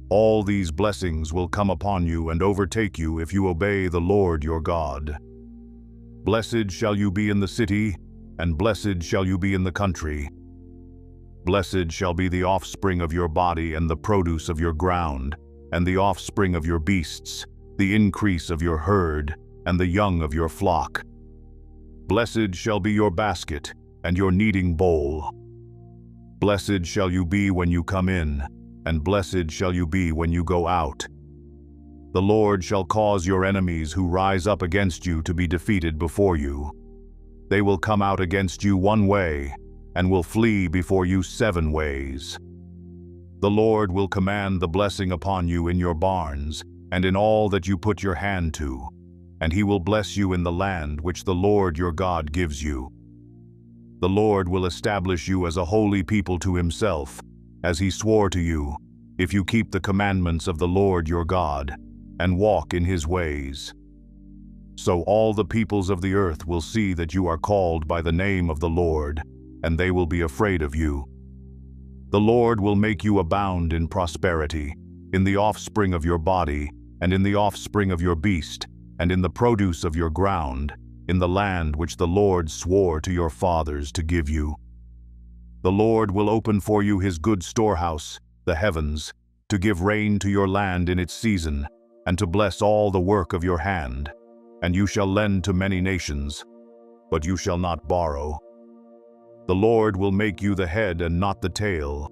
All these blessings will come upon you and overtake you if you obey the Lord your God. Blessed shall you be in the city, and blessed shall you be in the country. Blessed shall be the offspring of your body and the produce of your ground, and the offspring of your beasts, the increase of your herd, and the young of your flock. Blessed shall be your basket and your kneading bowl. Blessed shall you be when you come in, and blessed shall you be when you go out. The Lord shall cause your enemies who rise up against you to be defeated before you. They will come out against you one way, and will flee before you 7 ways. The Lord will command the blessing upon you in your barns, and in all that you put your hand to, and he will bless you in the land which the Lord your God gives you. The Lord will establish you as a holy people to himself, as he swore to you, if you keep the commandments of the Lord your God, and walk in his ways. So all the peoples of the earth will see that you are called by the name of the Lord, and they will be afraid of you. The Lord will make you abound in prosperity, in the offspring of your body, and in the offspring of your beast, and in the produce of your ground, in the land which the Lord swore to your fathers to give you. The Lord will open for you his good storehouse, the heavens, to give rain to your land in its season, and to bless all the work of your hand. And you shall lend to many nations, but you shall not borrow. The Lord will make you the head and not the tail,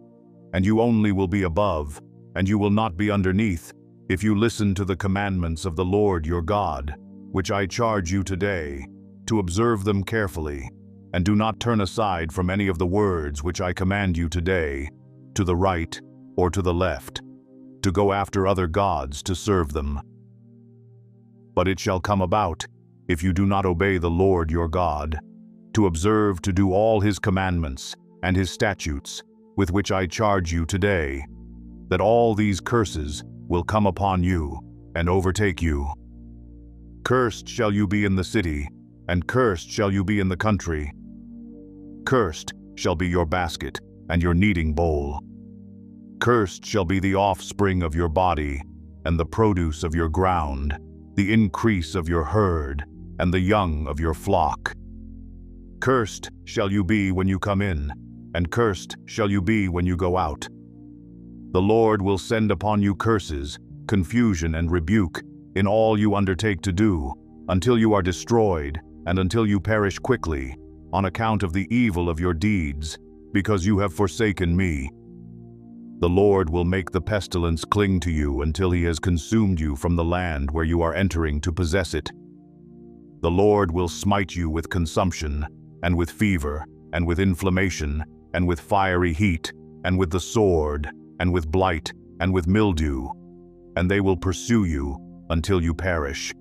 and you only will be above, and you will not be underneath, if you listen to the commandments of the Lord your God, which I charge you today, to observe them carefully, and do not turn aside from any of the words which I command you today, to the right or to the left, to go after other gods to serve them. But it shall come about, if you do not obey the Lord your God, to observe to do all his commandments and his statutes, with which I charge you today, that all these curses will come upon you and overtake you. Cursed shall you be in the city, and cursed shall you be in the country. Cursed shall be your basket and your kneading bowl. Cursed shall be the offspring of your body, and the produce of your ground, the increase of your herd, and the young of your flock. Cursed shall you be when you come in, and cursed shall you be when you go out. The Lord will send upon you curses, confusion, and rebuke in all you undertake to do, until you are destroyed, and until you perish quickly, on account of the evil of your deeds, because you have forsaken me. The Lord will make the pestilence cling to you until he has consumed you from the land where you are entering to possess it. The Lord will smite you with consumption, and with fever, and with inflammation, and with fiery heat, and with the sword, and with blight, and with mildew, and they will pursue you until you perish.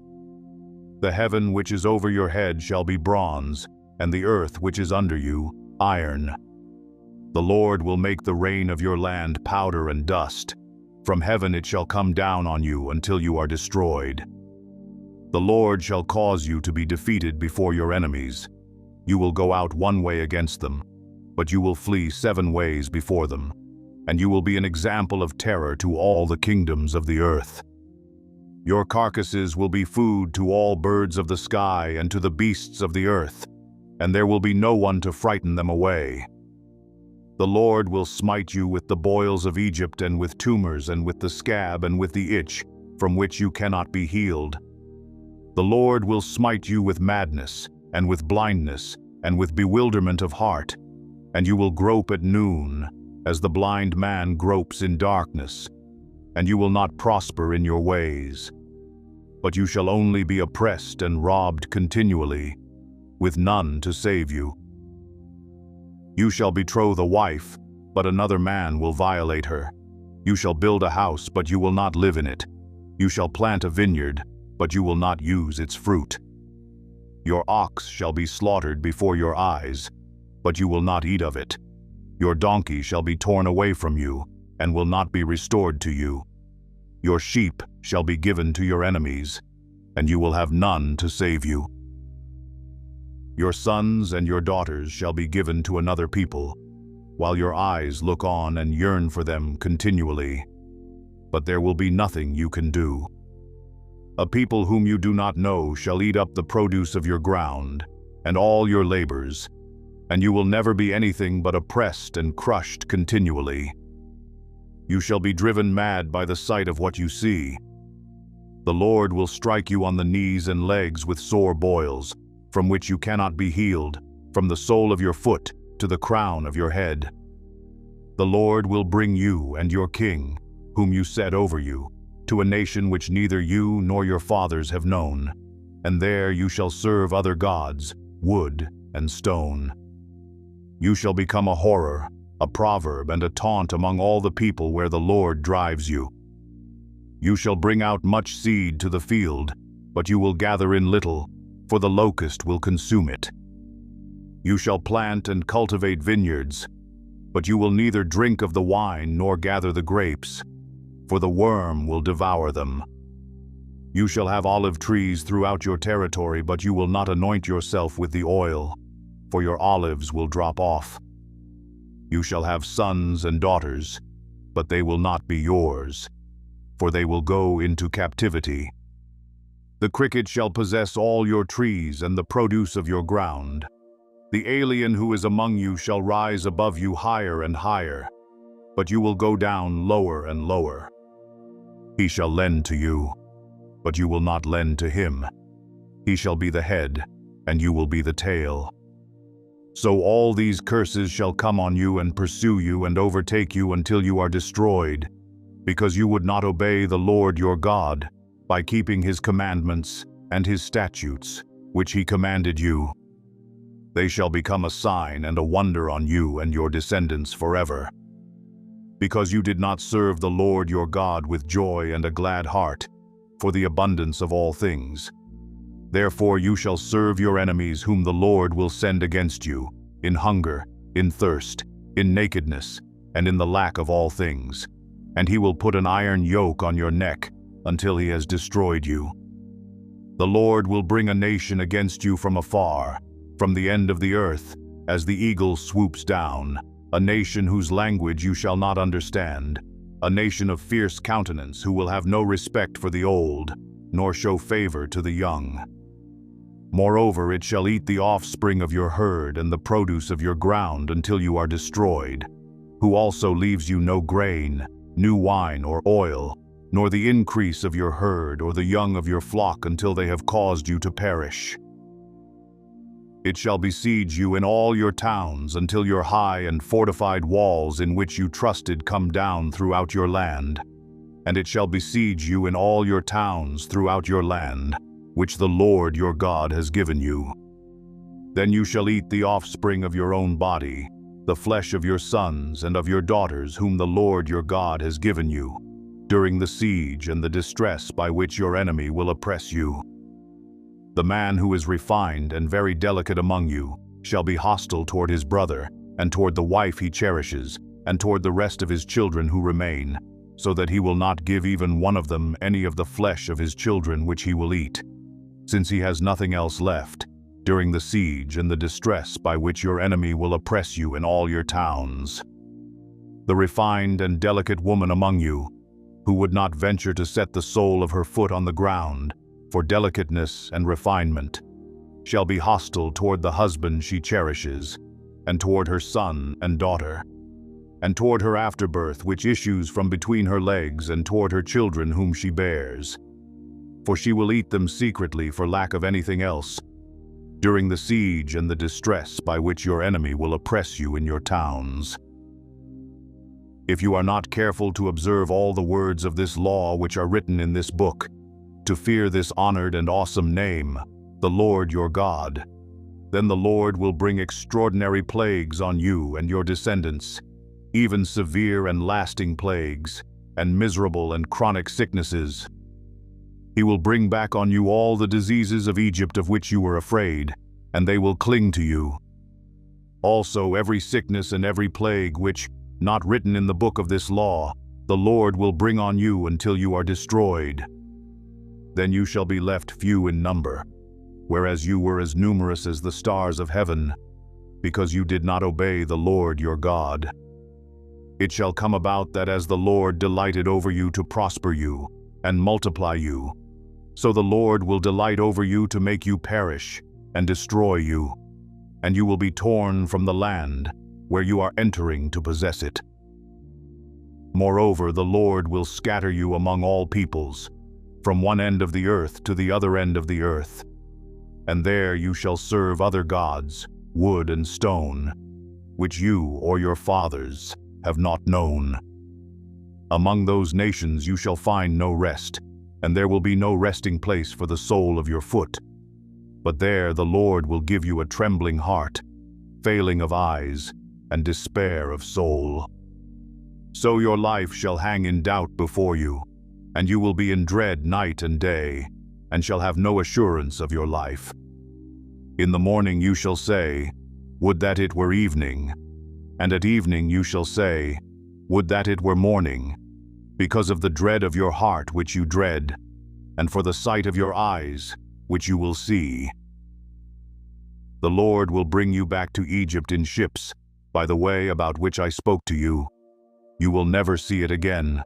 The heaven which is over your head shall be bronze, and the earth which is under you, iron. The Lord will make the rain of your land powder and dust. From heaven it shall come down on you until you are destroyed. The Lord shall cause you to be defeated before your enemies. You will go out one way against them, but you will flee 7 ways before them, and you will be an example of terror to all the kingdoms of the earth. Your carcasses will be food to all birds of the sky and to the beasts of the earth, and there will be no one to frighten them away. The Lord will smite you with the boils of Egypt, and with tumors, and with the scab, and with the itch, from which you cannot be healed. The Lord will smite you with madness, and with blindness, and with bewilderment of heart, and you will grope at noon, as the blind man gropes in darkness, and you will not prosper in your ways. But you shall only be oppressed and robbed continually, with none to save you. You shall betroth a wife, but another man will violate her. You shall build a house, but you will not live in it. You shall plant a vineyard, but you will not use its fruit. Your ox shall be slaughtered before your eyes, but you will not eat of it. Your donkey shall be torn away from you, and will not be restored to you. Your sheep shall be given to your enemies, and you will have none to save you. Your sons and your daughters shall be given to another people, while your eyes look on and yearn for them continually. But there will be nothing you can do. A people whom you do not know shall eat up the produce of your ground, and all your labors, and you will never be anything but oppressed and crushed continually. You shall be driven mad by the sight of what you see. The Lord will strike you on the knees and legs with sore boils, from which you cannot be healed, from the sole of your foot to the crown of your head. The Lord will bring you and your king, whom you set over you, to a nation which neither you nor your fathers have known, and there you shall serve other gods, wood and stone. You shall become a horror, a proverb and a taunt among all the people where the Lord drives you. You shall bring out much seed to the field, but you will gather in little, for the locust will consume it. You shall plant and cultivate vineyards, but you will neither drink of the wine nor gather the grapes, for the worm will devour them. You shall have olive trees throughout your territory, but you will not anoint yourself with the oil, for your olives will drop off. You shall have sons and daughters, but they will not be yours, for they will go into captivity. The cricket shall possess all your trees and the produce of your ground. The alien who is among you shall rise above you higher and higher, but you will go down lower and lower. He shall lend to you, but you will not lend to him. He shall be the head, and you will be the tail. So all these curses shall come on you and pursue you and overtake you until you are destroyed, because you would not obey the Lord your God by keeping his commandments and his statutes, which he commanded you. They shall become a sign and a wonder on you and your descendants forever. Because you did not serve the Lord your God with joy and a glad heart, for the abundance of all things. Therefore you shall serve your enemies whom the Lord will send against you, in hunger, in thirst, in nakedness, and in the lack of all things. And he will put an iron yoke on your neck until he has destroyed you. The Lord will bring a nation against you from afar, from the end of the earth, as the eagle swoops down, a nation whose language you shall not understand, a nation of fierce countenance who will have no respect for the old, nor show favor to the young. Moreover, it shall eat the offspring of your herd and the produce of your ground until you are destroyed, who also leaves you no grain, new wine or oil, nor the increase of your herd or the young of your flock until they have caused you to perish. It shall besiege you in all your towns until your high and fortified walls in which you trusted come down throughout your land. And it shall besiege you in all your towns throughout your land, which the Lord your God has given you. Then you shall eat the offspring of your own body, the flesh of your sons and of your daughters whom the Lord your God has given you, during the siege and the distress by which your enemy will oppress you. The man who is refined and very delicate among you shall be hostile toward his brother, and toward the wife he cherishes, and toward the rest of his children who remain, so that he will not give even one of them any of the flesh of his children which he will eat, since he has nothing else left, during the siege and the distress by which your enemy will oppress you in all your towns. The refined and delicate woman among you, who would not venture to set the sole of her foot on the ground, for delicateness and refinement, shall be hostile toward the husband she cherishes, and toward her son and daughter, and toward her afterbirth which issues from between her legs, and toward her children whom she bears. For she will eat them secretly for lack of anything else, during the siege and the distress by which your enemy will oppress you in your towns. If you are not careful to observe all the words of this law which are written in this book, to fear this honored and awesome name, the Lord your God, then the Lord will bring extraordinary plagues on you and your descendants, even severe and lasting plagues, and miserable and chronic sicknesses. He will bring back on you all the diseases of Egypt of which you were afraid, and they will cling to you. Also every sickness and every plague which, not written in the book of this law, the Lord will bring on you until you are destroyed. Then you shall be left few in number, whereas you were as numerous as the stars of heaven, because you did not obey the Lord your God. It shall come about that as the Lord delighted over you to prosper you and multiply you, so the Lord will delight over you to make you perish and destroy you, and you will be torn from the land where you are entering to possess it. Moreover, the Lord will scatter you among all peoples, from one end of the earth to the other end of the earth. and there you shall serve other gods, wood and stone, which you or your fathers have not known. Among those nations you shall find no rest, and there will be no resting place for the sole of your foot. But there the Lord will give you a trembling heart, failing of eyes, and despair of soul. So your life shall hang in doubt before you, and you will be in dread night and day, and shall have no assurance of your life. In the morning you shall say, would that it were evening, and at evening you shall say, would that it were morning, because of the dread of your heart which you dread, and for the sight of your eyes which you will see. The Lord will bring you back to Egypt in ships, by the way about which I spoke to you. You will never see it again.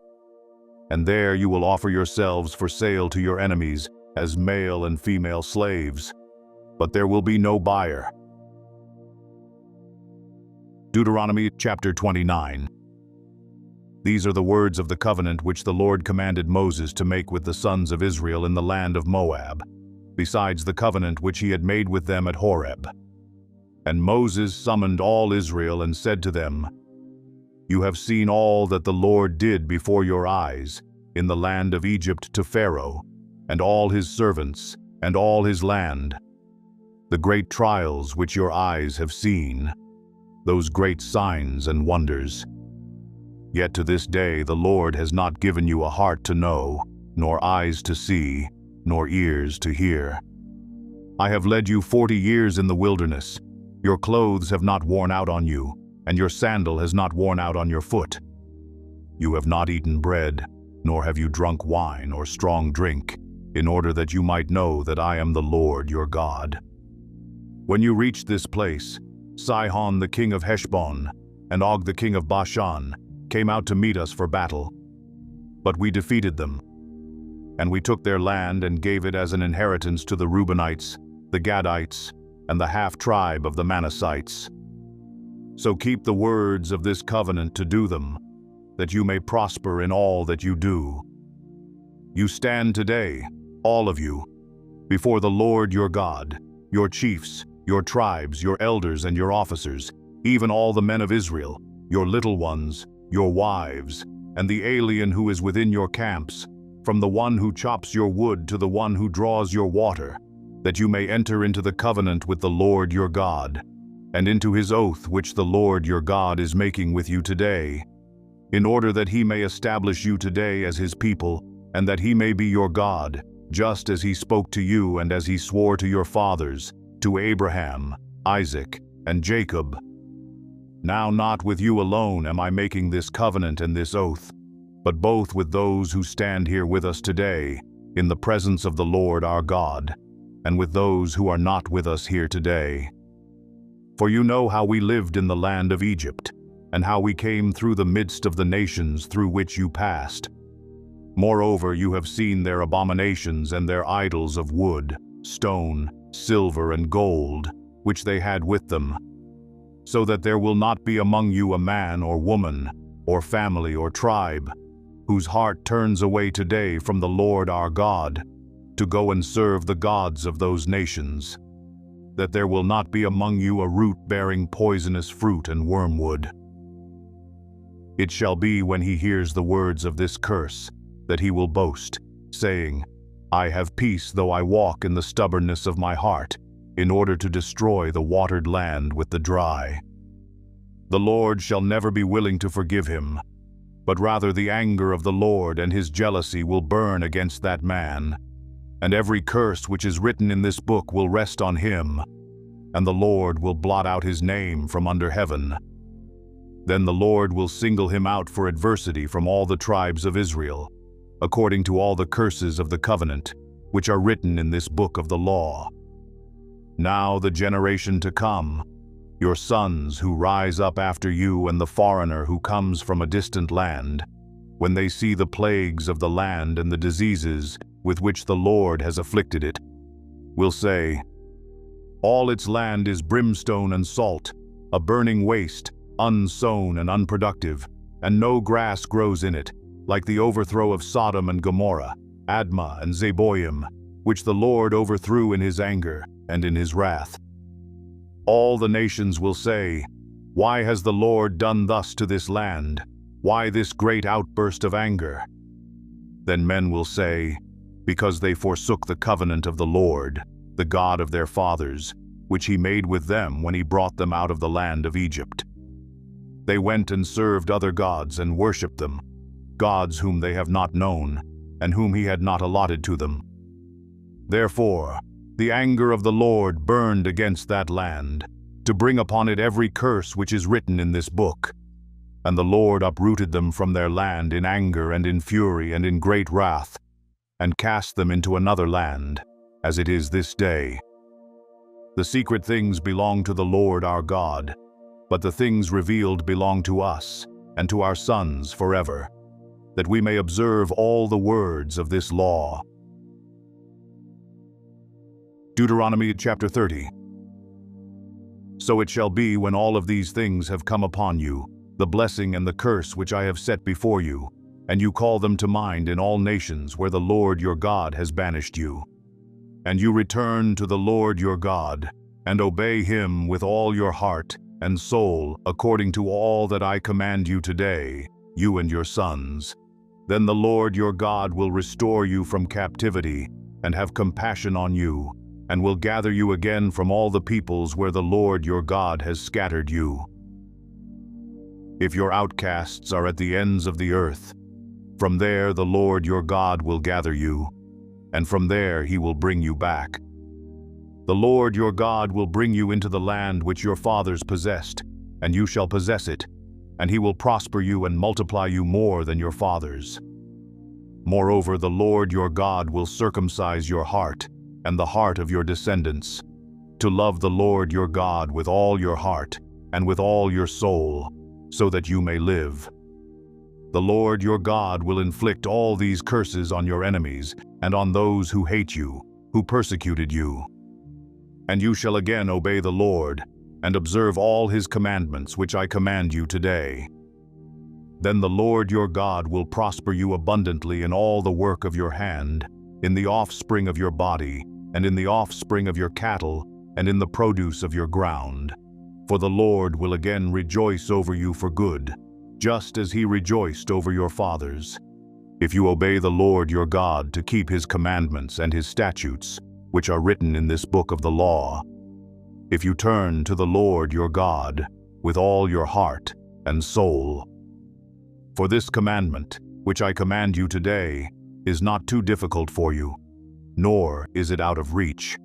And there you will offer yourselves for sale to your enemies as male and female slaves, but there will be no buyer. Deuteronomy chapter 29. These are the words of the covenant which the Lord commanded Moses to make with the sons of Israel in the land of Moab, besides the covenant which he had made with them at Horeb. And Moses summoned all Israel and said to them, You have seen all that the Lord did before your eyes in the land of Egypt to Pharaoh, and all his servants, and all his land, the great trials which your eyes have seen, those great signs and wonders. Yet to this day the Lord has not given you a heart to know, nor eyes to see, nor ears to hear. I have led you 40 years in the wilderness. Your clothes have not worn out on you, and your sandal has not worn out on your foot. You have not eaten bread, nor have you drunk wine or strong drink, in order that you might know that I am the Lord your God. When you reached this place, Sihon the king of Heshbon and Og the king of Bashan came out to meet us for battle. But we defeated them, and we took their land and gave it as an inheritance to the Reubenites, the Gadites, and the half-tribe of the Manassites. So keep the words of this covenant to do them, that you may prosper in all that you do. You stand today, all of you, before the Lord your God, your chiefs, your tribes, your elders, and your officers, even all the men of Israel, your little ones, your wives, and the alien who is within your camps, from the one who chops your wood to the one who draws your water, that you may enter into the covenant with the Lord your God, and into his oath which the Lord your God is making with you today, in order that he may establish you today as his people, and that he may be your God, just as he spoke to you and as he swore to your fathers, to Abraham, Isaac, and Jacob. Now not with you alone am I making this covenant and this oath, but both with those who stand here with us today, in the presence of the Lord our God, and with those who are not with us here today. For you know how we lived in the land of Egypt, and how we came through the midst of the nations through which you passed. Moreover, you have seen their abominations and their idols of wood, stone, silver, and gold, which they had with them, so that there will not be among you a man or woman, or family or tribe, whose heart turns away today from the Lord our God, to go and serve the gods of those nations, that there will not be among you a root bearing poisonous fruit and wormwood. It shall be when he hears the words of this curse, that he will boast, saying, I have peace though I walk in the stubbornness of my heart, in order to destroy the watered land with the dry. The Lord shall never be willing to forgive him, but rather the anger of the Lord and his jealousy will burn against that man, and every curse which is written in this book will rest on him, and the Lord will blot out his name from under heaven. Then the Lord will single him out for adversity from all the tribes of Israel, according to all the curses of the covenant, which are written in this book of the law. Now the generation to come, your sons who rise up after you and the foreigner who comes from a distant land, when they see the plagues of the land and the diseases with which the Lord has afflicted it, will say, All its land is brimstone and salt, a burning waste, unsown and unproductive, and no grass grows in it, like the overthrow of Sodom and Gomorrah, Admah and Zeboim, which the Lord overthrew in his anger, and in his wrath. All the nations will say, "Why has the Lord done thus to this land? Why this great outburst of anger?" Then men will say, "Because they forsook the covenant of the Lord, the God of their fathers, which he made with them when he brought them out of the land of Egypt. They went and served other gods and worshipped them, gods whom they have not known, and whom he had not allotted to them. Therefore, the anger of the Lord burned against that land, to bring upon it every curse which is written in this book. And the Lord uprooted them from their land in anger and in fury and in great wrath, and cast them into another land, as it is this day. The secret things belong to the Lord our God, but the things revealed belong to us and to our sons forever, that we may observe all the words of this law. Deuteronomy chapter 30. So it shall be when all of these things have come upon you, the blessing and the curse which I have set before you, and you call them to mind in all nations where the Lord your God has banished you. And you return to the Lord your God, and obey him with all your heart and soul, according to all that I command you today, you and your sons. Then the Lord your God will restore you from captivity, and have compassion on you, and will gather you again from all the peoples where the Lord your God has scattered you. If your outcasts are at the ends of the earth, from there the Lord your God will gather you, and from there he will bring you back. The Lord your God will bring you into the land which your fathers possessed, and you shall possess it, and he will prosper you and multiply you more than your fathers. Moreover, the Lord your God will circumcise your heart and the heart of your descendants, to love the Lord your God with all your heart and with all your soul, so that you may live. The Lord your God will inflict all these curses on your enemies and on those who hate you, who persecuted you. And you shall again obey the Lord, and observe all his commandments which I command you today. Then the Lord your God will prosper you abundantly in all the work of your hand, in the offspring of your body, and in the offspring of your cattle, and in the produce of your ground. For the Lord will again rejoice over you for good, just as he rejoiced over your fathers, if you obey the Lord your God to keep his commandments and his statutes, which are written in this book of the law. If you turn to the Lord your God with all your heart and soul. For this commandment, which I command you today, is not too difficult for you, nor is it out of reach.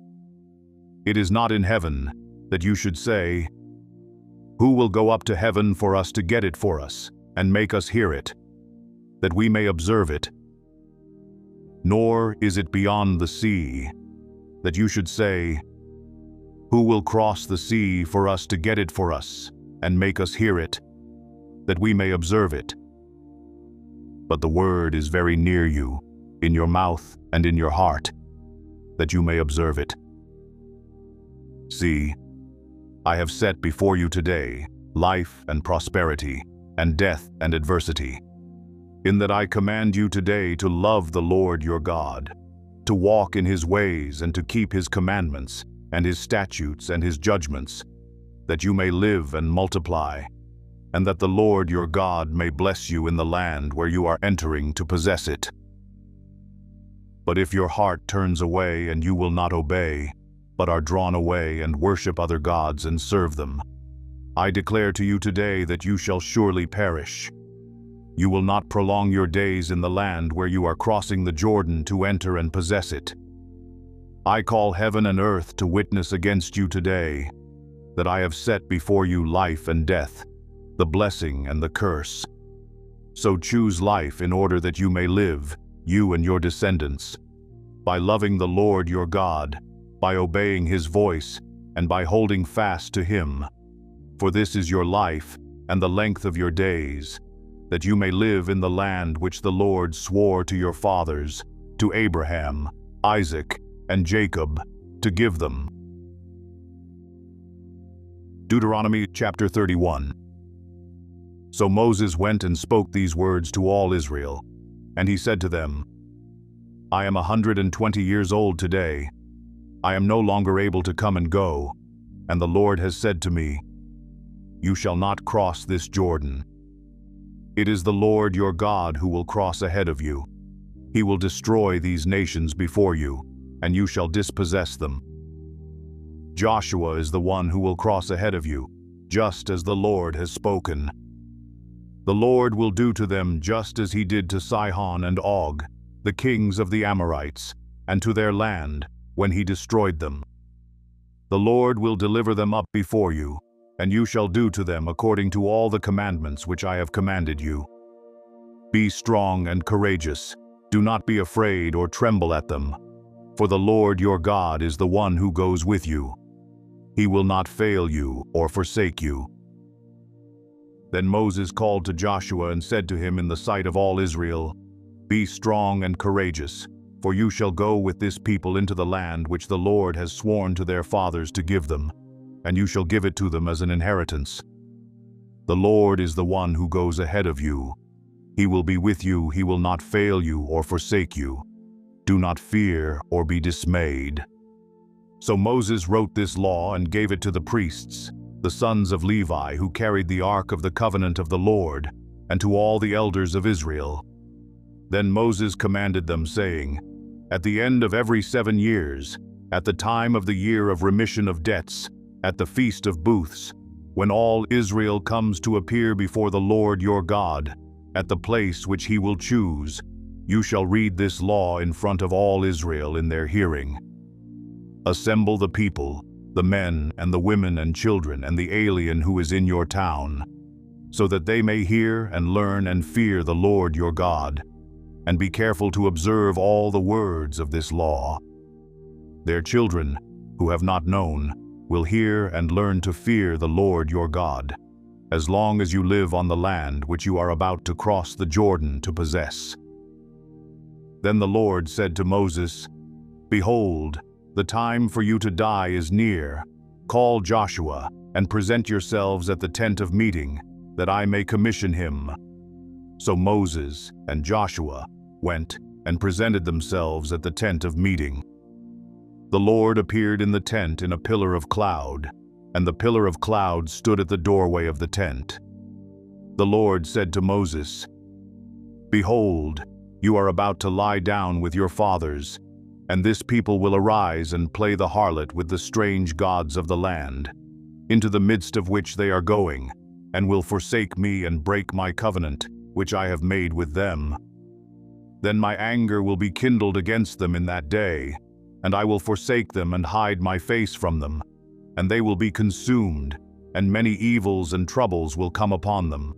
It is not in heaven that you should say, "Who will go up to heaven for us to get it for us, and make us hear it, that we may observe it?" Nor is it beyond the sea, that you should say, "Who will cross the sea for us to get it for us, and make us hear it, that we may observe it?" But the word is very near you, in your mouth and in your heart, that you may observe it. See, I have set before you today life and prosperity, and death and adversity, in that I command you today to love the Lord your God, to walk in his ways and to keep his commandments and his statutes and his judgments, that you may live and multiply, and that the Lord your God may bless you in the land where you are entering to possess it. But if your heart turns away and you will not obey, but are drawn away and worship other gods and serve them, I declare to you today that you shall surely perish. You will not prolong your days in the land where you are crossing the Jordan to enter and possess it. I call heaven and earth to witness against you today, that I have set before you life and death, the blessing and the curse. So choose life in order that you may live, you and your descendants, by loving the Lord your God, by obeying his voice, and by holding fast to him. For this is your life and the length of your days, that you may live in the land which the Lord swore to your fathers, to Abraham, Isaac, and Jacob, to give them. Deuteronomy chapter 31. So Moses went and spoke these words to all Israel, and he said to them, I am 120 years old today. I am no longer able to come and go, and the Lord has said to me, You shall not cross this Jordan. It is the Lord your God who will cross ahead of you. He will destroy these nations before you, and you shall dispossess them. Joshua is the one who will cross ahead of you, just as the Lord has spoken. The Lord will do to them just as he did to Sihon and Og, the kings of the Amorites, and to their land, when he destroyed them. The Lord will deliver them up before you, and you shall do to them according to all the commandments which I have commanded you. Be strong and courageous. Do not be afraid or tremble at them, for the Lord your God is the one who goes with you. He will not fail you or forsake you. Then Moses called to Joshua and said to him in the sight of all Israel, Be strong and courageous, for you shall go with this people into the land which the Lord has sworn to their fathers to give them, and you shall give it to them as an inheritance. The Lord is the one who goes ahead of you. He will be with you, he will not fail you or forsake you. Do not fear or be dismayed. So Moses wrote this law and gave it to the priests, the sons of Levi, who carried the ark of the covenant of the Lord, and to all the elders of Israel. Then Moses commanded them, saying, At the end of every 7 years, at the time of the year of remission of debts, at the feast of booths, when all Israel comes to appear before the Lord your God, at the place which he will choose, you shall read this law in front of all Israel in their hearing. Assemble the people, the men and the women and children and the alien who is in your town, so that they may hear and learn and fear the Lord your God, and be careful to observe all the words of this law. Their children, who have not known, will hear and learn to fear the Lord your God, as long as you live on the land which you are about to cross the Jordan to possess. Then the Lord said to Moses, Behold, the time for you to die is near. Call Joshua, and present yourselves at the tent of meeting, that I may commission him. So Moses and Joshua went and presented themselves at the tent of meeting. The Lord appeared in the tent in a pillar of cloud, and the pillar of cloud stood at the doorway of the tent. The Lord said to Moses, Behold, you are about to lie down with your fathers, and this people will arise and play the harlot with the strange gods of the land, into the midst of which they are going, and will forsake me and break my covenant, which I have made with them. Then my anger will be kindled against them in that day, and I will forsake them and hide my face from them, and they will be consumed, and many evils and troubles will come upon them,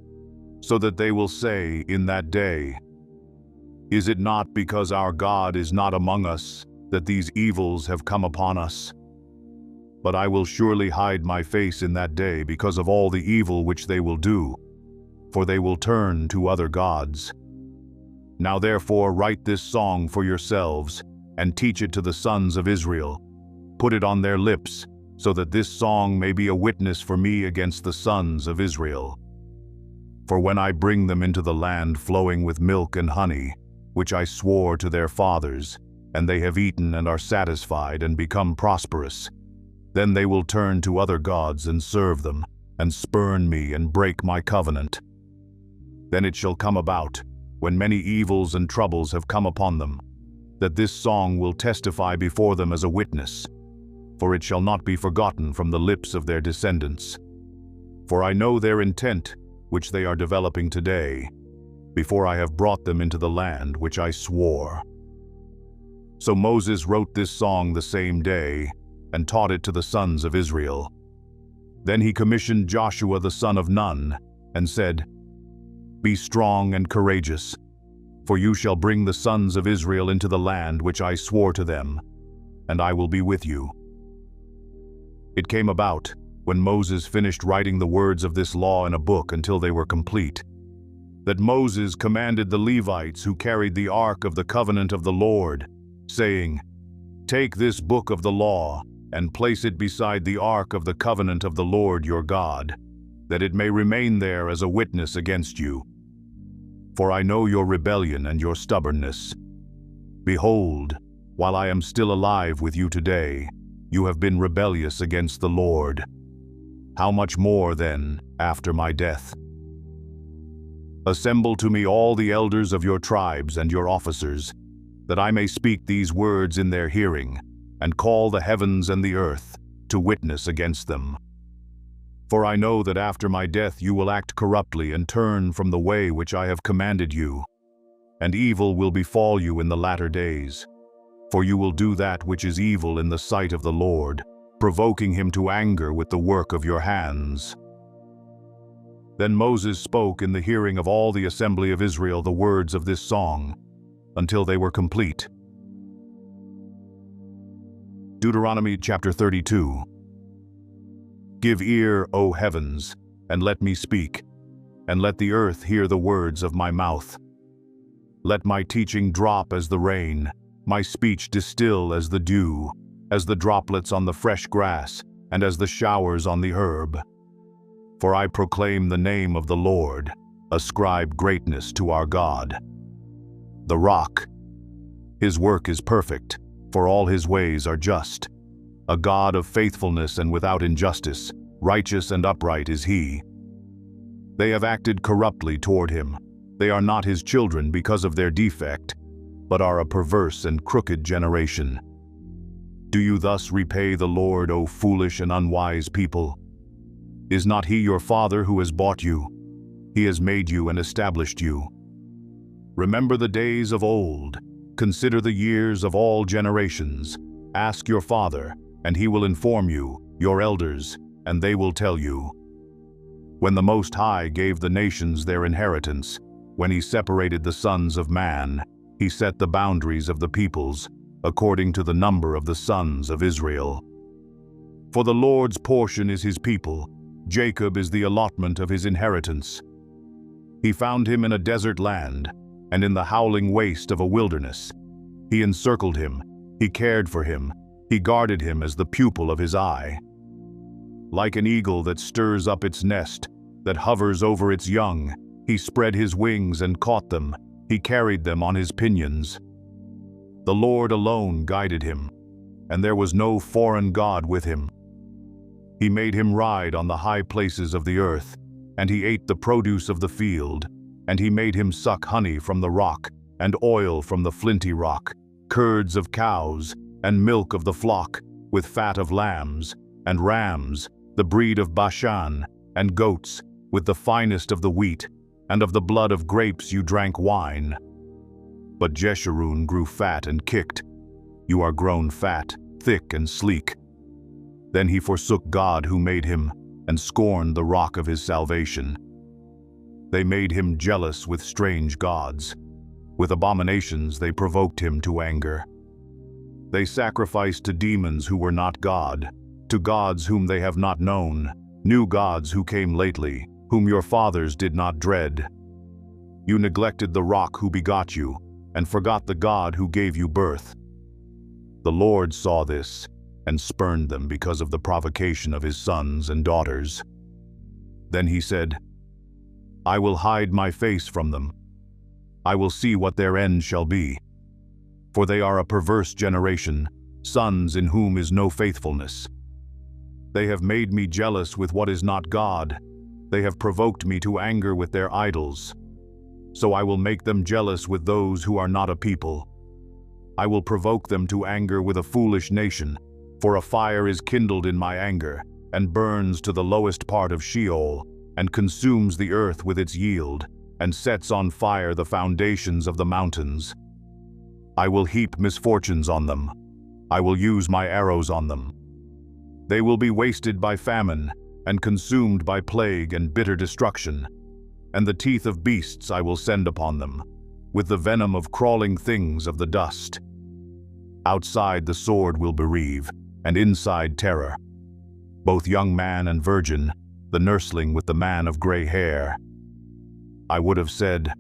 so that they will say in that day, Is it not because our God is not among us that these evils have come upon us? But I will surely hide my face in that day because of all the evil which they will do, for they will turn to other gods. Now therefore write this song for yourselves, and teach it to the sons of Israel. Put it on their lips, so that this song may be a witness for me against the sons of Israel. For when I bring them into the land flowing with milk and honey, which I swore to their fathers, and they have eaten and are satisfied and become prosperous, then they will turn to other gods and serve them, and spurn me and break my covenant. Then it shall come about, when many evils and troubles have come upon them, that this song will testify before them as a witness, for it shall not be forgotten from the lips of their descendants. For I know their intent, which they are developing today, before I have brought them into the land which I swore. So Moses wrote this song the same day, and taught it to the sons of Israel. Then he commissioned Joshua the son of Nun, and said, Be strong and courageous, for you shall bring the sons of Israel into the land which I swore to them, and I will be with you. It came about, when Moses finished writing the words of this law in a book until they were complete, that Moses commanded the Levites who carried the ark of the covenant of the Lord, saying, Take this book of the law, and place it beside the ark of the covenant of the Lord your God, that it may remain there as a witness against you. For I know your rebellion and your stubbornness. Behold, While I am still alive with you today, you have been rebellious against the Lord. How much more, then, after my death? Assemble to me all the elders of your tribes and your officers, that I may speak these words in their hearing, and call the heavens and the earth to witness against them. For I know that after my death you will act corruptly and turn from the way which I have commanded you, and evil will befall you in the latter days. For you will do that which is evil in the sight of the Lord, provoking him to anger with the work of your hands. Then Moses spoke in the hearing of all the assembly of Israel the words of this song, until they were complete. Deuteronomy chapter 32. Give ear, O heavens, and let me speak, and let the earth hear the words of my mouth. Let my teaching drop as the rain, my speech distill as the dew, as the droplets on the fresh grass, and as the showers on the herb. For I proclaim the name of the Lord, ascribe greatness to our God. The rock. His work is perfect, for all his ways are just. A God of faithfulness and without injustice, righteous and upright is he. They have acted corruptly toward him. They are not his children because of their defect, but are a perverse and crooked generation. Do you thus repay the Lord, O foolish and unwise people? Is not he your father who has bought you? He has made you and established you. Remember the days of old. Consider the years of all generations. Ask your father, and he will inform you, your elders, and they will tell you. When the Most High gave the nations their inheritance, when he separated the sons of man, he set the boundaries of the peoples, according to the number of the sons of Israel. For the Lord's portion is his people, Jacob is the allotment of his inheritance. He found him in a desert land, and in the howling waste of a wilderness. He encircled him, he cared for him, he guarded him as the pupil of his eye. Like an eagle that stirs up its nest, that hovers over its young, he spread his wings and caught them, he carried them on his pinions. The Lord alone guided him, and there was no foreign god with him. He made him ride on the high places of the earth, and he ate the produce of the field, and he made him suck honey from the rock, and oil from the flinty rock, curds of cows, and milk of the flock, with fat of lambs, and rams, the breed of Bashan, and goats, with the finest of the wheat, and of the blood of grapes you drank wine. But Jeshurun grew fat and kicked. You are grown fat, thick and sleek. Then he forsook God who made him, and scorned the rock of his salvation. They made him jealous with strange gods. With abominations they provoked him to anger. They sacrificed to demons who were not God, to gods whom they have not known, new gods who came lately, whom your fathers did not dread. You neglected the rock who begot you, and forgot the God who gave you birth. The Lord saw this, and spurned them because of the provocation of his sons and daughters. Then he said, I will hide my face from them. I will see what their end shall be. For they are a perverse generation, sons in whom is no faithfulness. They have made me jealous with what is not God. They have provoked me to anger with their idols. So I will make them jealous with those who are not a people. I will provoke them to anger with a foolish nation, for a fire is kindled in my anger, and burns to the lowest part of Sheol, and consumes the earth with its yield, and sets on fire the foundations of the mountains. I will heap misfortunes on them. I will use my arrows on them. They will be wasted by famine, and consumed by plague and bitter destruction. And the teeth of beasts I will send upon them, with the venom of crawling things of the dust. Outside the sword will bereave, and inside terror. Both young man and virgin, the nursling with the man of gray hair. I would have said,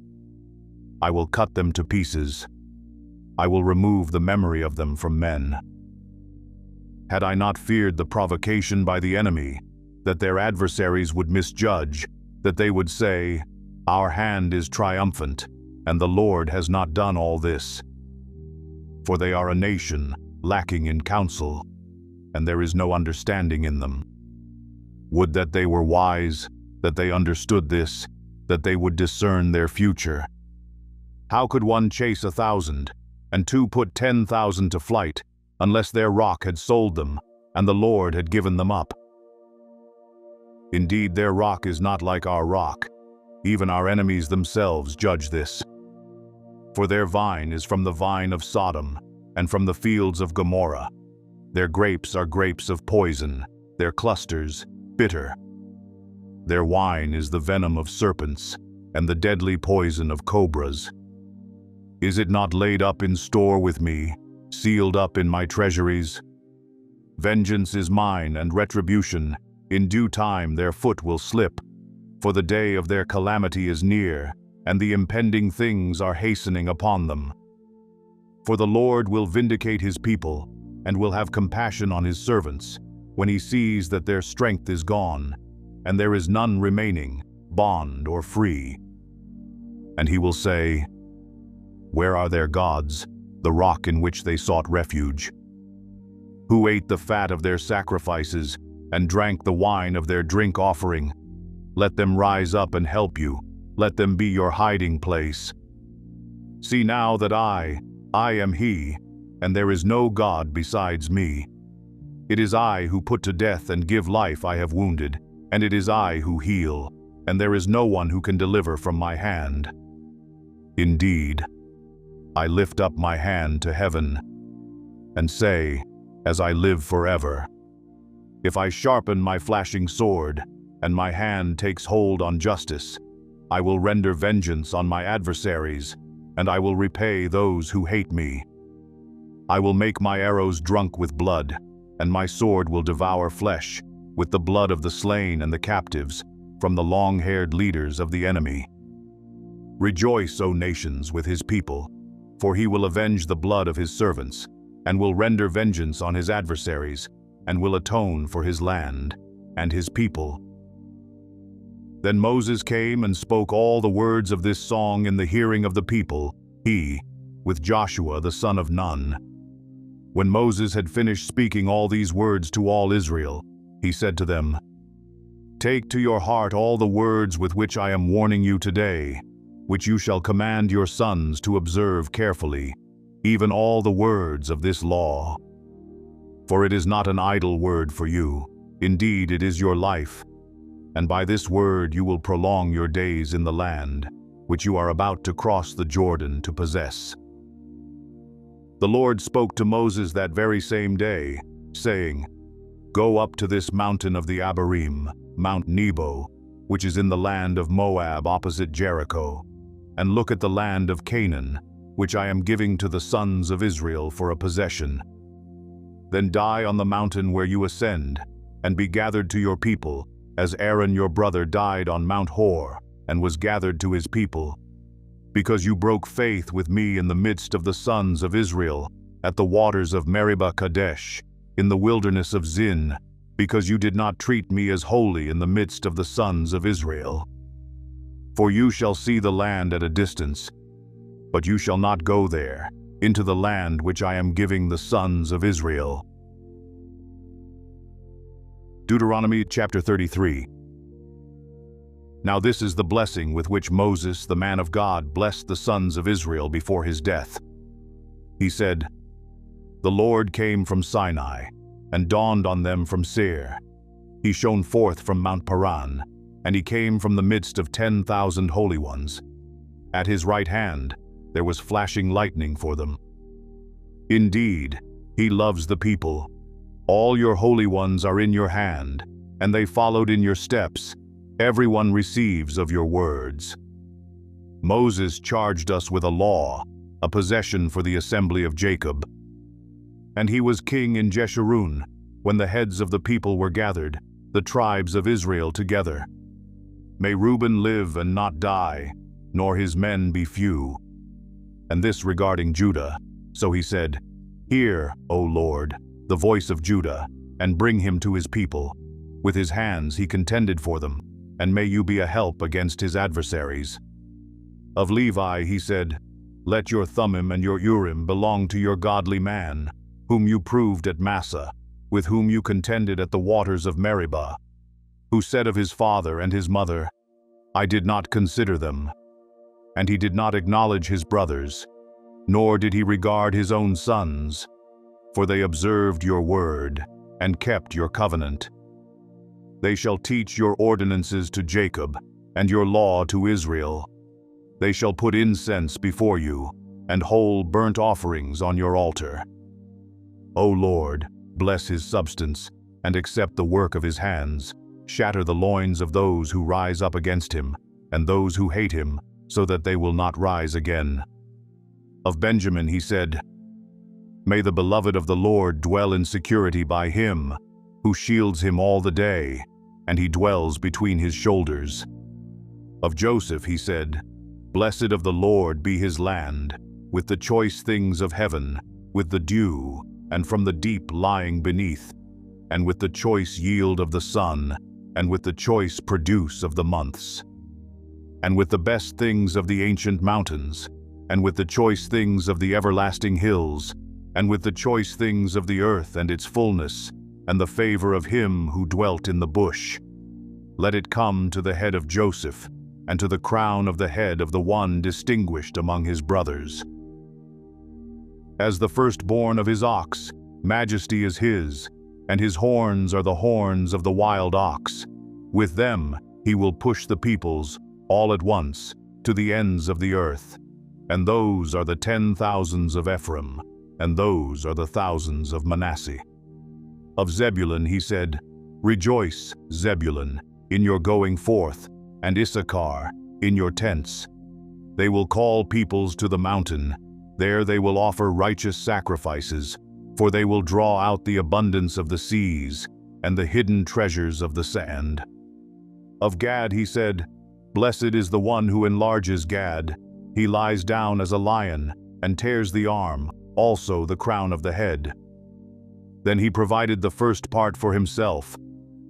I will cut them to pieces. I will remove the memory of them from men. Had I not feared the provocation by the enemy, that their adversaries would misjudge, that they would say, our hand is triumphant, and the Lord has not done all this. for they are a nation lacking in counsel, and there is no understanding in them. Would that they were wise, that they understood this, that they would discern their future. How could one chase 1,000, and two put 10,000 to flight, unless their rock had sold them, and the Lord had given them up? Indeed, their rock is not like our rock. Even our enemies themselves judge this. For their vine is from the vine of Sodom, and from the fields of Gomorrah. Their grapes are grapes of poison, their clusters bitter. Their wine is the venom of serpents, and the deadly poison of cobras. Is it not laid up in store with me, sealed up in my treasuries? Vengeance is mine, and retribution. In due time their foot will slip, for the day of their calamity is near, and the impending things are hastening upon them. For the Lord will vindicate his people, and will have compassion on his servants, when he sees that their strength is gone, and there is none remaining, bond or free. And he will say, "Where are their gods, the rock in which they sought refuge? Who ate the fat of their sacrifices, and drank the wine of their drink offering? Let them rise up and help you. Let them be your hiding place. See now that I am he, and there is no God besides me. It is I who put to death and give life I have wounded, and it is I who heal, and there is no one who can deliver from my hand. Indeed, I lift up my hand to heaven, and say, as I live forever, if I sharpen my flashing sword, and my hand takes hold on justice, I will render vengeance on my adversaries, and I will repay those who hate me. I will make my arrows drunk with blood, and my sword will devour flesh, with the blood of the slain and the captives, from the long-haired leaders of the enemy. Rejoice, O nations, with his people, for he will avenge the blood of his servants, and will render vengeance on his adversaries, and will atone for his land and his people." Then Moses came and spoke all the words of this song in the hearing of the people, he, with Joshua the son of Nun. When Moses had finished speaking all these words to all Israel, he said to them, "Take to your heart all the words with which I am warning you today, which you shall command your sons to observe carefully, even all the words of this law. For it is not an idle word for you, indeed it is your life, and by this word you will prolong your days in the land, which you are about to cross the Jordan to possess." The Lord spoke to Moses that very same day, saying, "Go up to this mountain of the Abarim, Mount Nebo, which is in the land of Moab opposite Jericho, and look at the land of Canaan, which I am giving to the sons of Israel for a possession. Then die on the mountain where you ascend, and be gathered to your people, as Aaron your brother died on Mount Hor, and was gathered to his people, because you broke faith with me in the midst of the sons of Israel, at the waters of Meribah Kadesh, in the wilderness of Zin, because you did not treat me as holy in the midst of the sons of Israel. For you shall see the land at a distance, but you shall not go there, into the land which I am giving the sons of Israel." Deuteronomy chapter 33. Now this is the blessing with which Moses, the man of God, blessed the sons of Israel before his death. He said, "The Lord came from Sinai, and dawned on them from Seir. He shone forth from Mount Paran, and he came from the midst of 10,000 holy ones. At his right hand there was flashing lightning for them. Indeed, he loves the people. All your holy ones are in your hand, and they followed in your steps. Everyone receives of your words." Moses charged us with a law, a possession for the assembly of Jacob. And he was king in Jeshurun, when the heads of the people were gathered, the tribes of Israel together. May Reuben live and not die, nor his men be few. And this regarding Judah. So he said, "Hear, O Lord, the voice of Judah, and bring him to his people. With his hands he contended for them, and may you be a help against his adversaries." Of Levi he said, Let your Thummim and your Urim belong to your godly man, whom you proved at Massa, with whom you contended at the waters of Meribah, who said of his father and his mother, I did not consider them. And he did not acknowledge his brothers, nor did he regard his own sons, for they observed your word and kept your covenant. They shall teach your ordinances to Jacob, and your law to Israel. They shall put incense before you, and whole burnt offerings on your altar. O Lord, bless his substance, and accept the work of his hands. Shatter the loins of those who rise up against him, and those who hate him, so that they will not rise again. Of Benjamin he said, May the beloved of the Lord dwell in security by him, who shields him all the day, and he dwells between his shoulders. Of Joseph he said, Blessed of the Lord be his land, with the choice things of heaven, with the dew, and from the deep lying beneath, and with the choice yield of the sun, and with the choice produce of the months, and with the best things of the ancient mountains, and with the choice things of the everlasting hills, and with the choice things of the earth and its fullness, and the favor of him who dwelt in the bush. Let it come to the head of Joseph, and to the crown of the head of the one distinguished among his brothers. As the firstborn of his ox, majesty is his, and his horns are the horns of the wild ox. With them he will push the peoples, all at once, to the ends of the earth. And those are the 10,000s of Ephraim, and those are the thousands of Manasseh. Of Zebulun he said, Rejoice, Zebulun, in your going forth, and Issachar, in your tents. They will call peoples to the mountain. There they will offer righteous sacrifices, for they will draw out the abundance of the seas, and the hidden treasures of the sand. Of Gad he said, Blessed is the one who enlarges Gad. He lies down as a lion, and tears the arm, also the crown of the head. Then he provided the first part for himself,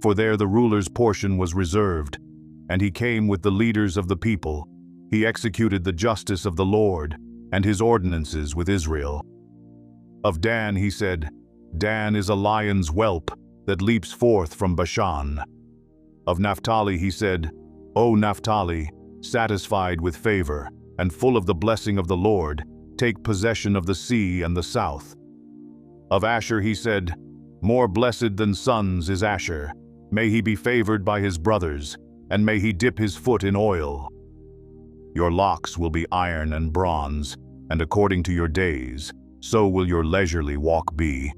for there the ruler's portion was reserved, and he came with the leaders of the people. He executed the justice of the Lord, and his ordinances with Israel. Of Dan he said, Dan is a lion's whelp that leaps forth from Bashan. Of Naphtali he said, O Naphtali, satisfied with favor, and full of the blessing of the Lord, take possession of the sea and the south. Of Asher he said, More blessed than sons is Asher. May he be favored by his brothers, and may he dip his foot in oil. Your locks will be iron and bronze, and according to your days, so will your leisurely walk be.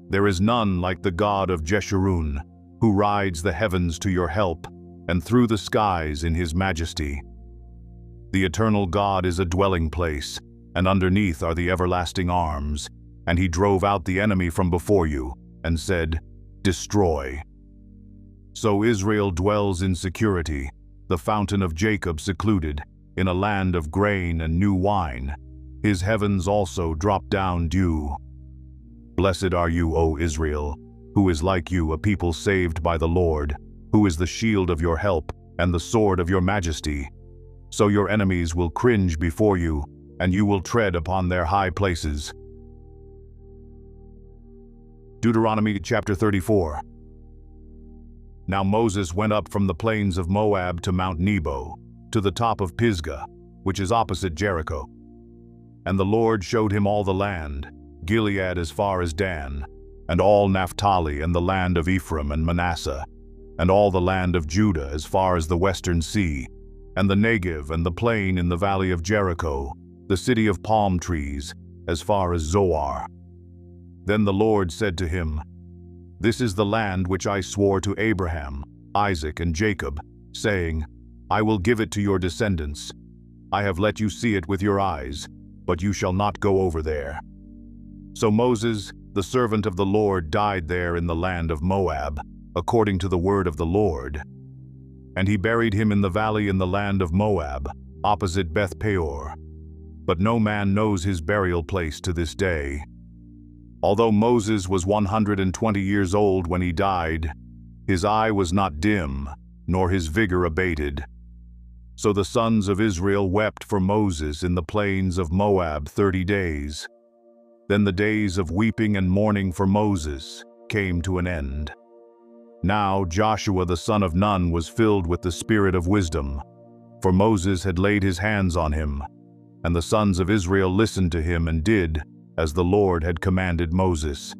There is none like the God of Jeshurun, who rides the heavens to your help, and through the skies in his majesty. The eternal God is a dwelling place, and underneath are the everlasting arms, and he drove out the enemy from before you, and said, Destroy. So Israel dwells in security, the fountain of Jacob secluded, in a land of grain and new wine. His heavens also drop down dew. Blessed are you, O Israel, who is like you, a people saved by the Lord, who is the shield of your help and the sword of your majesty. So your enemies will cringe before you, and you will tread upon their high places. Deuteronomy chapter 34. Now Moses went up from the plains of Moab to Mount Nebo, to the top of Pisgah, which is opposite Jericho. And the Lord showed him all the land, Gilead as far as Dan, and all Naphtali and the land of Ephraim and Manasseh, and all the land of Judah as far as the western sea, and the Negev and the plain in the valley of Jericho, the city of palm trees, as far as Zoar. Then the Lord said to him, This is the land which I swore to Abraham, Isaac, and Jacob, saying, I will give it to your descendants. I have let you see it with your eyes, but you shall not go over there. So Moses, the servant of the Lord, died there in the land of Moab, according to the word of the Lord. And he buried him in the valley in the land of Moab, opposite Beth Peor. But no man knows his burial place to this day. Although Moses was 120 years old when he died, his eye was not dim, nor his vigor abated. So the sons of Israel wept for Moses in the plains of Moab 30 days. Then the days of weeping and mourning for Moses came to an end. Now Joshua the son of Nun was filled with the spirit of wisdom, for Moses had laid his hands on him, and the sons of Israel listened to him and did as the Lord had commanded Moses.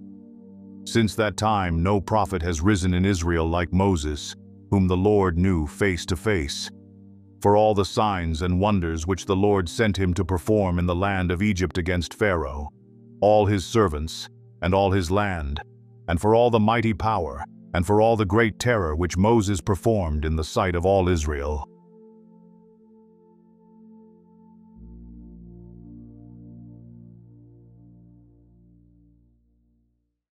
Since that time no prophet has risen in Israel like Moses, whom the Lord knew face to face. For all the signs and wonders which the Lord sent him to perform in the land of Egypt against Pharaoh, all his servants, and all his land, and for all the mighty power, and for all the great terror which Moses performed in the sight of all Israel.